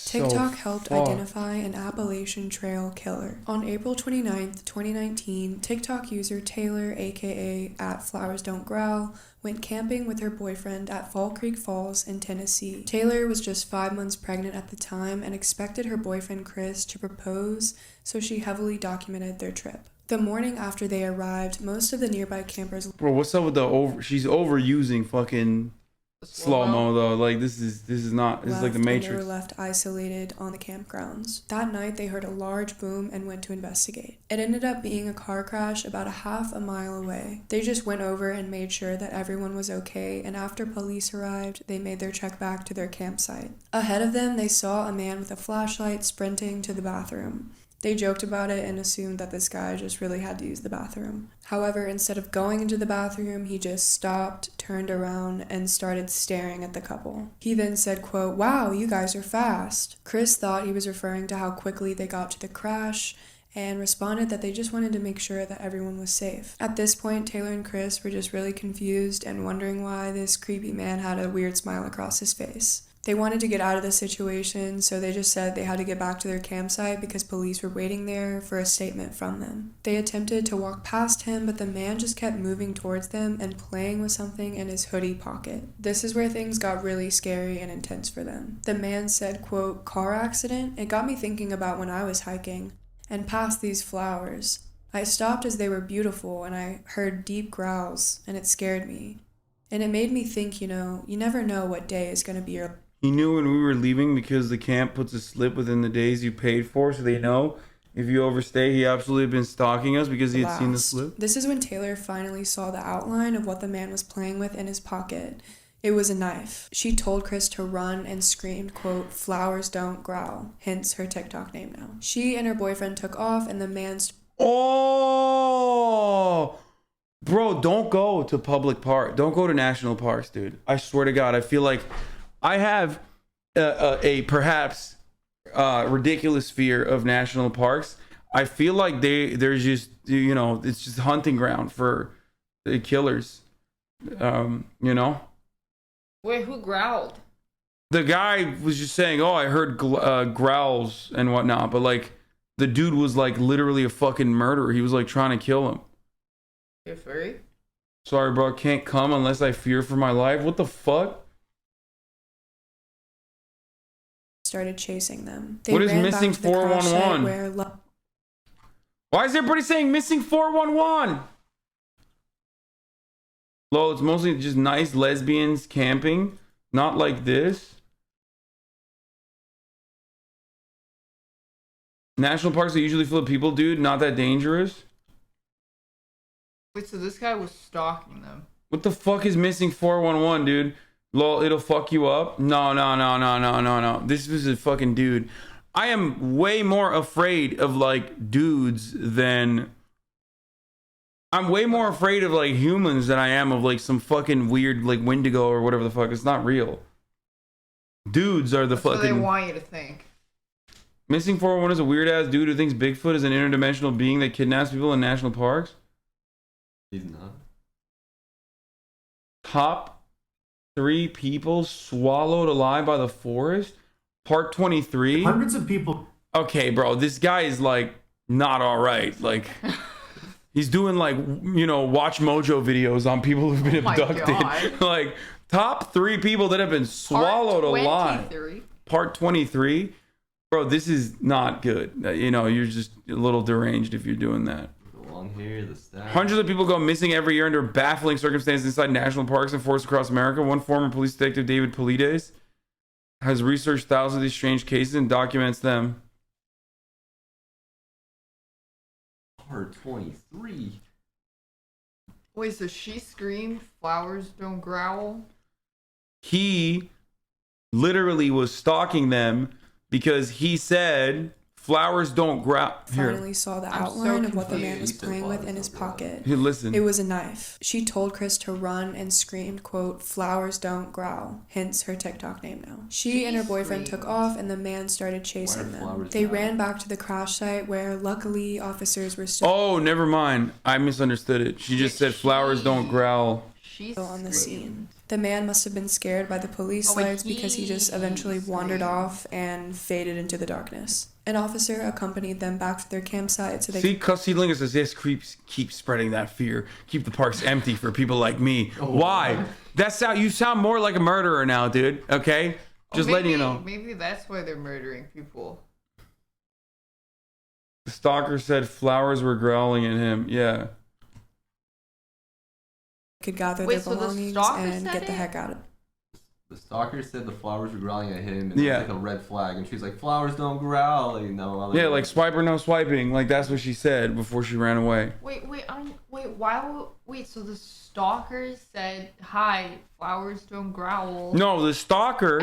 TikTok helped identify an Appalachian Trail killer. On April 29th, 2019, TikTok user Taylor, aka @FlowersDon'tGrowl, went camping with her boyfriend at Fall Creek Falls in Tennessee. Taylor was just 5 months pregnant at the time and expected her boyfriend Chris to propose, so she heavily documented their trip. The morning after they arrived, most of the nearby campers... Bro, what's up with the she's overusing fucking... slow-mo though. Like this is not, this is like the Matrix. They were left isolated on the campgrounds. That night they heard a large boom and went to investigate. It ended up being a car crash about a half a mile away. They just went over and made sure that everyone was okay, and after police arrived, they made their trek back to their campsite. Ahead of them, they saw a man with a flashlight sprinting to the bathroom. They joked about it and assumed that this guy just really had to use the bathroom. However, instead of going into the bathroom, he just stopped, turned around, and started staring at the couple. He then said, quote, "Wow, you guys are fast." Chris thought he was referring to how quickly they got to the crash and responded that they just wanted to make sure that everyone was safe. At this point, Taylor and Chris were just really confused and wondering why this creepy man had a weird smile across his face. They wanted to get out of the situation, so they just said they had to get back to their campsite because police were waiting there for a statement from them. They attempted to walk past him, but the man just kept moving towards them and playing with something in his hoodie pocket. This is where things got really scary and intense for them. The man said, quote, "Car accident? It got me thinking about when I was hiking and passed these flowers. I stopped as they were beautiful and I heard deep growls and it scared me. And it made me think, you know, you never know what day is going to be your..." He knew when we were leaving because the camp puts a slip within the days you paid for, so they know if you overstay. He absolutely had been stalking us because he had seen the slip. This is when Taylor finally saw the outline of what the man was playing with in his pocket. It was a knife. She told Chris to run and screamed, quote, "Flowers don't growl," hence her TikTok name now. She and her boyfriend took off and the man... Oh! Bro, don't go to public park. Don't go to national parks, dude. I swear to God, I feel like I have a perhaps ridiculous fear of national parks. I feel like there's just, you know, it's just hunting ground for the killers. You know? Wait, who growled? The guy was just saying, "Oh, I heard growls and whatnot," but like the dude was like literally a fucking murderer. He was like trying to kill him. You're furry? Sorry, bro. Can't come unless I fear for my life. What the fuck? Started chasing them. What is missing 411? Why is everybody saying missing 411? Lol, it's mostly just nice lesbians camping. Not like this. National parks are usually full of people, dude. Not that dangerous. Wait, so this guy was stalking them. What the fuck is missing 411, dude? Lol, it'll fuck you up. No. This was a fucking dude. I am way more afraid of like dudes than I'm way more afraid of like humans than I am of like some fucking weird like Wendigo or whatever the fuck. It's not real. Dudes are the That's what fucking. they want you to think. Missing 411 is a weird ass dude who thinks Bigfoot is an interdimensional being that kidnaps people in national parks. He's not. Top 3 people swallowed alive by the forest. Part 23. Hundreds of people. Okay, bro, this guy is like not all right. Like he's doing like, you know, Watch Mojo videos on people who've been abducted. Like top 3 people that have been swallowed alive. Part 23. Bro, this is not good. You know, you're just a little deranged if you're doing that. The long hair, the staff. Hundreds of people go missing every year under baffling circumstances inside national parks and forests across America. One former police detective, David Polides, has researched thousands of these strange cases and documents them. Part 23. Wait, so she screamed, "Flowers don't growl"? He literally was stalking them because he said flowers don't growl. Finally saw the outline of what the man was playing with in his pocket. Here, listen. It was a knife. She told Chris to run and screamed, quote, "Flowers don't growl," hence her TikTok name now. She and her boyfriend took off and the man started chasing them. They ran back to the crash site where luckily officers were still Oh, never mind. I misunderstood it. She just said flowers don't growl. on the scene. The man must have been scared by the police lights because he just eventually wandered off and faded into the darkness. An officer accompanied them back to their campsite so they See, Cussy Lingus says, yes, creeps keep spreading that fear. Keep the parks empty for people like me. Why? That's how you sound more like a murderer now, dude. Okay? Just letting you know. Maybe that's why they're murdering people. The stalker said flowers were growling at him. Yeah. could gather Wait, their so the belongings stalker and said get the it? heck out of The stalker said the flowers were growling at him, and Yeah. it was like a red flag, and she's like, "Flowers don't growl." Like, no. Yeah, like swipe or no swiping. Like that's what she said before she ran away. Wait, so the stalker said, "Hi, flowers don't growl." No, the stalker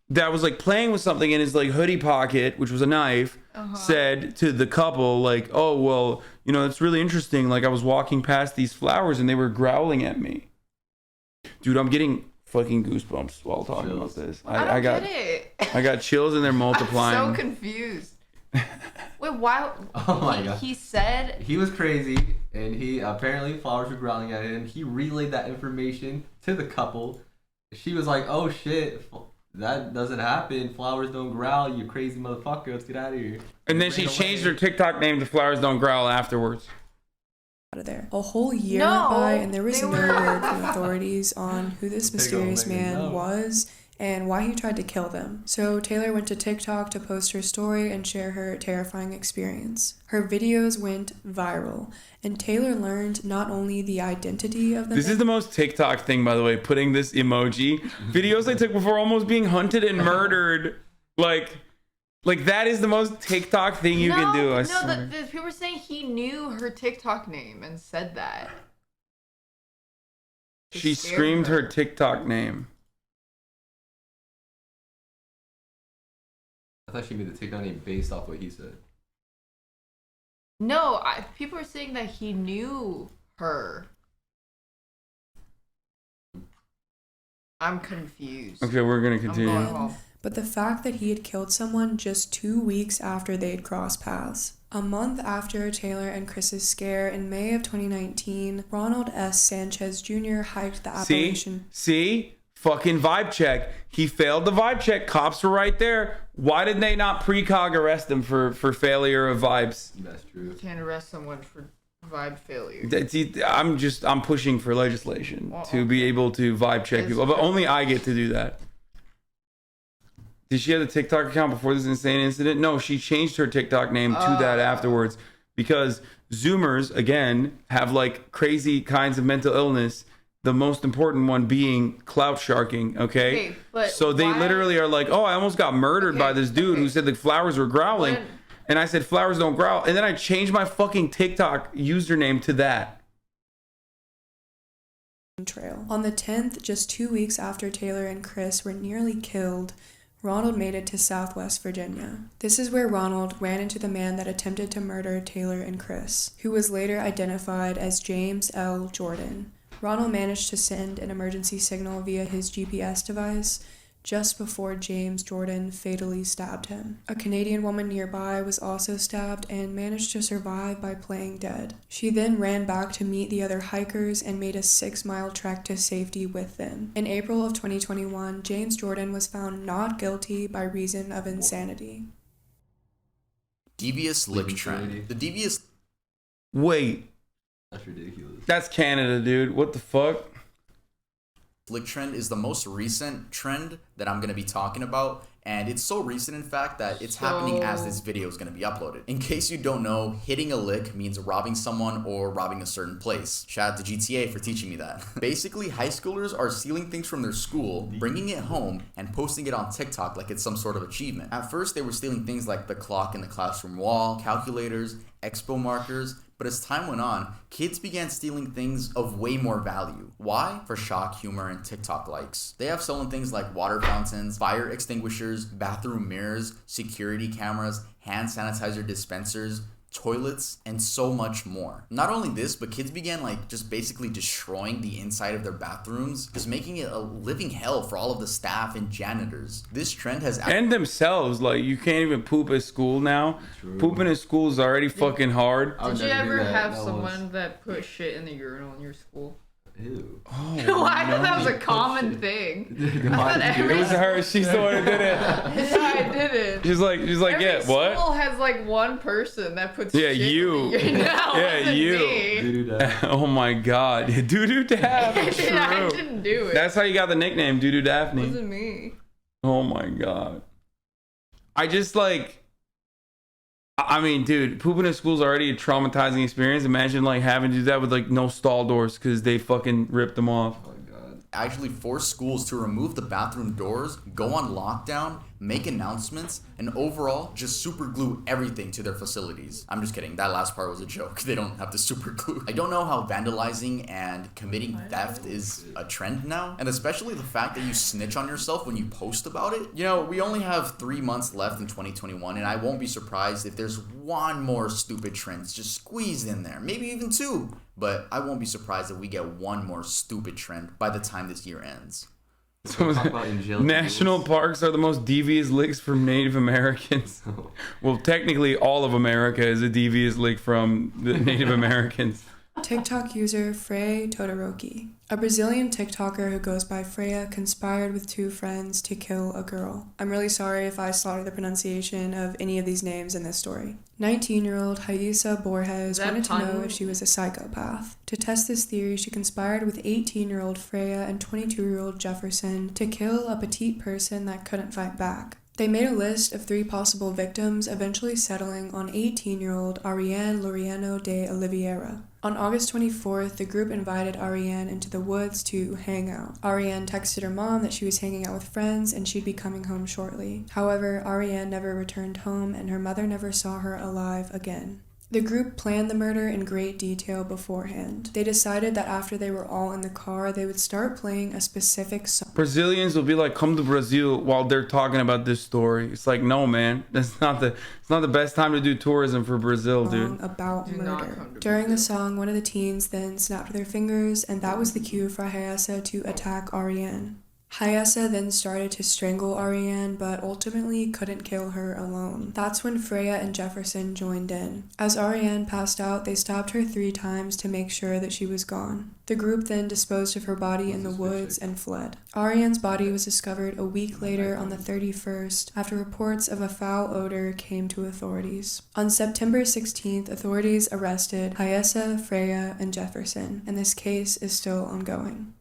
that was like playing with something in his like hoodie pocket, which was a knife, said to the couple like, "Oh, well, you know, it's really interesting. Like I was walking past these flowers and they were growling at me." Dude, I'm getting fucking goosebumps while talking about this. I don't get it. I got chills and they're multiplying. I'm so confused. Wait, why? Oh my god. He said he was crazy, and he apparently flowers were growling at him. He relayed that information to the couple. She was like, "Oh shit, that doesn't happen. Flowers don't growl. You crazy motherfucker. Let's get out of here." And then she changed her TikTok name to Flowers Don't Growl afterwards. out of there. A whole year went by and there was no word from authorities on who this mysterious man was and why he tried to kill them. So Taylor went to TikTok to post her story and share her terrifying experience. Her videos went viral, and Taylor learned not only the identity of the This is the most TikTok thing, by the way, putting this emoji. Videos they took before almost being hunted and murdered. Like that is the most TikTok thing you can do. I swear. The people were saying he knew her TikTok name and said that. She screamed her TikTok name. I thought she made the TikTok name based off what he said. No, people are saying that he knew her. I'm confused. Okay, we're gonna continue. I'm going home. But the fact that he had killed someone just 2 weeks after they'd crossed paths. A month after Taylor and Chris's scare in May of 2019, Ronald S. Sanchez Jr. hiked the Appalachian. See? Fucking vibe check. He failed the vibe check. Cops were right there. Why did they not precog arrest him for failure of vibes? That's true. You can't arrest someone for vibe failure. I'm pushing for legislation to be able to vibe check people, but only I get to do that. Did she have a TikTok account before this insane incident? No, she changed her TikTok name to that afterwards because Zoomers, again, have like crazy kinds of mental illness The most important one being clout sharking, okay? But so they literally are like, oh, I almost got murdered by this dude who said the flowers were growling. And I said, flowers don't growl. And then I changed my fucking TikTok username to that. Trail. On the 10th, just 2 weeks after Taylor and Chris were nearly killed, Ronald made it to Southwest Virginia. This is where Ronald ran into the man that attempted to murder Taylor and Chris, who was later identified as James L. Jordan. Ronald managed to send an emergency signal via his GPS device just before James Jordan fatally stabbed him. A Canadian woman nearby was also stabbed and managed to survive by playing dead. She then ran back to meet the other hikers and made a 6-mile trek to safety with them. In April of 2021, James Jordan was found not guilty by reason of insanity. Devious lick trend. The devious... Wait. That's ridiculous. That's Canada, dude. What the fuck? Lick trend is the most recent trend that I'm going to be talking about, and it's so recent in fact that it's happening as this video is going to be uploaded. In case you don't know, hitting a lick means robbing someone or robbing a certain place. Shout out to GTA for teaching me that. Basically, high schoolers are stealing things from their school, bringing it home, and posting it on TikTok like it's some sort of achievement. At first, they were stealing things like the clock in the classroom wall, calculators, expo markers, but as time went on, kids began stealing things of way more value. Why? For shock, humor, and TikTok likes. They have stolen things like water fountains, fire extinguishers, bathroom mirrors, security cameras, hand sanitizer dispensers, toilets, and so much more. Not only this, but kids began like just basically destroying the inside of their bathrooms, just making it a living hell for all of the staff and janitors. This trend has... And themselves, like, you can't even poop at school now. True. Pooping at school is already fucking hard. Did you ever have someone that put shit in the urinal in your school? Ew. Oh, no, I thought that was a common thing. It was her. She's the one who did it. No, I didn't. She's like, yeah, what? School has like one person that puts. Yeah, shit you. In the Yeah, you. Oh my God, Doo-doo Daphne. True. I didn't do it. That's how you got the nickname, Doo-doo Daphne. It wasn't me. Oh my God. I just like. I mean, dude, pooping at school is already a traumatizing experience. Imagine like having to do that with like no stall doors because they fucking ripped them off. Oh my God. Actually forced schools to remove the bathroom doors, go on lockdown, make announcements, and overall just super glue everything to their facilities. I'm just kidding. That last part was a joke. They don't have to super glue. I don't know how vandalizing and committing theft is a trend now, and especially the fact that you snitch on yourself when you post about it. You know, we only have 3 months left in 2021, and I won't be surprised if there's one more stupid trend just squeezed in there, maybe even 2. But I won't be surprised if we get one more stupid trend by the time this year ends. So national parks are the most devious licks from Native Americans. Well, technically all of America is a devious lick from the Native Americans. TikTok user Frey Todoroki. A Brazilian TikToker who goes by Freya conspired with 2 friends to kill a girl. I'm really sorry if I slaughtered the pronunciation of any of these names in this story. 19-year-old Raíssa Borges wanted to know if she was a psychopath. To test this theory, she conspired with 18-year-old Freya and 22-year-old Jefferson to kill a petite person that couldn't fight back. They made a list of 3 possible victims, eventually settling on 18-year-old Ariane Laureano de Oliveira. On August 24th, the group invited Ariane into the woods to hang out. Ariane texted her mom that she was hanging out with friends and she'd be coming home shortly. However, Ariane never returned home and her mother never saw her alive again. The group planned the murder in great detail beforehand. They decided that after they were all in the car, they would start playing a specific song. Brazilians will be like, come to Brazil while they're talking about this story. It's like, no, man, it's not the best time to do tourism for Brazil, dude. About murder. During the song, one of the teens then snapped their fingers, and that was the cue for Raíssa to attack Ariane. Raíssa then started to strangle Ariane, but ultimately couldn't kill her alone. That's when Freya and Jefferson joined in. As Ariane passed out, they stabbed her 3 times to make sure that she was gone. The group then disposed of her body in the woods and fled. Ariane's body was discovered a week later on the 31st after reports of a foul odor came to authorities. On September 16th, authorities arrested Raíssa, Freya, and Jefferson, and this case is still ongoing.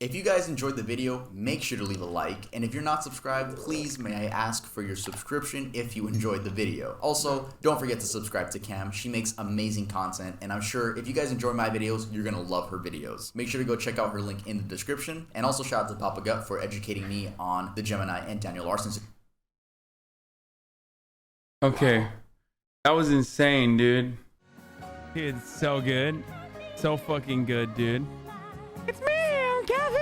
If you guys enjoyed the video, make sure to leave a like, and if you're not subscribed, please may I ask for your subscription if you enjoyed the video. Also, don't forget to subscribe to Cam. She makes amazing content, and I'm sure if you guys enjoy my videos, you're gonna love her videos. Make sure to go check out her link in the description, and also shout out to Papa Gut for educating me on the Gemini and Daniel Larson's. Okay, that was insane, dude. It's so good, so fucking good, dude. It's me, I'm Kevin.